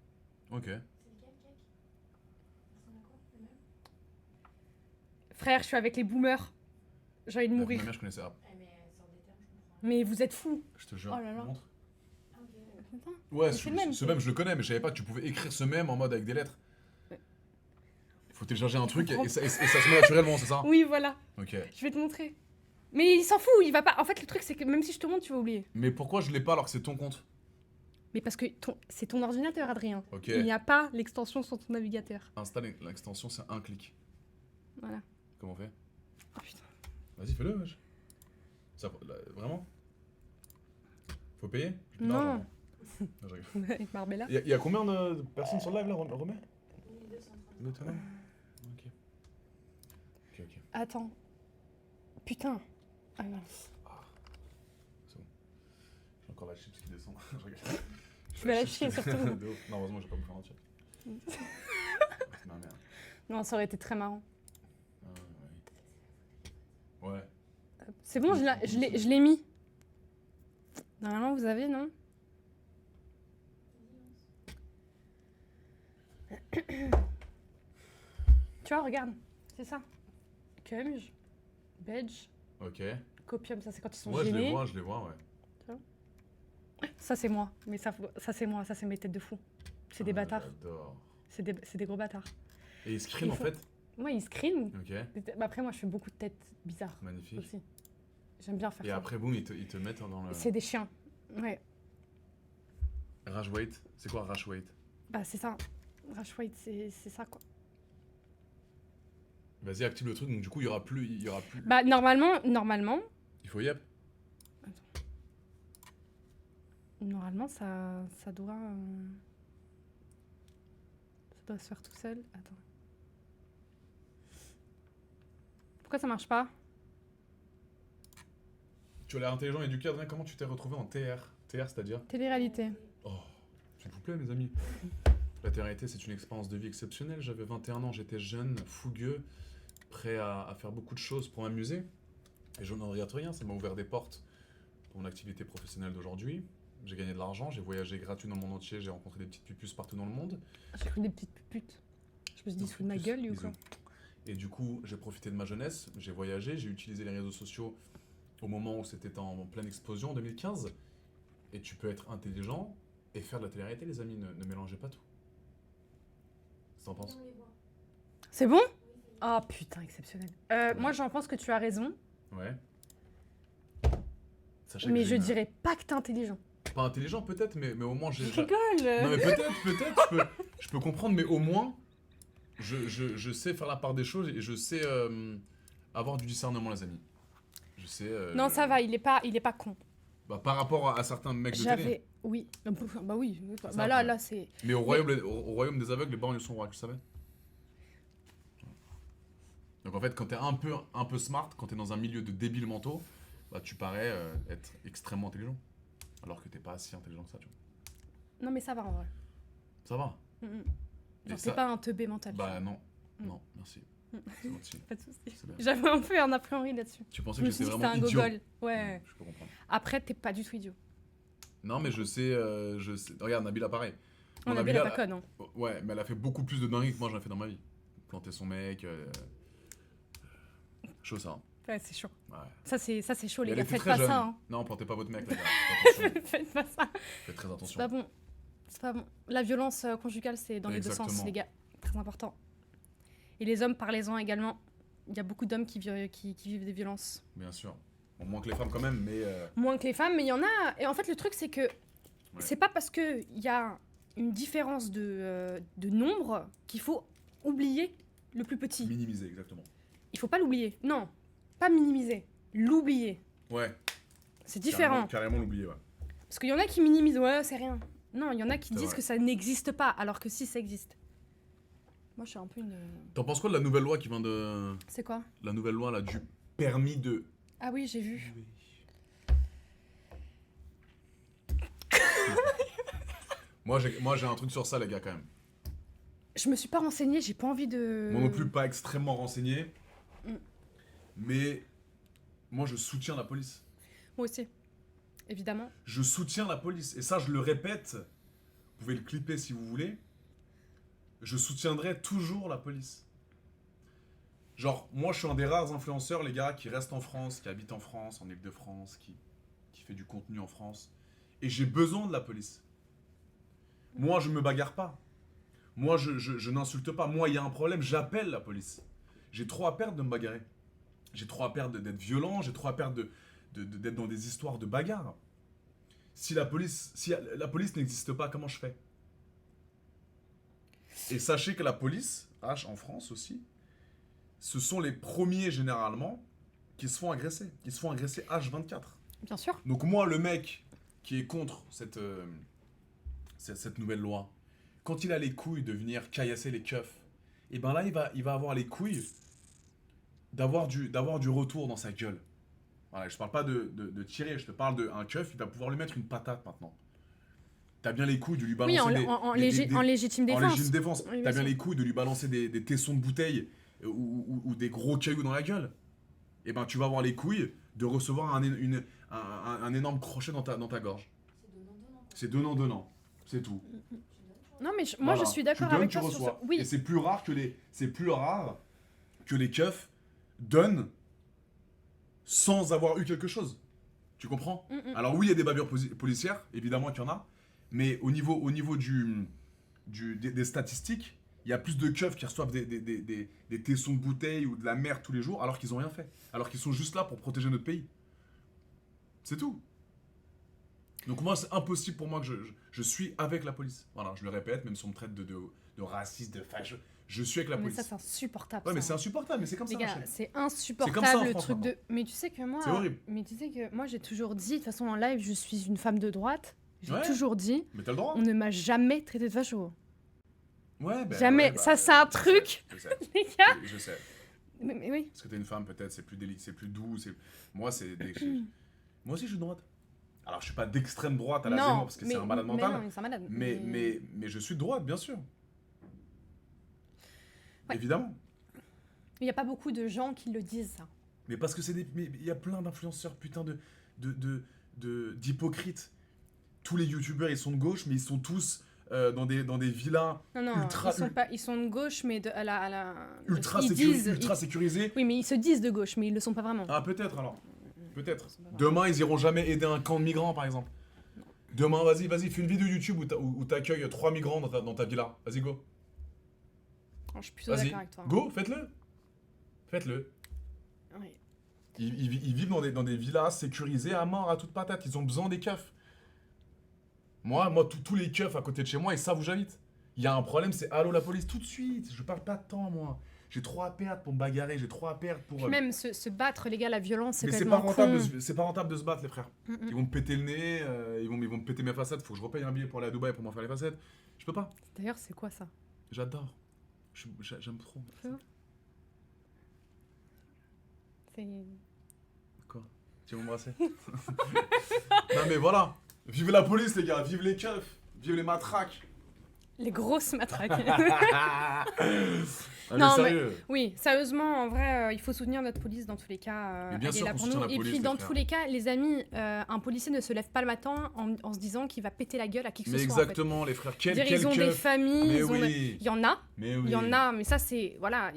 A: Ok.
D: C'est lequel, Cake? Ça ressemble à quoi? Le même?
B: Frère, je suis avec les boomers. J'ai envie de
A: Ma
B: mourir.
A: mère, je connaissais. Ah,
D: Eh, mais sort des termes, je comprends.
B: Mais vous êtes fous.
A: je te jure.
B: Oh là là.
A: Montre.
D: Ah, ok.
B: Putain.
A: Ouais,
B: Mais c'est le même,
A: ce même, je le connais, mais je savais pas que tu pouvais écrire ce même en mode avec des lettres.
B: Ouais.
A: Faut télécharger un truc
B: comprends.
A: et ça se met naturellement, c'est ça?
B: Oui, voilà.
A: Ok.
B: Je vais te montrer. Mais il s'en fout, il va pas. En fait, le truc, c'est que même si je te montre, tu vas oublier.
A: Mais pourquoi je l'ai pas alors que c'est ton compte?
B: Mais parce que c'est ton ordinateur, Adrien.
A: Ok.
B: Il n'y a pas l'extension sur ton navigateur.
A: Installe l'extension, c'est un clic.
B: Voilà.
A: Comment on fait?
B: Oh putain.
A: Vas-y, fais-le, wesh. Vraiment? Faut payer? J'ai plus
B: Non.
A: d'argent. Non, je rigole.
B: Avec Marbella.
A: Il y a combien de personnes sur le live là, remets?
D: 1230.
A: Exactement. Ok. Ok.
B: Attends. Putain. Ah non.
A: C'est bon. J'ai encore la chips qui descend. Je rigole.
B: Tu vas la chier, surtout.
A: De ouf. Non, heureusement, j'ai pas bouffé en entier. C'est ma mère.
B: Non, ça aurait été très marrant.
A: Ah, ouais. Ouais.
B: C'est bon, je l'ai mis. Normalement, vous avez, non? Tu vois, regarde. C'est ça. Cumge, Bedge,
A: Ok.
B: Copium, ça c'est quand ils sont
A: Ouais,
B: gênés.
A: je les vois, ouais.
B: Ça c'est moi. Mais ça c'est moi, ça c'est mes têtes de fou. C'est des
A: Ah,
B: bâtards.
A: J'adore.
B: C'est des gros bâtards.
A: Et ils screen
B: Ils
A: en
B: font-
A: fait.
B: Moi, ils screen.
A: Ok.
B: Bah, après, moi, je fais beaucoup de têtes bizarres
A: Magnifique.
B: aussi. J'aime bien faire
A: Et
B: ça.
A: après, boum, ils te mettent dans le.
B: C'est des chiens. Ouais.
A: Rage weight. C'est quoi rage weight?
B: Bah, c'est ça. Rage White, c'est ça, quoi.
A: Vas-y, active le truc. Donc du coup, il y aura plus.
B: Bah, normalement,
A: Il faut yep.
B: ça doit se faire tout seul. Attends. Pourquoi ça marche pas?
A: Tu as l'air intelligent et éduqué, Adrien. Comment tu t'es retrouvé en TR? TR, c'est-à-dire?
B: Télé-réalité.
A: Oh, s'il vous plaît, mes amis. La télé-réalité, c'est une expérience de vie exceptionnelle. J'avais 21 ans, j'étais jeune, fougueux, prêt à faire beaucoup de choses pour m'amuser. Et je n'en regrette rien, ça m'a ouvert des portes pour mon activité professionnelle d'aujourd'hui. J'ai gagné de l'argent, j'ai voyagé gratuit dans le monde entier, j'ai rencontré des petites pupus partout dans le monde.
B: J'ai cru des petites putes. Je me suis dit, sous de ma gueule, lui, ou
A: Bisous.
B: quoi?
A: Et du coup, j'ai profité de ma jeunesse, j'ai voyagé, j'ai utilisé les réseaux sociaux au moment où c'était en pleine explosion, en 2015. Et tu peux être intelligent et faire de la télé-réalité, les amis, ne mélangez pas tout. Qu'est-ce que t'en penses?
D: On les voit.
B: C'est bon?
D: Oui, c'est bon.
B: Ah, putain, exceptionnel. Moi, j'en pense que tu as raison,
A: Ouais. Sachez que
B: mais
A: j'ai
B: je
A: une-
B: dirais pas que t'es intelligent.
A: Pas intelligent peut-être, mais au moins j'ai...
B: Je
A: Non
B: rigole!
A: mais peut-être, je peux comprendre, mais au moins, je sais faire la part des choses et je sais avoir du discernement, les amis. Je sais...
B: Non, ça va, il est pas con.
A: Bah, par rapport à certains mecs de télé.
B: J'avais... Oui. Bah oui.
A: Ça,
B: Bah là,
A: après.
B: c'est...
A: Mais au royaume des aveugles, les borgnes sont rois, tu savais? Donc en fait, quand t'es un peu smart, quand t'es dans un milieu de débiles mentaux, bah tu parais être extrêmement intelligent. Alors que t'es pas si intelligent que ça, tu vois.
B: Non, mais ça va en vrai.
A: Ça va.
B: Mm, mm.
A: Et
B: Genre,
A: ça-
B: t'es pas un teubé mental.
A: Bah non,
B: Mm.
A: non, merci. C'est gentil.
B: Pas de soucis.
A: C'est bien.
B: J'avais un peu un a priori là-dessus.
A: Tu pensais
B: Je
A: que
B: me suis
A: j'étais
B: dit que c'était
A: vraiment
B: un
A: idiot.
B: gogol. Ouais.
A: Je peux comprendre.
B: Après, t'es pas du tout idiot.
A: Non, mais je sais. Regarde, Nabila, pareil.
B: On
A: Bon,
B: a bien la
A: Nabila,
B: pas conne. Hein.
A: Ouais, mais elle a fait beaucoup plus de dingueries que moi j'en ai fait dans ma vie. Planter son mec. Chaud ça. Hein.
B: Ouais, c'est chaud.
A: Ouais.
B: Ça, c'est chaud,
A: Mais
B: les
A: elle
B: gars.
A: était
B: Faites
A: très
B: pas
A: jeune.
B: ça. Hein.
A: Non, plantez pas votre mec, les gars. Faites attention.
B: Faites pas ça.
A: Faites très
B: C'est
A: attention.
B: pas bon. C'est pas bon. La violence conjugale, c'est dans les deux
A: Exactement.
B: sens, les gars. Très important. Et les hommes, parlez-en également. Il y a beaucoup d'hommes qui vivent des violences.
A: Bien sûr. Bon, moins que les femmes quand même, mais.
B: Moins que les femmes, mais il y en a. Et en fait, le truc, c'est que c'est pas parce qu'il y a une différence de nombre qu'il faut oublier le plus petit.
A: Minimiser, exactement.
B: Il faut pas l'oublier. Non, pas minimiser. L'oublier.
A: Ouais.
B: C'est différent.
A: Carrément l'oublier, ouais.
B: Parce qu'il y en a qui minimisent. Ouais, c'est rien. Non, il y en a qui
A: C'est
B: disent
A: vrai.
B: que ça n'existe pas, alors que si, ça existe. Moi, je suis un peu une...
A: T'en penses quoi de la nouvelle loi qui vient de.
B: C'est quoi?
A: La nouvelle loi là du permis de.
B: Ah oui, j'ai vu.
A: Moi j'ai un truc sur ça, les gars, quand même.
B: Je me suis pas renseignée, j'ai pas envie de...
A: Moi non plus, pas extrêmement renseigné.
B: Mm.
A: Mais. Moi, je soutiens la police.
B: Moi aussi. Évidemment.
A: Je soutiens la police. Et ça, je le répète. Vous pouvez le clipper si vous voulez. Je soutiendrai toujours la police. Genre, moi, je suis un des rares influenceurs, les gars, qui restent en France, qui habitent en France, en Ile-de-France, qui fait du contenu en France. Et j'ai besoin de la police. Moi, je me bagarre pas. Moi, je n'insulte pas. Moi, il y a un problème, j'appelle la police. J'ai trop à perdre de me bagarrer. J'ai trop à perdre d'être violent, j'ai trop à perdre d'être dans des histoires de bagarre. Si la police n'existe pas, comment je fais? Et sachez que la police, en France aussi, ce sont les premiers généralement qui se font agresser. Ils se font agresser H24.
B: Bien sûr.
A: Donc moi, le mec qui est contre cette nouvelle loi, quand il a les couilles de venir caillasser les keufs, et ben là, il va avoir les couilles d'avoir du retour dans sa gueule. Voilà, je parle pas de tirer, je te parle d'un keuf, il va pouvoir lui mettre une patate maintenant. T'as bien les couilles de lui balancer
B: Oui, en légitime défense.
A: en légitime défense.
B: Oui, bien
A: T'as bien
B: sûr.
A: les couilles de lui balancer des tessons de bouteille ou des gros cailloux dans la gueule. Et ben tu vas avoir les couilles de recevoir un énorme crochet dans ta gorge.
D: C'est donnant-donnant.
A: C'est donnant-donnant. C'est tout.
B: Non, mais moi,
A: Voilà.
B: je suis d'accord
A: Tu donnes,
B: avec
A: tu
B: toi sur ça.
A: reçois.
B: Oui,
A: Et c'est plus rare que les keufs donnent sans avoir eu quelque chose. Tu comprends? Alors oui, il y a des bavures policières, évidemment qu'il y en a, mais au niveau des statistiques, il y a plus de keufs qui reçoivent des tessons de bouteille ou de la merde tous les jours alors qu'ils n'ont rien fait. Alors qu'ils sont juste là pour protéger notre pays. C'est tout. Donc moi, c'est impossible pour moi que je suis avec la police. Voilà, je le répète, même si on me traite de raciste, de fâche, je suis avec la
B: mais
A: police.
B: ça, c'est insupportable.
A: Ouais, mais
B: ça.
A: c'est insupportable, mais c'est comme
B: Les
A: ça.
B: gars,
A: Rachel.
B: c'est
A: C'est comme ça
B: insupportable
A: en
B: le
A: France,
B: truc de.
A: maintenant.
B: Mais tu sais que moi.
A: C'est horrible.
B: Mais tu sais que moi, j'ai toujours dit, de toute façon, en live, je suis une femme de droite. J'ai
A: Ouais.
B: toujours dit,
A: Mais t'as le droit.
B: on ne m'a jamais traité de facho.
A: Ouais, ben,
B: Jamais.
A: ouais,
B: Ça, c'est un
A: je sais,
B: truc.
A: Je sais.
B: Les gars.
A: Je sais.
B: Mais oui.
A: Parce que t'es une femme, peut-être, c'est plus délicat, c'est plus doux. Moi, c'est moi aussi, je suis de droite. Alors, je suis pas d'extrême droite à la Zemmour parce que c'est un malade
B: mais
A: mental.
B: non, c'est un malade.
A: Mais je suis de droite, bien sûr.
B: Ouais.
A: Évidemment.
B: Il n'y a pas beaucoup de gens qui le disent, ça.
A: Mais parce que mais il y a plein d'influenceurs, putain, d'hypocrites. Tous les youtubeurs, ils sont de gauche, mais ils sont tous dans des villas
B: Non, non, ils sont de gauche, mais à la...
A: ultra sécurisées.
B: Oui, mais ils se disent de gauche, mais ils le sont pas vraiment.
A: Ah, peut-être alors. Peut-être.
B: Ils sont pas vraiment.
A: Demain, ils iront jamais aider un camp de migrants, par exemple. Demain, vas-y, fais une vidéo YouTube où t'accueilles 3 migrants dans ta villa. Vas-y, go.
B: Je suis plutôt
A: Vas-y,
B: d'accord avec toi.
A: go, faites-le. Faites-le.
B: Oui.
A: Ils vivent dans des villas sécurisées à mort, à toute patate. Ils ont besoin des keufs. Moi tous les keufs à côté de chez moi, ils savent où j'habite. Il y a un problème, c'est allô la police, tout de suite. Je parle pas de temps, moi. J'ai trop à perdre pour me bagarrer, j'ai trop à perdre pour...
B: Puis même se battre, les gars, la violence, c'est
A: Mais c'est
B: complètement
A: pas, rentable
B: con.
A: c'est pas rentable de se battre, les frères.
B: Mm, mm.
A: Ils vont me péter le nez, ils vont me péter mes facettes. Faut que je repaye un billet pour aller à Dubaï pour m'en faire les facettes. Je peux pas.
B: D'ailleurs, c'est quoi ça?
A: J'adore. J'aime trop.
B: C'est...
A: Quoi? Tu veux m'embrasser? Non mais voilà. Vive la police, les gars. Vive les keufs. Vive les matraques.
B: Les grosses matraques.
A: Ah,
B: Non,
A: mais sérieux.
B: Oui, sérieusement, en vrai, il faut soutenir notre police dans tous les cas.
A: Mais bien
B: elle est
A: sûr
B: là
A: qu'on
B: pour
A: soutient
B: nous.
A: la
B: Et
A: police,
B: puis,
A: les
B: dans
A: frères.
B: tous les cas, les amis, un policier ne se lève pas le matin en se disant qu'il va péter la gueule à qui que ce
A: Mais
B: soit. En fait.
A: exactement, les frères.
B: Dire, ils ont des
A: keuf.
B: familles,
A: Mais
B: ils ont
A: oui.
B: il y en a,
A: Mais oui.
B: il y en a, mais ça, c'est. Voilà.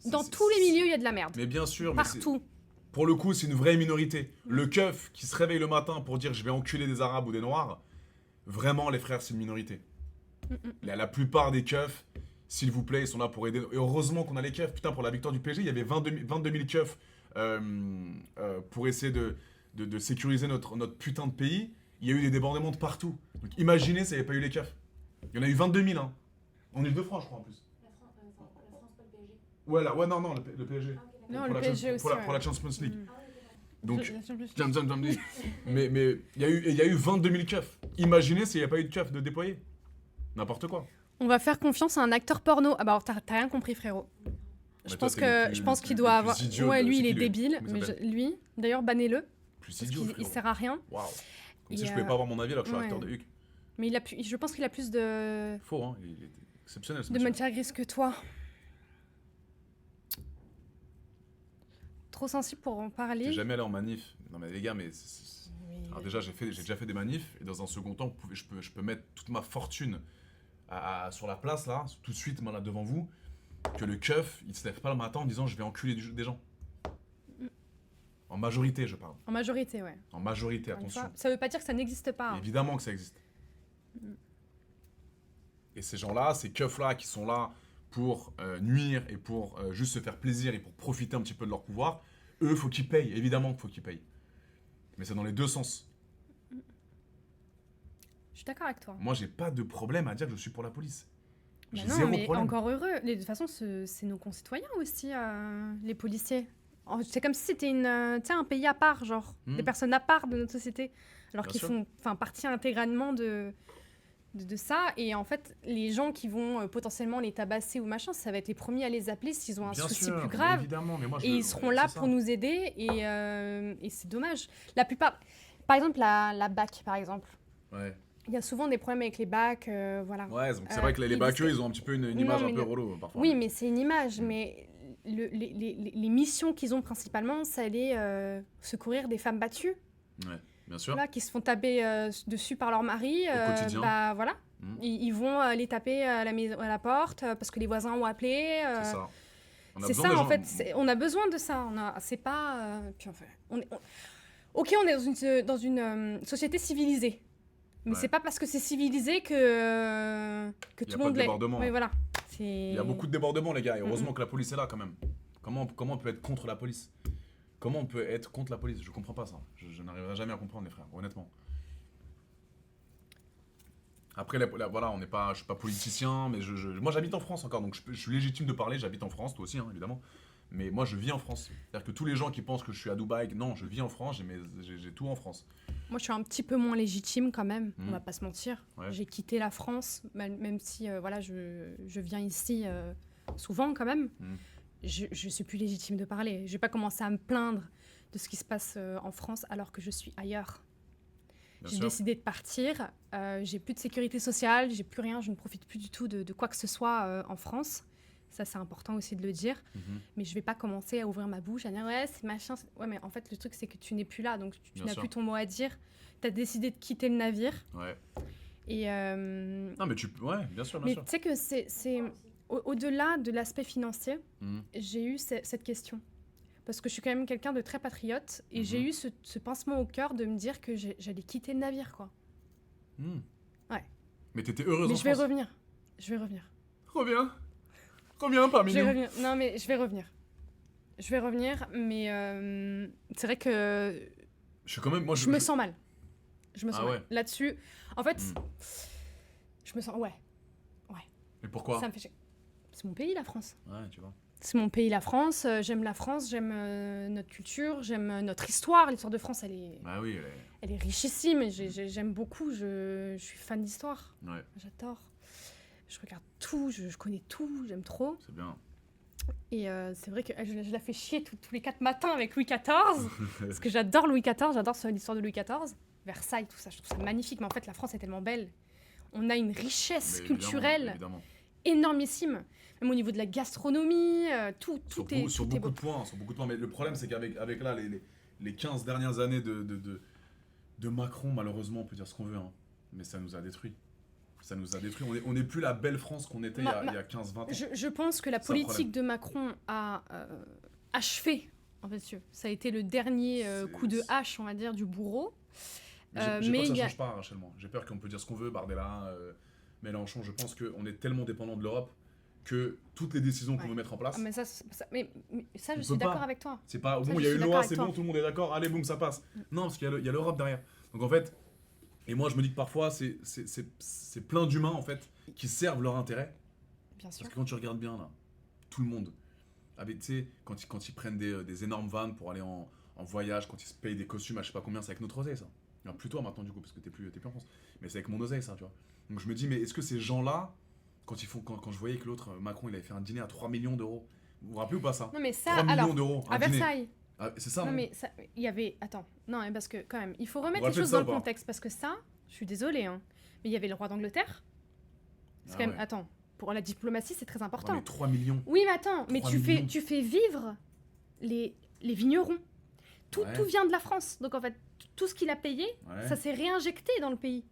B: Dans
A: C'est-
B: tous les milieux, il y a de la merde.
A: Mais bien sûr, mais
B: Partout.
A: pour le coup, c'est une vraie minorité. Le keuf qui se réveille le matin pour dire je vais enculer des arabes ou des noirs, vraiment, les frères, c'est une minorité. La plupart des keufs, s'il vous plaît, ils sont là pour aider. Et heureusement qu'on a les keufs. Putain, pour la victoire du PSG, il y avait 22 000 keufs pour essayer de sécuriser notre putain de pays. Il y a eu des débordements de partout. Donc imaginez s'il n'y avait pas eu les keufs. Il y en a eu 22 000, hein. En Ile-de-France, je crois, en plus.
D: La France, pas le PSG.
A: Ouais, là, ouais, non, le PSG.
D: Ah, ok, d'accord.
B: Non,
A: Pour
B: le
A: la
B: PSG aussi.
A: pour la Champions League.
B: Mm.
D: Ah, ouais, d'accord.
A: Donc,
B: La Champions League.
A: Champions League. mais il y a eu 22 000 keufs. Imaginez s'il n'y avait pas eu de keufs de déployer. N'importe quoi.
B: On va faire confiance à un acteur porno. Ah bah alors, t'as rien compris, frérot. Je
A: toi,
B: pense
A: t'es le
B: que
A: plus-
B: je pense
A: le
B: qu'il
A: plus-
B: doit
A: le
B: avoir.
A: plus idiot
B: Ouais,
A: de-
B: lui,
A: c'est
B: il est
A: qui, lui
B: débile.
A: Comment il
B: Mais
A: s'appelle
B: lui, d'ailleurs, bannez-le.
A: Plus
B: Parce
A: idiot,
B: qu'il
A: frérot.
B: sert à rien.
A: Waouh. Comme si
B: Et,
A: je pouvais pas avoir mon avis alors que je suis
B: ouais.
A: acteur de Huck.
B: Mais je pense qu'il a plus de
A: Faux, hein. Il est exceptionnel, ce
B: de
A: monsieur.
B: matière grise que toi. Trop sensible pour en
A: T'es
B: parler.
A: jamais allé en manif. Non, mais les gars, mais.
B: Mais-
A: Alors, déjà, j'ai déjà fait des manifs. Et dans un second temps, je peux mettre toute ma fortune sur la place, là, tout de suite, là, devant vous. Que le keuf, il se lève pas le matin en disant je vais enculer des gens. En majorité, je parle.
B: En majorité, ouais.
A: En majorité,
B: Encore une
A: attention.
B: fois, ça veut pas dire que ça n'existe pas. hein.
A: Évidemment que ça existe. Et ces gens-là, ces keufs-là qui sont là pour nuire et pour juste se faire plaisir et pour profiter un petit peu de leur pouvoir, eux, faut qu'ils payent. Évidemment qu'il faut qu'ils payent. Mais c'est dans les deux sens.
B: Je suis d'accord avec toi.
A: Moi, j'ai pas de problème à dire que je suis pour la police.
B: Bah
A: J'ai
B: non,
A: zéro
B: mais
A: problème.
B: encore heureux. De toute façon, c'est nos concitoyens aussi, les policiers. C'est comme si c'était tu sais, un pays à part, genre. Des personnes à part de notre société. Alors
A: Bien
B: qu'ils
A: sûr.
B: font partie intégralement de ça. Et en fait, les gens qui vont potentiellement les tabasser ou machin, ça va être les premiers à les appeler s'ils ont un
A: Bien
B: souci
A: sûr,
B: plus
A: mais
B: grave.
A: évidemment, mais moi,
B: Et ils seront là pour nous aider. Et c'est dommage. La plupart... Par exemple, la BAC, par exemple.
A: Ouais,
B: Il y a souvent des problèmes avec les BAC, voilà.
A: ouais donc c'est vrai que les
B: il
A: baqueux,
B: existe-
A: ils ont un petit peu une
B: Non,
A: image
B: mais
A: un peu
B: le-
A: relou parfois.
B: Oui, mais c'est une image. Mais les missions qu'ils ont principalement, ça allait secourir des femmes battues,
A: Ouais, bien sûr.
B: là, qui se font taper dessus par leur mari.
A: quotidien.
B: Bah voilà.
A: Mm.
B: Ils vont les taper à la maison, à la porte parce que les voisins ont appelé.
A: C'est ça. On a
B: C'est
A: besoin
B: ça,
A: des
B: en
A: gens-
B: fait. On a besoin de ça. C'est pas. Puis enfin, ok, on est dans une société civilisée. Mais
A: Ouais.
B: c'est pas parce que c'est civilisé que
A: Y a
B: tout
A: pas
B: le
A: de
B: monde l'est.
A: débordement.
B: Mais voilà.
A: Il y a beaucoup de débordements, les gars, et heureusement que la police est là quand même. Comment on peut être contre la police? Comment on peut être contre la police? Je comprends pas ça. Je n'arriverai jamais à comprendre, les frères, honnêtement. Après, voilà, je suis pas politicien, mais moi j'habite en France encore, donc je suis légitime de parler. J'habite en France, toi aussi, hein, évidemment. Mais moi je vis en France. C'est-à-dire que tous les gens qui pensent que je suis à Dubaï, non, je vis en France, j'ai tout en France.
B: Moi, je suis un petit peu moins légitime quand même, on
A: Mm.
B: va pas se mentir.
A: Ouais.
B: J'ai quitté la France, même si voilà, je viens ici souvent quand même.
A: Mm.
B: Je suis plus légitime de parler. Je vais pas commencer à me plaindre de ce qui se passe en France alors que je suis ailleurs.
A: Bien
B: J'ai
A: sûr.
B: décidé de partir, j'ai plus de sécurité sociale, j'ai plus rien, je ne profite plus du tout de quoi que ce soit en France. Ça, c'est important aussi de le dire.
A: Mhm.
B: Mais je vais pas commencer à ouvrir ma bouche, à dire ouais, c'est machin. Ouais, mais en fait, le truc, c'est que tu n'es plus là, donc tu
A: Bien
B: n'as
A: sûr.
B: plus ton mot à dire. Tu as décidé de quitter le navire.
A: Ouais.
B: Et,
A: Non, mais ouais, bien sûr, bien
B: mais
A: sûr.
B: tu sais que c'est au-delà de l'aspect financier,
A: Mhm.
B: j'ai eu cette question. Parce que je suis quand même quelqu'un de très patriote. Et
A: Mhm.
B: j'ai eu ce pincement au cœur de me dire que j'allais quitter le navire, quoi.
A: Mhm.
B: Ouais.
A: Mais t'étais heureuse
B: Mais
A: en
B: je vais
A: France.
B: revenir. Je vais revenir.
A: Reviens parmi
B: Je vais
A: nous.
B: revenir. Non, mais je vais revenir. Je vais revenir, mais c'est vrai que
A: Je suis quand même, moi
B: je me sens mal. Je me sens
A: Ah
B: mal.
A: ouais.
B: Là-dessus, en fait,
A: Mm.
B: je me sens... Ouais,
A: Mais pourquoi?
B: ça me fait chier. C'est mon pays, la France.
A: Ouais, tu vois.
B: C'est mon pays, la France. J'aime la France, j'aime notre culture, j'aime notre histoire. L'histoire de France,
A: Bah oui,
B: elle est richissime. Et j'aime beaucoup. Je suis fan d'histoire.
A: ouais,
B: J'adore. Je regarde tout, je connais tout, j'aime trop.
A: c'est bien.
B: Et c'est vrai que je la fais chier tous les 4 matins avec Louis XIV. Parce que j'adore Louis XIV, j'adore l'histoire de Louis XIV. Versailles, tout ça, je trouve ça magnifique. Mais en fait, la France est tellement belle. On a une richesse
A: Mais
B: culturelle
A: évidemment.
B: énormissime. Même au niveau de la gastronomie, tout est
A: Sur
B: tout est
A: beaucoup
B: beau.
A: de points. Mais le problème, c'est qu'avec là, les 15 dernières années de Macron, malheureusement, on peut dire ce qu'on veut, hein, mais ça nous a détruits. Ça nous a détruits. On n'est plus la belle France qu'on était il y a 15-20 ans.
B: Je pense que la
A: C'est un
B: politique de Macron a achevé, en fait, ça a été le dernier coup de hache, on va dire, du bourreau.
A: J'ai peur que ça
B: il y a-
A: change pas, Rachel, moi. J'ai peur qu'on peut dire ce qu'on veut, Bardella, Mélenchon. Je pense qu'on est tellement dépendant de l'Europe que toutes les décisions qu'on
B: Ouais.
A: veut mettre en place,
B: Mais ça, mais ça, je
A: On
B: suis
A: peut pas.
B: d'accord avec toi.
A: c'est pas
B: Ça,
A: bon,
B: je
A: il y a
B: suis
A: une
B: d'accord
A: loi,
B: avec
A: c'est
B: toi.
A: bon, tout le monde est d'accord, allez, boum, ça passe. Non, parce qu'il y a l'Europe derrière. Donc en fait, et moi je me dis que parfois c'est plein d'humains en fait qui servent leur intérêt.
B: Bien sûr.
A: Parce que quand tu regardes bien là, tout le monde, avec, tu sais, quand ils prennent des énormes vannes pour aller en voyage, quand ils se payent des costumes à je sais pas combien, c'est avec notre oseille ça. Alors, plus toi maintenant du coup, parce que t'es plus en France. Mais c'est avec mon oseille ça, tu vois. Donc je me dis, mais est-ce que ces gens-là, quand je voyais que l'autre, Macron, il avait fait un dîner à 3 millions d'euros, vous vous rappelez ou pas ça?
B: Non, mais
A: 3
B: ça,
A: millions
B: alors,
A: d'euros, un
B: à
A: dîner.
B: Versailles.
A: Ah, c'est ça,
B: Non,
A: non
B: mais ça, il y avait. Attends, non, mais parce que quand même, il faut remettre
A: Vous
B: les
A: rappelez
B: choses
A: ça
B: dans
A: ou
B: le
A: pas
B: contexte. Parce que ça, je suis désolée, hein, mais il y avait le roi d'Angleterre. C'est
A: Ah
B: quand même.
A: ouais.
B: Attends, pour la diplomatie, c'est très
A: Ouais,
B: important.
A: mais 3 millions.
B: Oui, mais attends, mais
A: 3
B: tu
A: millions.
B: tu fais vivre les vignerons. Tout
A: Ouais.
B: vient de la France. Donc en fait, tout ce qu'il a payé,
A: Ouais.
B: ça s'est réinjecté dans le pays.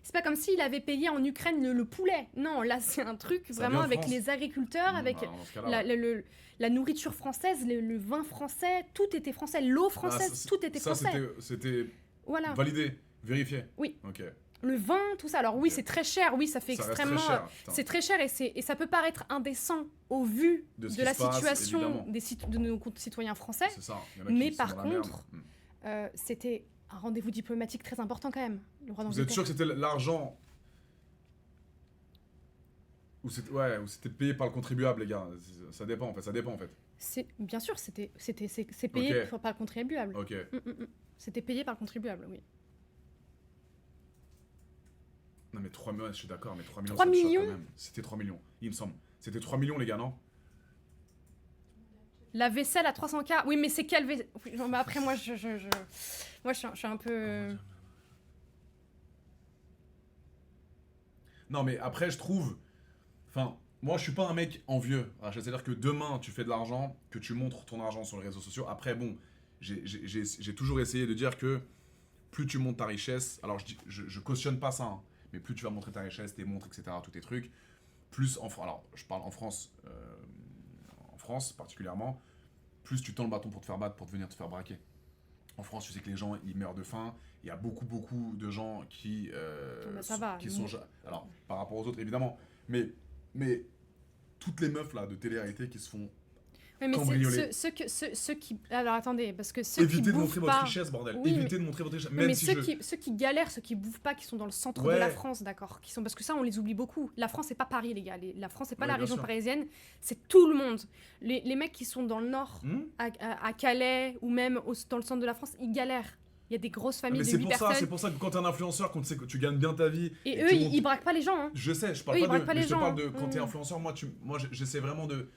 B: C'est pas comme s'il avait payé en Ukraine le poulet. Non, là, c'est un truc
A: Ça
B: vraiment
A: vient de
B: avec
A: France.
B: les agriculteurs, avec
A: Alors, dans ce cas-là,
B: la,
A: ouais.
B: la nourriture française, le vin français, tout était français. L'eau
A: Ah,
B: française,
A: ça,
B: tout était
A: ça,
B: français.
A: c'était
B: Voilà.
A: validé, vérifié.
B: Oui.
A: Ok.
B: Le vin, tout ça. Alors oui,
A: Ok.
B: c'est très cher. Oui, ça fait
A: Ça reste
B: extrêmement.
A: très cher, putain.
B: C'est très cher et ça peut paraître indécent au vu
A: De ce
B: de
A: qui
B: la
A: se passe,
B: situation
A: évidemment.
B: de nos concitoyens français.
A: C'est ça. Il y en a qui
B: Mais
A: sont
B: par
A: dans la merde.
B: contre,
A: Hmm.
B: C'était un rendez-vous diplomatique très important quand même. Le roi
A: Vous êtes
B: d'Angleterre.
A: sûr que c'était l'argent ou c'était payé par le contribuable, les gars? Ça dépend en fait.
B: Bien sûr, c'est payé
A: Ok.
B: par le contribuable.
A: Ok.
B: C'était payé par le contribuable, oui.
A: Non mais 3 millions, je suis d'accord, mais 3 millions,
B: 3
A: ça me choque
B: millions
A: quand même. C'était 3 millions, il me semble. C'était 3 millions, les gars, non?
B: La vaisselle à 300K. Oui, mais c'est quelle vaisselle? Non, mais après, moi, moi, je suis un peu.
A: Non mais après, je trouve... Enfin, moi, je suis pas un mec envieux. C'est-à-dire que demain, tu fais de l'argent, que tu montres ton argent sur les réseaux sociaux. Après, bon, j'ai toujours essayé de dire que plus tu montes ta richesse... Alors, je cautionne pas ça, hein, mais plus tu vas montrer ta richesse, tes montres, etc., tous tes trucs, plus... Alors, je parle en France particulièrement, plus tu tends le bâton pour te faire battre, pour venir te faire braquer. En France, tu sais que les gens, ils meurent de faim. Il y a beaucoup de gens qui,
B: Bah, ça va,
A: qui
B: nous-
A: sont... Alors, par rapport aux autres, évidemment. Mais toutes les meufs, là, de télé-réalité qui se font...
B: Oui, mais
A: cambrioler.
B: ceux qui. Alors attendez, parce que ceux qui
A: Évitez de
B: bouffent
A: montrer
B: pas...
A: votre richesse, bordel.
B: Oui,
A: Évitez de montrer votre richesse.
B: Oui,
A: Même
B: mais
A: si
B: ceux qui galèrent, ceux qui bouffent pas, qui sont dans le centre
A: Ouais.
B: de la France, d'accord, qui sont parce que ça on les oublie beaucoup. La France c'est pas Paris les gars, la France c'est pas
A: Ouais,
B: la
A: bien
B: région
A: sûr.
B: parisienne, c'est tout le monde. Les mecs qui sont dans le nord,
A: Hmm.
B: à Calais ou même dans le centre de la France, ils galèrent. Il y a des grosses
A: Ah,
B: familles
A: mais
B: de
A: c'est
B: 8
A: pour ça,
B: personnes
A: c'est pour ça que quand t'es un influenceur, quand tu sais que tu gagnes bien ta vie...
B: et
A: que
B: eux
A: tu
B: ils
A: montes-
B: braquent pas les gens. Hein.
A: Je sais, je parle
B: Eux, ils
A: pas de...
B: braquent pas
A: mais
B: les
A: je te parle
B: gens.
A: de... Quand t'es
B: Mm.
A: influenceur, moi, j'essaie vraiment de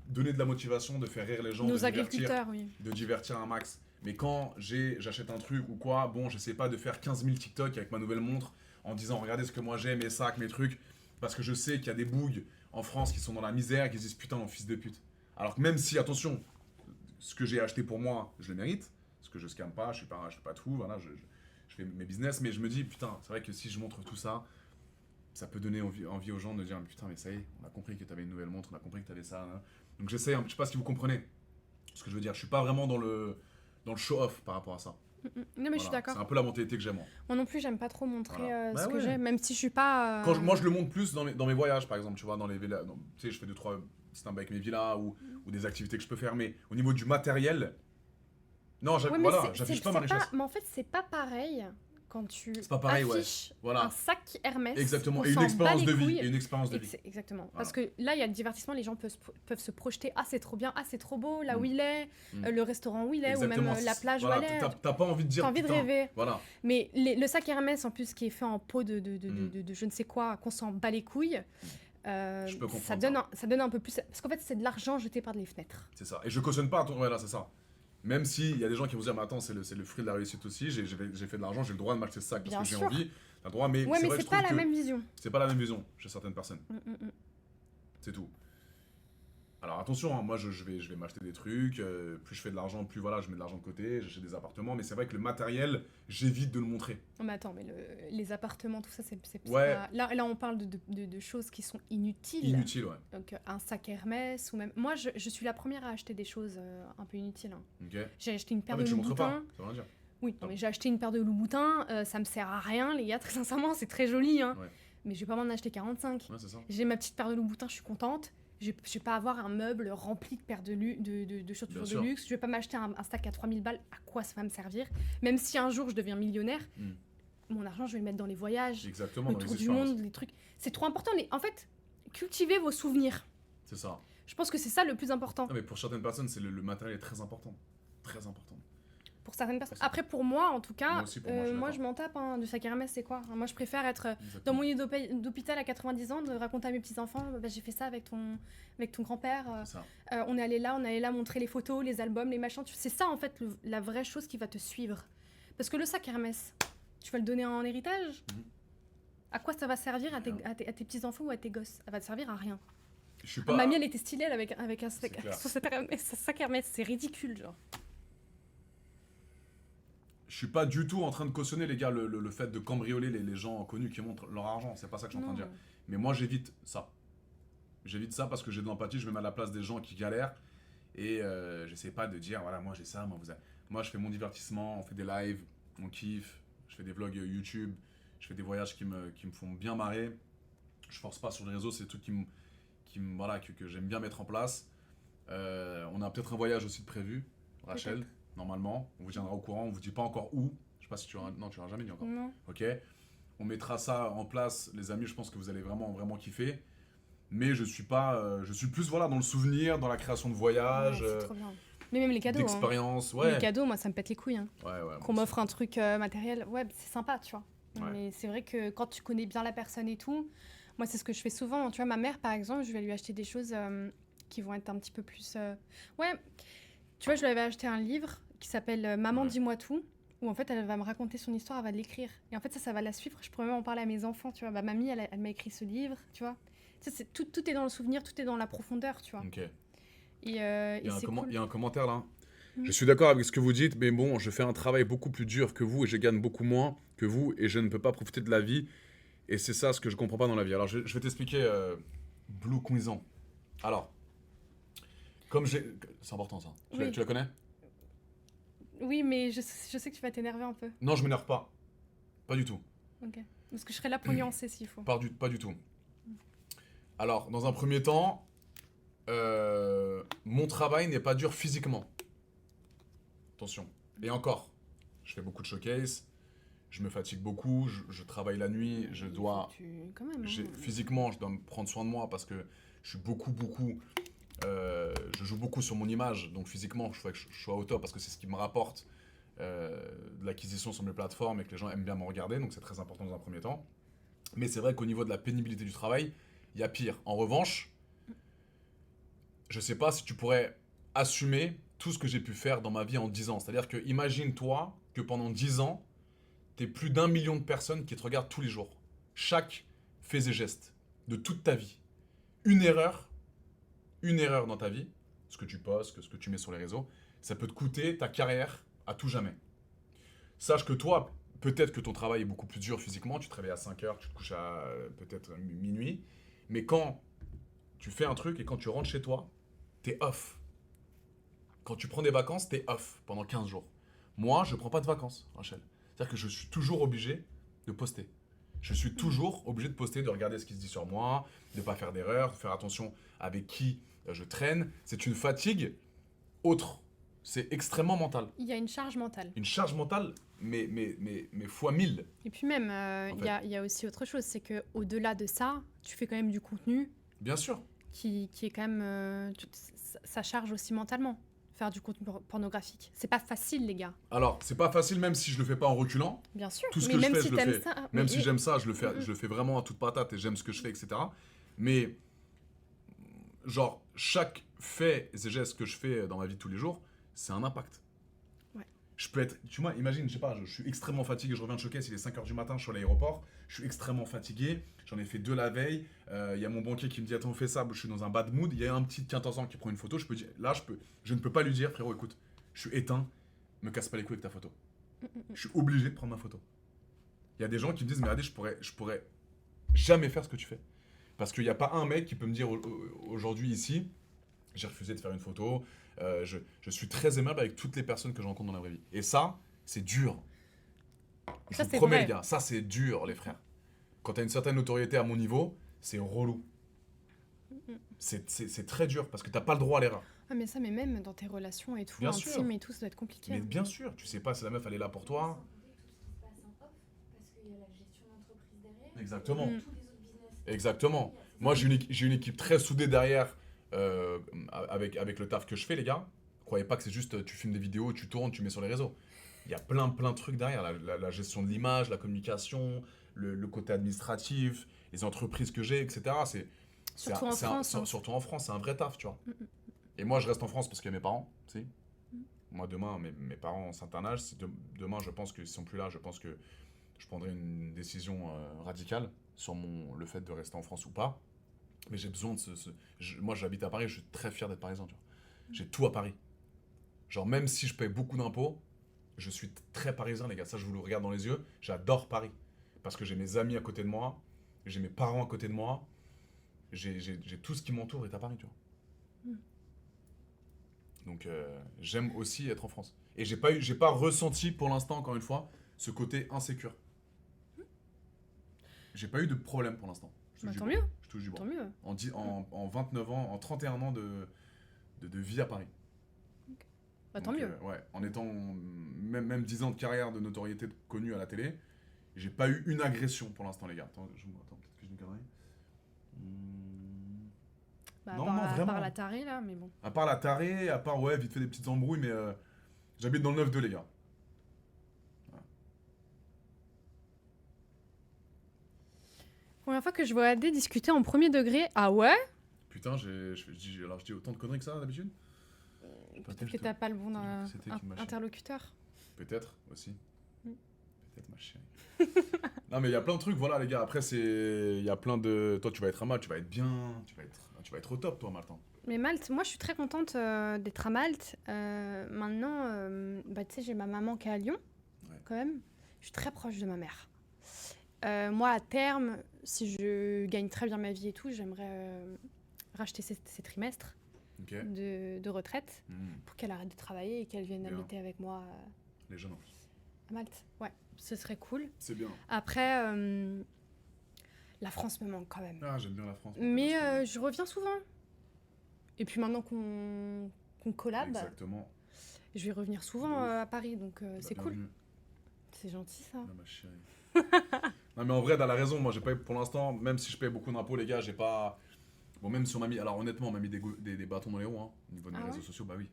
A: donner de la motivation, de faire rire les gens, de
B: Nos
A: divertir.
B: agriculteurs, oui.
A: De divertir un max. Mais quand j'achète un truc ou quoi, bon, j'essaie pas de faire 15 000 TikTok avec ma nouvelle montre en disant regardez ce que moi j'ai, mes sacs, mes trucs, parce que je sais qu'il y a des bougs en France qui sont dans la misère et qui se disent putain, mon fils de pute. Alors que même si, attention, ce que j'ai acheté pour moi, je le mérite, parce que je scanne pas, je fais pas tout, voilà, je fais mes business, mais je me dis putain, c'est vrai que si je montre tout ça, ça peut donner envie aux gens de dire putain, mais ça y est, on a compris que t'avais une nouvelle montre, on a compris que t'avais ça. Hein. Donc j'essaie, je sais pas si vous comprenez ce que je veux dire. Je suis pas vraiment dans le show-off par rapport à ça.
B: Non mais je suis
A: Voilà.
B: d'accord.
A: C'est un peu la mentalité que j'ai moi.
B: Moi non plus j'aime pas trop montrer
A: Voilà.
B: ce
A: Bah
B: que
A: ouais.
B: j'ai, même si je suis pas.
A: Moi je le montre plus dans mes voyages par exemple, tu vois, dans les villas. Tu sais, je fais 2-3 stand avec mes villas ou des activités que je peux faire, mais au niveau du matériel, non,
B: Ouais, mais
A: voilà, j'affiche pas ma richesse.
B: Mais en fait c'est pas pareil quand tu
A: C'est pas pareil, ouais.
B: affiches
A: Voilà.
B: un sac Hermès.
A: Exactement,
B: on
A: et une
B: s'en bat
A: expérience
B: les
A: de vie.
B: couilles.
A: Et une expérience de vie.
B: Exactement.
A: Voilà.
B: Parce que là, il y a le divertissement, les gens peuvent se projeter. Ah, c'est trop bien, ah, c'est trop beau, là où
A: Mm.
B: il est,
A: Mm.
B: Le restaurant où il est, ou même
A: Exactement.
B: la plage
A: Voilà,
B: où elle est.
A: t'as pas envie de dire
B: T'as envie de
A: putain,
B: rêver.
A: Voilà.
B: Mais le sac Hermès, en plus, qui est fait en peau de je ne sais quoi, qu'on s'en bat les couilles,
A: Je peux comprendre
B: ça donne un peu plus. Parce qu'en fait, c'est de l'argent jeté par les fenêtres.
A: C'est ça. Et je cautionne pas, voilà, c'est ça. Même s'il y a des gens qui vont se dire, mais attends, c'est le fruit de la réussite aussi, j'ai fait de l'argent, j'ai le droit de m'acheter ce sac parce
B: Bien
A: que j'ai
B: sûr.
A: envie. T'as le droit, mais
B: Ouais,
A: c'est
B: mais
A: vrai que
B: c'est
A: je
B: pas
A: trouve
B: la
A: que
B: même vision.
A: c'est pas la même vision chez certaines personnes. C'est tout. Alors attention, hein, moi je vais m'acheter des trucs, plus je fais de l'argent, plus voilà, je mets de l'argent de côté, j'achète des appartements, mais c'est vrai que le matériel, j'évite de le montrer.
B: Non, mais attends, mais les appartements, tout ça, c'est
A: Ouais.
B: pas... Là, on parle de choses qui sont inutiles.
A: Inutile, ouais.
B: Donc, un sac Hermès ou même... Moi, je suis la première à acheter des choses un peu inutiles. Hein.
A: Ok.
B: J'ai acheté une
A: Ah,
B: paire
A: mais
B: de
A: tu montres pas,
B: Louboutin.
A: ça veut rien dire.
B: Oui, non,
A: Ah.
B: mais j'ai acheté une paire de Louboutin. Ça me sert à rien, les gars, très sincèrement. C'est très joli, hein.
A: Ouais.
B: Mais je vais pas m'en acheter 45.
A: Ouais, c'est ça.
B: J'ai ma petite paire de Louboutin, je suis contente. Je vais pas avoir un meuble rempli de paires de chaussures
A: Bien
B: de
A: sûr.
B: luxe. Je vais pas m'acheter un sac à 3000 balles. À quoi ça va me servir? Même si un jour je deviens millionnaire, mon argent, je vais le mettre dans les voyages,
A: Exactement,
B: le
A: dans les
B: tour du
A: expériences.
B: monde, les trucs. C'est trop important. En fait, cultivez vos souvenirs.
A: C'est ça.
B: Je pense que c'est ça le plus important
A: Non, mais pour certaines personnes, c'est le matériel est très important. Très important.
B: pour certaines personnes.
A: ça.
B: Après, pour moi, en tout cas,
A: Moi aussi, pour moi, je suis
B: moi,
A: d'accord.
B: je m'en tape. Hein, du sac Hermès, c'est quoi? Moi, je préfère être dans
A: Exactement.
B: mon lit d'hôpital à 90 ans, de raconter à mes petits-enfants, bah, j'ai fait ça avec ton grand-père.
A: C'est ça.
B: On est allé là montrer les photos, les albums, les machins. C'est ça, en fait, la vraie chose qui va te suivre. Parce que le sac Hermès, tu vas le donner en héritage. À quoi ça va servir à tes petits-enfants ou à tes gosses? Ça va te servir à rien.
A: Je suis pas.
B: Mamie, elle était stylée elle, avec un
A: C'est clair.
B: sac Hermès. C'est ridicule, genre.
A: Je suis pas du tout en train de cautionner, les gars, le fait de cambrioler les gens connus qui montrent leur argent. C'est pas ça que je suis en train de dire. Mais moi, j'évite ça. J'évite ça parce que j'ai de l'empathie, je me mets à la place des gens qui galèrent. Et j'essaie pas de dire, voilà, moi j'ai ça, moi je fais mon divertissement, on fait des lives, on kiffe, je fais des vlogs YouTube, je fais des voyages qui me font bien marrer. Je force pas sur les réseaux, c'est des trucs voilà, que j'aime bien mettre en place. On a peut-être un voyage aussi de prévu, Rachel, normalement. On vous tiendra au courant, on vous dit pas encore où. Je sais pas si tu auras... Non, tu l'auras jamais dit encore.
B: Non.
A: Ok. On mettra ça en place, les amis, je pense que vous allez vraiment, vraiment kiffer. Mais je suis pas... je suis plus voilà, dans le souvenir, dans la création de voyages,
B: Ouais, c'est trop bien. Mais même les cadeaux. Hein.
A: d'expériences. Ouais.
B: Les cadeaux, moi, ça me pète les couilles. Hein.
A: Ouais,
B: Qu'on m'offre un truc matériel, ouais, c'est sympa, tu vois.
A: Ouais.
B: Mais c'est vrai que quand tu connais bien la personne et tout, moi, c'est ce que je fais souvent. Tu vois, ma mère, par exemple, je vais lui acheter des choses qui vont être un petit peu plus... Ouais, tu vois, je lui avais acheté un livre qui s'appelle Maman, dis-moi tout, où en fait, elle va me raconter son histoire, elle va l'écrire. Et en fait, ça va la suivre. Je pourrais même en parler à mes enfants, tu vois. Bah, mamie, elle m'a écrit ce livre, tu vois. Ça, tout est dans le souvenir, tout est dans la profondeur, tu vois.
A: Ok.
B: Et
A: Il y a
B: c'est cool.
A: il y a un commentaire là. Je suis d'accord avec ce que vous dites, mais bon, je fais un travail beaucoup plus dur que vous et je gagne beaucoup moins que vous et je ne peux pas profiter de la vie. Et c'est ça ce que je comprends pas dans la vie. Alors je vais t'expliquer, Blue Cuisant. Alors, comme j'ai... C'est important ça.
B: Oui.
A: Tu la connais?
B: Oui, mais je sais que tu vas t'énerver un peu.
A: Non, je m'énerve pas. Pas du tout.
B: Ok. Parce que je serai là pour nuancer s'il faut.
A: Pas du tout. Alors, dans un premier temps, mon travail n'est pas dur physiquement. Attention. Et encore, je fais beaucoup de showcase, je me fatigue beaucoup, je travaille la nuit, je dois...
B: Quand même, hein.
A: Physiquement, je dois me prendre soin de moi parce que je suis beaucoup... je joue beaucoup sur mon image, donc physiquement, il faut que je sois au top parce que c'est ce qui me rapporte de l'acquisition sur mes plateformes et que les gens aiment bien me regarder, donc c'est très important dans un premier temps. Mais c'est vrai qu'au niveau de la pénibilité du travail, il y a pire. En revanche, je sais pas si tu pourrais assumer tout ce que j'ai pu faire dans ma vie en 10 ans. C'est-à-dire que imagine-toi que pendant 10 ans, tu plus d'1 million de personnes qui te regardent tous les jours. Chaque fait et geste de toute ta vie. Une erreur dans ta vie, ce que tu postes, ce que tu mets sur les réseaux, ça peut te coûter ta carrière à tout jamais. Sache que toi, peut-être que ton travail est beaucoup plus dur physiquement, tu te réveilles à 5 heures, tu te couches à peut-être minuit, mais quand tu fais un truc et quand tu rentres chez toi, t'es off. Quand tu prends des vacances, t'es off pendant 15 jours. Moi, je prends pas de vacances, Rachel. C'est-à-dire que je suis toujours obligé de poster. Je suis toujours obligé de poster, de regarder ce qui se dit sur moi, de ne pas faire d'erreurs, de faire attention avec qui je traîne. C'est une fatigue autre. C'est extrêmement mental.
B: Il y a une charge mentale.
A: Une charge mentale, mais fois 1000.
B: Et puis même, il y a aussi autre chose, c'est qu'au-delà de ça, tu fais quand même du contenu
A: Bien sûr.
B: qui est quand même... ça charge aussi mentalement, faire du contenu pornographique. C'est pas facile, les gars.
A: Alors, c'est pas facile même si je le fais pas en reculant.
B: Bien sûr,
A: Tout ce
B: mais
A: que
B: même
A: je fais,
B: si
A: je le
B: t'aimes
A: fais.
B: ça...
A: Même si j'aime ça, je le fais vraiment à toute patate et j'aime ce que je fais, etc. Mais, genre, chaque fait et geste que je fais dans ma vie de tous les jours, c'est un impact.
B: Ouais.
A: Je peux être, tu vois, imagine, je sais pas, je suis extrêmement fatigué, je reviens de Showcase, il est 5h du matin, je suis à l'aéroport, je suis extrêmement fatigué, j'en ai fait 2 la veille, il y a mon banquier qui me dit attends on fait ça, je suis dans un bad mood, il y a un petit 15 ans qui prend une photo, je peux dire, là je ne peux pas lui dire frérot écoute, je suis éteint, me casse pas les couilles avec ta photo. Je suis obligé de prendre ma photo. Il y a des gens qui me disent mais regardez je pourrais jamais faire ce que tu fais. Parce qu'il n'y a pas un mec qui peut me dire aujourd'hui ici, j'ai refusé de faire une photo, je suis très aimable avec toutes les personnes que je rencontre dans la vraie vie. Et ça, c'est dur. Je
B: Ça,
A: vous
B: c'est
A: promets,
B: vrai.
A: les gars, ça, c'est dur, les frères. Quand tu as une certaine notoriété à mon niveau, c'est relou. C'est très dur parce que tu n'as pas le droit à l'erreur.
B: Ah, mais ça, mais même dans tes relations et tout,
A: Bien
B: intimes
A: sûr.
B: et tout, ça doit être compliqué.
A: Mais
B: hein.
A: bien sûr, tu sais pas si la meuf, elle est là pour toi.
D: Sans compter tout ce qui se passe en off, parce qu'il y a la gestion d'entreprise derrière.
A: Exactement.
D: Tous les autres business.
A: Exactement. Moi, j'ai une équipe très soudée derrière avec le taf que je fais, les gars. Croyez pas que c'est juste tu filmes des vidéos, tu tournes, tu mets sur les réseaux. Il y a plein de trucs derrière. La gestion de l'image, la communication, le côté administratif, les entreprises que j'ai, etc.
B: Surtout en France, hein.
A: Surtout en France, c'est un vrai taf, tu vois. Et moi, je reste en France parce qu'il y a mes parents, tu sais. Moi, demain, mes parents ont certain âge. Demain, je pense qu'ils sont plus là. Je pense que je prendrai une décision radicale sur le fait de rester en France ou pas. Mais j'ai besoin de moi, j'habite à Paris, je suis très fier d'être parisien, tu vois. J'ai tout à Paris. Genre, même si je paye beaucoup d'impôts, je suis très parisien, les gars. Ça, je vous le regarde dans les yeux. J'adore Paris. Parce que j'ai mes amis à côté de moi, j'ai mes parents à côté de moi, j'ai tout ce qui m'entoure est à Paris, tu vois. Donc, j'aime aussi être en France. Et j'ai pas ressenti pour l'instant, encore une fois, ce côté insécure. J'ai pas eu de problème pour l'instant. Je touche
B: Bah,
A: du
B: tant
A: bois.
B: mieux,
A: Je touche du bois.
B: tant mieux.
A: En 29 ans, en 31 ans de vie à Paris.
B: Bah, tant
A: Donc,
B: mieux.
A: ouais, en étant même 10 ans de carrière de notoriété connue à la télé, j'ai pas eu une agression pour l'instant, les gars. Attends, peut-être que j'ai une connerie.
B: Bah,
A: Non,
B: à part,
A: non,
B: à
A: vraiment.
B: part la tarée, là, mais bon.
A: À part la tarée, à part, ouais, vite fait des petites embrouilles, mais j'habite dans le 9-2, les gars.
B: Première fois que je vois AD discuter en premier degré, ah ouais?
A: Putain, alors je dis autant de conneries que ça d'habitude.
B: Peut-être que t'as pas le bon
A: C'était qui m'a chié.
B: interlocuteur.
A: Peut-être aussi.
B: Mm.
A: Peut-être ma chérie. Non mais il y a plein de trucs, voilà les gars. Après il y a plein de. Toi tu vas être à Malte, tu vas être bien, tu vas être au top toi Malte.
B: Mais Malte, moi je suis très contente d'être à Malte. Maintenant, bah, tu sais, j'ai ma maman qui est à Lyon,
A: Ouais.
B: quand même. Je suis très proche de ma mère. Moi, à terme, si je gagne très bien ma vie et tout, j'aimerais racheter ces trimestres
A: Ok.
B: de retraite pour qu'elle arrête de travailler et qu'elle vienne
A: Bien.
B: habiter avec moi
A: Les jeunes en plus.
B: à Malte. Ouais, ce serait cool.
A: C'est bien.
B: Après, la France me manque quand même.
A: Ah j'aime bien la France.
B: Mais je reviens souvent. Et puis maintenant qu'on collab,
A: Exactement.
B: je vais revenir souvent
A: De ouf.
B: à Paris, donc c'est cool.
A: Bienvenue.
B: C'est gentil ça.
A: Ah, ma chérie. Non mais en vrai, t'as la raison. Moi, j'ai pas eu, pour l'instant, même si je paye beaucoup d'impôts, les gars, j'ai pas. Bon, même si on m'a mis. Alors honnêtement, on m'a mis des bâtons dans les roues, hein, au niveau de mes
B: Ah
A: réseaux
B: ouais
A: sociaux, bah oui.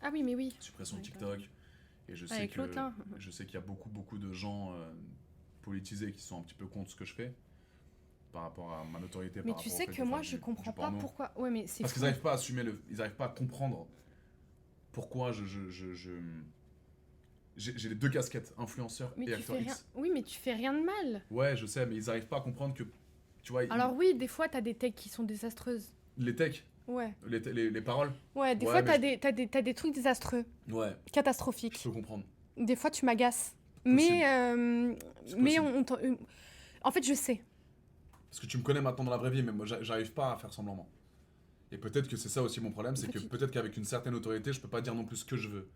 B: Ah oui, mais oui.
A: Suppression de
B: Ouais,
A: TikTok. Et je sais
B: Avec
A: que
B: l'autre, là.
A: je sais qu'il y a beaucoup de gens politisés qui sont un petit peu contre ce que je fais par rapport à ma notoriété.
B: Mais
A: par
B: tu
A: rapport
B: sais
A: au fait
B: que
A: de
B: moi,
A: faire
B: je
A: du
B: comprends pas
A: porno.
B: pourquoi. Ouais, mais c'est
A: Parce
B: fou.
A: qu'ils n'arrivent pas à assumer ils n'arrivent pas à comprendre pourquoi j'ai les deux casquettes, influenceur
B: Mais
A: et
B: tu
A: acteur
B: fais rien.
A: X.
B: Oui, mais tu fais rien de mal.
A: Ouais, je sais, mais ils n'arrivent pas à comprendre que, tu vois,
B: Alors oui, des fois, t'as des takes qui sont désastreuses.
A: les techs,
B: Ouais.
A: les paroles,
B: Ouais, des
A: Ouais,
B: fois,
A: mais
B: t'as des trucs désastreux,
A: ouais, je
B: catastrophiques.
A: peux comprendre.
B: Des fois, tu m'agaces.
A: Possible.
B: Mais
A: possible.
B: en fait, je sais.
A: Parce que tu me connais maintenant dans la vraie vie, mais moi, j'arrive pas à faire semblant. Moi. Et peut-être que c'est ça aussi mon problème, c'est que peut-être qu'avec une certaine autorité, je peux pas dire non plus ce que je veux.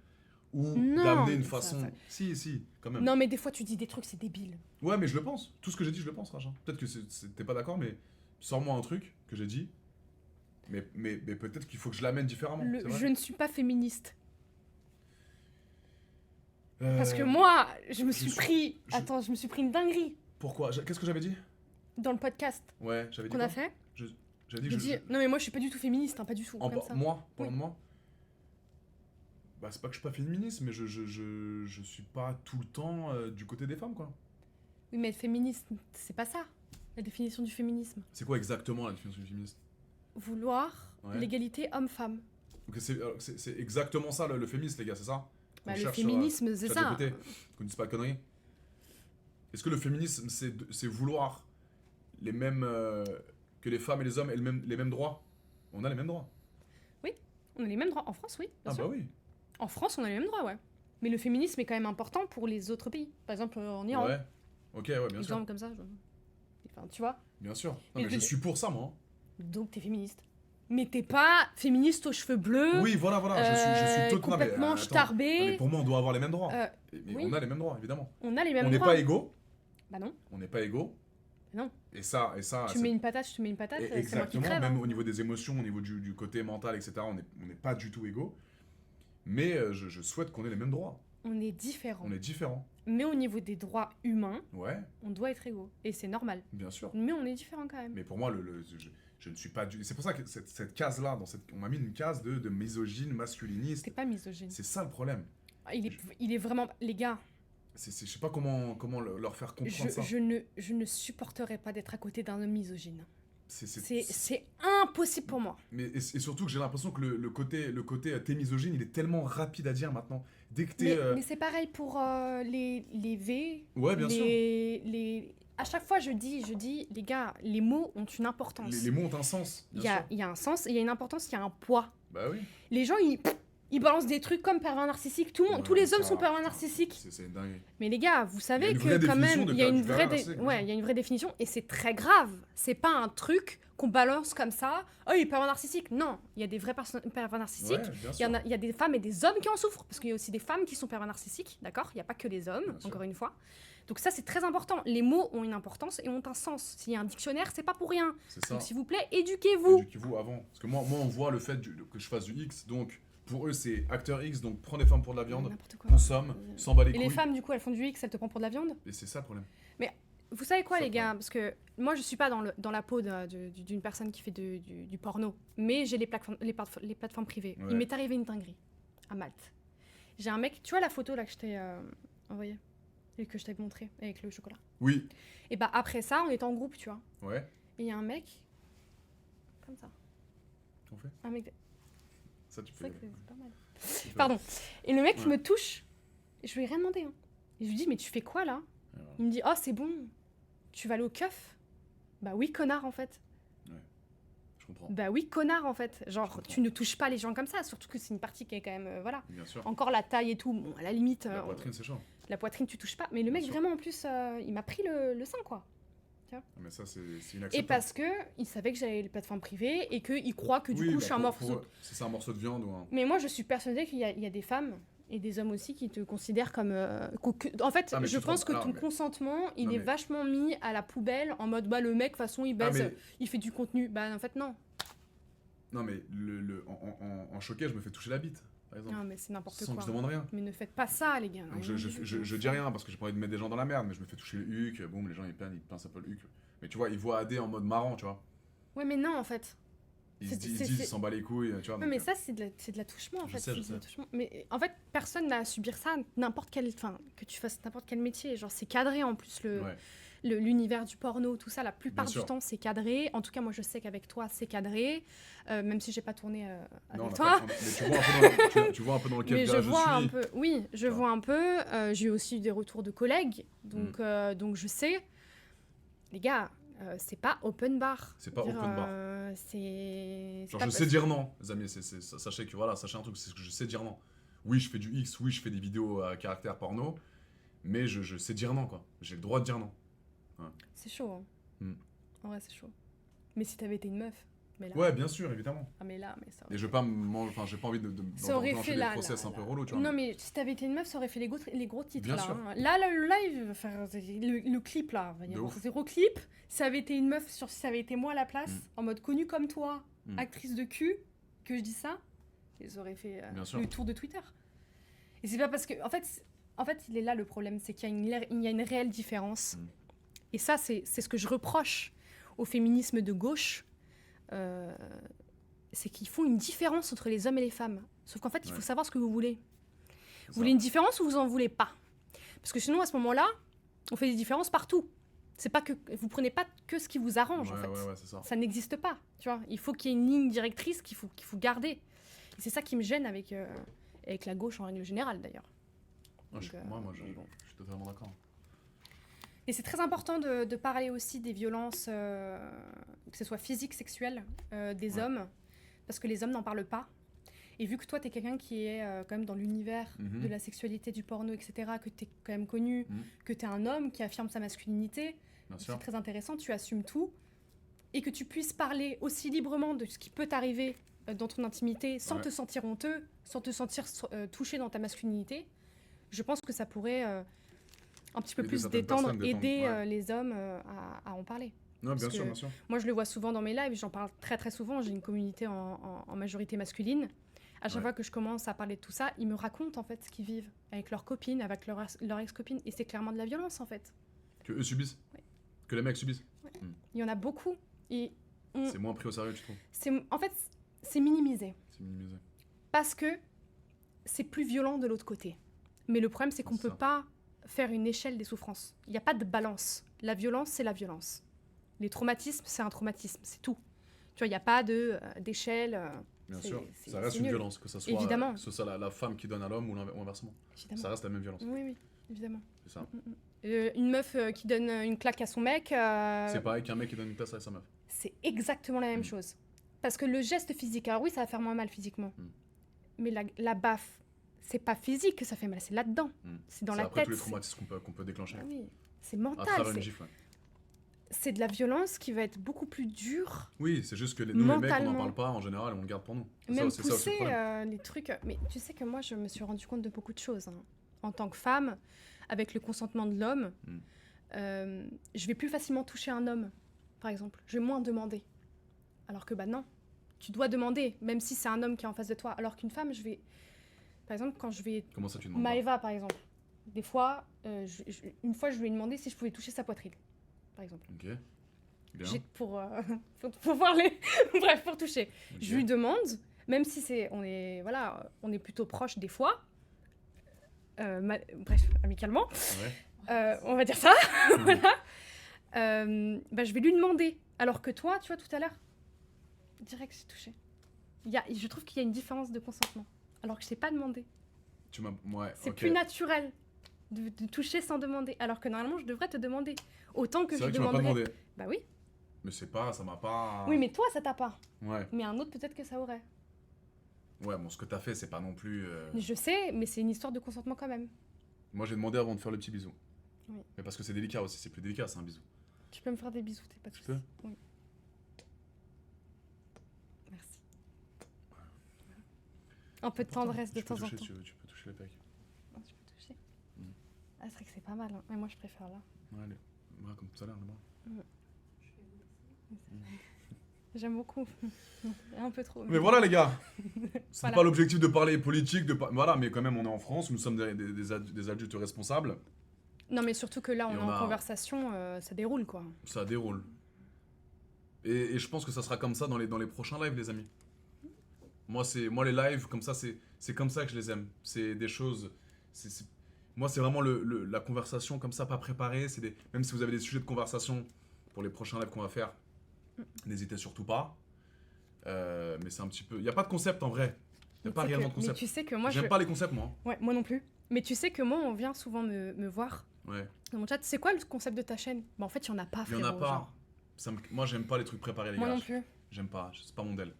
A: Ou
B: Non,
A: d'amener une
B: mais ça-
A: façon...
B: ça-
A: Si, quand même.
B: Non, mais des fois, tu dis des trucs, c'est débile.
A: Ouais, mais je le pense. Tout ce que j'ai dit, je le pense, Raja. Peut-être que t'es pas d'accord, mais sors-moi un truc que j'ai dit. Mais peut-être qu'il faut que je l'amène différemment. c'est vrai.
B: Je ne suis pas féministe.
A: Euh,
B: Parce que moi, je me
A: je
B: suis
A: suis-
B: pris...
A: je-
B: Attends, je me suis pris une dinguerie
A: Pourquoi Qu'est-ce que j'avais dit
B: dans le podcast
A: Ouais, j'avais dit
B: qu'on
A: quoi
B: a fait.
A: J'avais dit
B: J'ai
A: que
B: dit... Non, mais moi, je suis pas du tout féministe, hein, pas du tout. Comme ça.
A: Moi, parlant
B: Oui.
A: de moi. Bah, c'est pas que je suis pas féministe, mais je suis pas tout le temps du côté des femmes, quoi.
B: Oui, mais être féministe, c'est pas ça. La définition du féminisme.
A: C'est quoi exactement la définition du féministe
B: Vouloir
A: Ouais.
B: l'égalité homme-femme.
A: Donc c'est exactement ça le féminisme, les gars, c'est ça qu'on
B: Bah, le
A: cherche
B: féminisme, c'est
A: sur
B: ça.
A: ChatGPT, qu'on dise pas de conneries. Est-ce que le féminisme, c'est vouloir les mêmes que les femmes et les hommes aient les mêmes droits? On a les mêmes droits.
B: On a les mêmes droits. En France, oui, bien
A: Ah
B: sûr.
A: bah oui.
B: En France, on a les mêmes droits, ouais. Mais le féminisme est quand même important pour les autres pays. Par exemple, en Iran.
A: Ouais. Ok, ouais, bien sûr.
B: Exemple comme ça. Enfin, tu vois.
A: Bien sûr. Non,
B: Mais
A: mais je suis pour ça, moi.
B: Donc, t'es féministe. Mais t'es pas féministe aux cheveux bleus.
A: Oui, voilà, je suis totalement...
B: Complètement
A: Non, mais
B: starbé.
A: pour moi, on doit avoir les mêmes droits. Mais
B: oui.
A: on a les mêmes droits, évidemment.
B: On a les mêmes
A: On n'est
B: droits.
A: pas égaux.
B: Bah non.
A: On n'est pas égaux.
B: Non.
A: Et ça...
B: Tu mets une patate, je te mets une patate, c'est moi qui
A: Exactement,
B: crève.
A: même
B: hein.
A: au niveau des émotions, au niveau du côté mental, etc., on n'est pas du tout égaux. Mais je souhaite qu'on ait les mêmes droits.
B: On est différents.
A: On est différents.
B: Mais au niveau des droits humains,
A: Ouais,
B: on doit être égaux. Et c'est normal.
A: bien sûr.
B: Mais on est différents quand même.
A: Mais pour moi, je ne suis pas du... C'est pour ça que cette case-là, on m'a mis une case de misogyne, masculiniste.
B: T'es pas misogyne.
A: C'est ça le problème.
B: Il est vraiment... Les gars,
A: Je sais pas comment leur faire comprendre ça.
B: je ne supporterais pas d'être à côté d'un homme misogyne.
A: C'est-
B: C'est impossible pour moi.
A: Mais et surtout que j'ai l'impression que le côté t'es misogyne, il est tellement rapide à dire maintenant. Dès que
B: Mais,
A: t'es...
B: mais c'est pareil pour les V.
A: Ouais, bien sûr.
B: À chaque fois, je dis, les gars, les mots ont une importance.
A: Les mots ont un sens,
B: Il
A: bien sûr.
B: y a un sens, et il y a une importance, il y a un poids.
A: Bah oui.
B: Les gens, ils balancent des trucs comme pervers narcissique.
A: Ouais,
B: tous les hommes
A: ça,
B: sont pervers
A: putain,
B: narcissiques.
A: C'est dingue.
B: Mais les gars, vous
A: Il y a
B: savez
A: une
B: que
A: vraie
B: quand
A: définition
B: même,
A: de
B: il y a une
A: du pervers
B: vraie,
A: narcissique, bien
B: ouais,
A: sûr.
B: il y a une vraie définition, et c'est très grave. C'est pas un truc qu'on balance comme ça. Oh, il est pervers narcissique. Non, il y a des vrais pervers narcissiques.
A: Ouais, bien sûr.
B: Il y a des femmes et des hommes qui en souffrent, parce qu'il y a aussi des femmes qui sont pervers narcissiques, d'accord? Il n'y a pas que les hommes,
A: Bien sûr.
B: encore une fois. Donc ça, c'est très important. Les mots ont une importance et ont un sens. S'il y a un dictionnaire, c'est pas pour rien.
A: C'est ça.
B: Donc s'il vous plaît, éduquez-vous.
A: Éduquez-vous avant. Parce que moi on voit le fait que je fasse du X, donc pour eux c'est acteur X, donc prends des femmes pour de la viande,
B: N'importe quoi.
A: consomme, s'en bat les
B: Et
A: couilles.
B: les femmes, du coup, elles font du X, elles te prennent pour de la viande?
A: Et c'est ça le problème.
B: Vous savez quoi,
A: Ça,
B: les gars? Parce que moi, je suis pas dans la peau d'une personne qui fait du porno, mais j'ai les plateformes privées.
A: Ouais.
B: Il m'est arrivé une dinguerie à Malte. J'ai un mec, tu vois la photo là que je t'ai envoyée et que je t'ai montré avec le chocolat.
A: Oui.
B: Et bah après ça, on était en groupe, tu vois.
A: Ouais.
B: Et il y a un mec comme ça.
A: On fait
B: Un mec.
A: ça tu
B: C'est
A: peux.
B: vrai que c'est pas mal.
A: tu peux-
B: Pardon. Et le mec
A: Ouais.
B: me touche. Et je lui ai rien demandé. Hein. Et je lui dis, mais tu fais quoi là?
A: Alors,
B: Il me dit, oh c'est bon. Tu vas aller au keuf? Bah oui, connard en fait.
A: je comprends.
B: Bah oui, connard en fait. Genre,
A: comprends.
B: tu ne touches pas les gens comme ça, surtout que c'est une partie qui est quand même. Voilà.
A: Bien sûr.
B: Encore la taille et tout, bon, à la limite.
A: La poitrine c'est chaud.
B: la poitrine, tu touches pas. Mais le
A: Bien
B: mec,
A: sûr.
B: vraiment, en plus, il m'a pris le sein, quoi.
A: Mais ça c'est
B: Et
A: inacceptable.
B: parce que il savait que j'avais les plateformes privées et qu'il croit que du coup, je suis un morceau.
A: Si c'est un morceau de viande ou un.
B: Mais moi, je suis persuadée qu'il y a des femmes et des hommes aussi qui te considèrent comme. En fait,
A: Ah, mais
B: je
A: tu te
B: pense
A: rends-
B: que
A: alors,
B: ton
A: mais-
B: consentement, il
A: Non,
B: est
A: mais-
B: vachement mis à la poubelle en mode bah le mec, de toute façon, il
A: Ah,
B: baise,
A: mais-
B: il fait du contenu. Bah en fait, non.
A: Non mais en choquet je me fais toucher la bite par exemple.
B: Non, mais c'est n'importe
A: Sans
B: quoi.
A: que je demande rien.
B: Mais ne faites pas ça, les gars.
A: Donc je dis rien parce que j'ai pas envie de mettre des gens dans la merde, mais je me fais toucher le huc, boum, les gens ils pincent un peu le huc. Mais tu vois, ils voient AD en mode marrant, tu vois.
B: Ouais, mais non, en fait.
A: Ils
B: C'est-
A: se disent,
B: c'est-
A: ils s'en bat les couilles, tu vois.
B: Ouais,
A: donc,
B: mais ça, c'est de l'attouchement, en
A: Je
B: fait.
A: sais,
B: c'est
A: je
B: de
A: sais.
B: l'attouchement. Mais en fait, personne n'a à subir ça, n'importe quel. Enfin, que tu fasses n'importe quel métier. Genre, c'est cadré en plus,
A: ouais.
B: l'univers du porno, tout ça. La plupart
A: Bien
B: du
A: sûr.
B: temps, c'est cadré. En tout cas, moi, je sais qu'avec toi, c'est cadré. Même si j'ai pas tourné
A: Non,
B: avec
A: on a
B: toi.
A: pas- mais tu vois un peu dans lequel
B: Mais je
A: gars
B: vois un
A: suis.
B: peu. Oui, je
A: Tu vois.
B: vois un peu. J'ai eu aussi des retours de collègues. Donc je sais. Les gars. C'est pas open bar.
A: C'est pas
B: Dire,
A: open bar.
B: C'est
A: Genre
B: pas
A: je sais dire non, les amis, sachez que voilà, sachez un truc, c'est que je sais dire non. Oui, je fais du X, oui, je fais des vidéos à caractère porno, mais je sais dire non, quoi. J'ai le droit de dire non.
B: C'est chaud. Hein.
A: Hmm.
B: En vrai, c'est chaud. Mais si t'avais été une meuf, mais là.
A: Ouais, bien sûr, évidemment.
B: Ah, mais là, mais ça.
A: Et je veux pas j'ai pas envie
B: Ça aurait
A: d'enclencher
B: fait
A: des
B: la-
A: process
B: la-
A: un peu relous, tu vois.
B: Non, mais si t'avais été une meuf, ça aurait fait les gros titres.
A: Bien
B: là,
A: sûr.
B: hein. Là, le live, enfin, le clip là, il va y
A: De
B: avoir
A: ouf.
B: 0 clip. Si ça avait été une meuf, si ça avait été moi à la place,
A: Mm.
B: en mode connue comme toi,
A: Mm.
B: actrice de cul, que je dis ça, ils auraient fait
A: Bien sûr.
B: le tour de Twitter. Et c'est pas parce que. En fait, il est là le problème, c'est qu'il y a une réelle différence.
A: Mm.
B: Et ça, c'est ce que je reproche au féminisme de gauche. C'est qu'ils font une différence entre les hommes et les femmes. Sauf qu'en fait, il faut
A: Ouais.
B: savoir ce que vous voulez.
A: C'est
B: Vous
A: ça.
B: voulez une différence ou vous en voulez pas? Parce que sinon, à ce moment-là, on fait des différences partout. C'est pas que vous prenez pas que ce qui vous arrange, en fait.
A: Ouais, c'est ça.
B: Ça n'existe pas, tu vois. Il faut qu'il y ait une ligne directrice qu'il faut garder. Et c'est ça qui me gêne avec la gauche en règle générale, d'ailleurs.
A: Je
B: Donc,
A: suis totalement d'accord.
B: Et c'est très important de parler aussi des violences, que ce soit physiques, sexuelles, des hommes, parce que les hommes n'en parlent pas. Et vu que toi, tu es quelqu'un qui est quand même dans l'univers de la sexualité, du porno, etc., que tu es quand même connu, que tu es un homme qui affirme sa masculinité, c'est très intéressant, tu assumes tout, et que tu puisses parler aussi librement de ce qui peut t'arriver dans ton intimité sans te sentir honteux, sans te sentir touché dans ta masculinité. Je pense que ça pourrait un petit peu
A: Aider
B: plus
A: certaines
B: détendre,
A: personnes,
B: aider les hommes à en parler.
A: Non, bien
B: Parce
A: sûr,
B: que
A: bien sûr.
B: Moi, je le vois souvent dans mes lives, j'en parle très très souvent. J'ai une communauté en majorité masculine. À chaque fois que je commence à parler de tout ça, ils me racontent en fait ce qu'ils vivent avec leurs copines, avec leur ex-copine. Et c'est clairement de la violence en fait.
A: Que eux subissent. Que les mecs subissent.
B: Il y en a beaucoup. Et
A: C'est moins pris au sérieux, tu trouves?
B: en fait, c'est minimisé.
A: C'est minimisé.
B: Parce que c'est plus violent de l'autre côté. Mais le problème, c'est qu'on ne peut pas faire une échelle des souffrances. Il n'y a pas de balance. La violence, c'est la violence. Les traumatismes, c'est un traumatisme, c'est tout. Tu vois, il n'y a pas d'échelle.
A: Bien sûr, ça reste une violence, que ce soit,
B: évidemment.
A: Que ce soit la femme qui donne à l'homme ou inversement.
B: Évidemment.
A: Ça reste la même violence.
B: Oui, évidemment.
A: C'est ça.
B: Une meuf qui donne une claque à son mec...
A: C'est pareil qu'un mec qui donne une tasse à sa meuf.
B: C'est exactement la même chose. Parce que le geste physique, alors oui, ça va faire moins mal physiquement. Mais la baffe, c'est pas physique que ça fait mal, c'est là-dedans. C'est dans la tête.
A: C'est après tous les traumatismes qu'on peut déclencher.
B: Ah oui, c'est mental.
A: À travers une gifle,
B: c'est de la violence qui va être beaucoup plus dure.
A: Oui, c'est juste que nous, les mecs, on n'en parle pas en général, on le garde pour nous.
B: Même pousser les trucs... Mais tu sais que moi, je me suis rendu compte de beaucoup de choses. En tant que femme, avec le consentement de l'homme, je vais plus facilement toucher un homme, par exemple. Je vais moins demander. Alors que, non, tu dois demander, même si c'est un homme qui est en face de toi. Alors qu'une femme, je vais... Par exemple, quand je vais...
A: Comment ça, tu demandes
B: Maëva, par exemple. Des fois, une fois, je lui ai demandé si je pouvais toucher sa poitrine, par exemple.
A: Ok. Bien.
B: Pour voir les... Bref, pour toucher.
A: Okay.
B: Je lui demande, même si on est plutôt proches des fois, bref, amicalement, on va dire ça, voilà. Je vais lui demander. Alors que toi, tu vois, tout à l'heure, direct, j'ai touché. Je trouve qu'il y a une différence de consentement, alors que je t'ai pas demandé. C'est plus naturel de toucher sans demander, alors que normalement, je devrais te demander. Autant que je demanderais...
A: tu m'as pas demandé.
B: Bah oui.
A: Mais ça m'a pas...
B: Oui, mais toi, ça t'a pas.
A: Ouais.
B: Mais un autre, peut-être que ça aurait.
A: Ouais, bon, ce que t'as fait, c'est pas non plus...
B: Je sais, mais c'est une histoire de consentement quand même.
A: Moi, j'ai demandé avant de faire le petit bisou.
B: Oui.
A: Mais parce que c'est délicat aussi, c'est plus délicat, c'est un bisou.
B: Tu peux me faire des bisous, t'es pas de soucis. Oui. Merci. Un peu de tendresse de temps en temps.
A: Tu peux toucher les pecs.
B: Oh, tu peux toucher. Ah, c'est vrai que c'est pas mal, hein. Mais moi, je préfère là.
A: Ouais, allez. Ouais, comme tout à l'heure, là-bas.
B: J'aime beaucoup. Un peu trop.
A: Mais voilà, les gars. C'est
B: Voilà.
A: pas l'objectif de parler politique, voilà, mais quand même, on est en France, nous sommes des adultes responsables.
B: Non, mais surtout que là, on est en conversation, ça déroule, quoi.
A: Ça déroule. Et je pense que ça sera comme ça dans les prochains lives, les amis. Moi, les lives, comme ça, c'est comme ça que je les aime. C'est des choses... Moi, c'est vraiment la conversation comme ça, pas préparée. Même si vous avez des sujets de conversation pour les prochains lives qu'on va faire, n'hésitez surtout pas. Mais c'est un petit peu... Il n'y a pas de concept, en vrai. Il n'y a pas réellement de concept.
B: Mais tu sais que moi,
A: j'aime pas les concepts, moi.
B: Ouais, moi non plus. Mais tu sais que moi, on vient souvent me voir dans mon chat. C'est quoi le concept de ta chaîne? Bah, en fait, il n'y en a pas, frérot.
A: Il n'y en a pas. Moi, j'aime pas les trucs préparés, les gars.
B: Moi non plus.
A: J'aime pas. C'est pas mon del.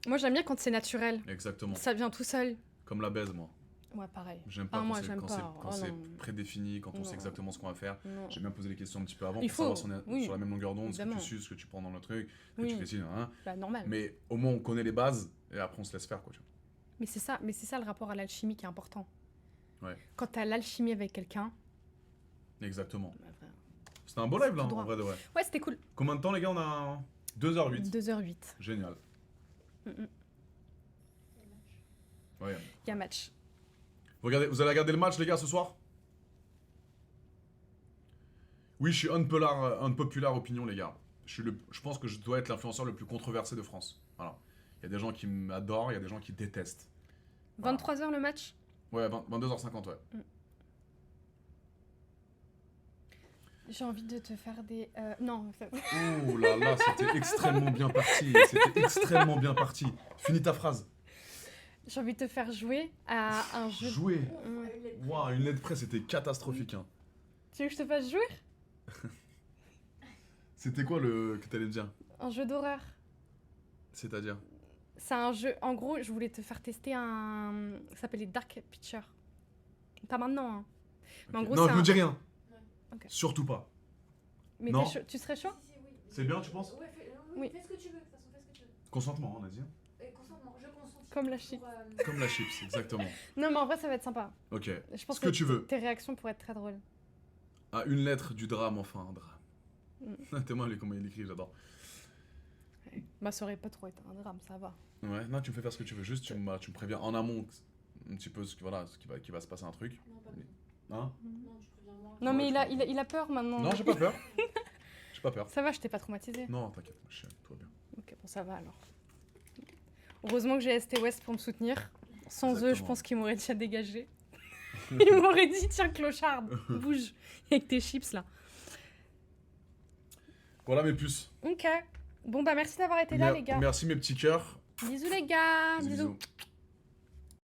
B: Moi, j'aime bien quand c'est naturel.
A: Exactement.
B: Ça vient tout seul.
A: Comme la baise, moi.
B: Ouais, pareil.
A: J'aime pas quand c'est
B: non.
A: prédéfini, quand on sait exactement ce qu'on va faire. J'aime bien poser les questions un petit peu avant
B: Il
A: pour savoir si on est sur la même longueur d'onde,
B: évidemment.
A: ce que tu suces, ce que tu prends dans le truc, ce que tu fais ci, hein.
B: Bah, normal.
A: Mais au moins on connaît les bases et après on se laisse faire, quoi. Tu vois.
B: Mais c'est ça le rapport à l'alchimie qui est important.
A: Ouais.
B: Quand t'as l'alchimie avec quelqu'un.
A: Exactement.
B: Bah,
A: c'était un beau live là, en vrai de vrai.
B: Ouais, c'était cool.
A: Combien de temps, les gars? On a 2h08.
B: 2h08.
A: Génial. Ouais.
B: Il y a match.
A: Vous allez regarder le match, les gars, ce soir? Oui, je suis unpopular opinion, les gars. Je pense que je dois être l'influenceur le plus controversé de France. Voilà. Il y a des gens qui m'adorent, il y a des gens qui détestent. Voilà.
B: 23h le match?
A: Ouais, 22h50, ouais.
B: J'ai envie de te faire des... Non.
A: Oh là là, c'était extrêmement bien parti. C'était extrêmement bien parti. Finis ta phrase.
B: J'ai envie de te faire jouer à un jeu.
A: Jouer.
B: Ouais.
A: Waouh, une lettre près, c'était catastrophique. Hein.
B: Tu veux que je te fasse jouer?
A: C'était quoi le que t'allais me dire?
B: Un jeu d'horreur.
A: C'est-à-dire?
B: C'est un jeu. En gros, je voulais te faire tester un. Ça s'appelle les Dark Pictures. Pas maintenant, hein. Mais en
A: Ok.
B: gros,
A: Non,
B: c'est
A: je me
B: un-
A: dis rien.
B: Ok.
A: Surtout pas.
B: Mais
A: Non.
B: tu serais chaud?
D: Si, oui.
A: C'est bien, tu penses?
D: Ouais,
B: Oui.
D: oui, fais ce que tu veux. De toute façon, fais ce que tu veux.
A: Consentement, on a dit.
D: Consentement, je consentis.
B: Comme la
D: pour,
B: chips.
A: Comme la chips, exactement.
B: Non, mais en vrai, ça va être sympa.
A: Ok.
B: Je pense
A: Ce que tu veux.
B: tes réactions pourraient être très drôles.
A: Ah, une lettre du drame, enfin, un drame.
B: Mm.
A: Tellement comment il écrit, j'adore.
B: Bah, ça aurait pas trop été un drame, ça va.
A: Ouais, non, tu me fais faire ce que tu veux, juste tu me préviens en amont un petit peu voilà, qui va se passer un truc.
D: Non, pas besoin.
A: Hein?
D: Non, tu préviens moi.
B: Non,
A: Ouais,
B: mais
A: je
B: il a peur maintenant.
A: Non, j'ai pas peur. J'ai pas peur.
B: Ça va, je t'ai pas traumatisé.
A: Non, t'inquiète, ma chérie, tout va bien.
B: Ok, bon, ça va alors. Heureusement que j'ai ST West pour me soutenir. Sans eux, je
A: Exactement.
B: pense qu'ils m'auraient déjà dégagé. Ils m'auraient dit tiens, clochard, bouge avec tes chips là.
A: Voilà mes puces.
B: Ok. Bon, bah merci d'avoir été là, les gars.
A: Merci mes petits cœurs.
B: Bisous, les gars.
A: Bisous,
B: Bisous.
A: bisous.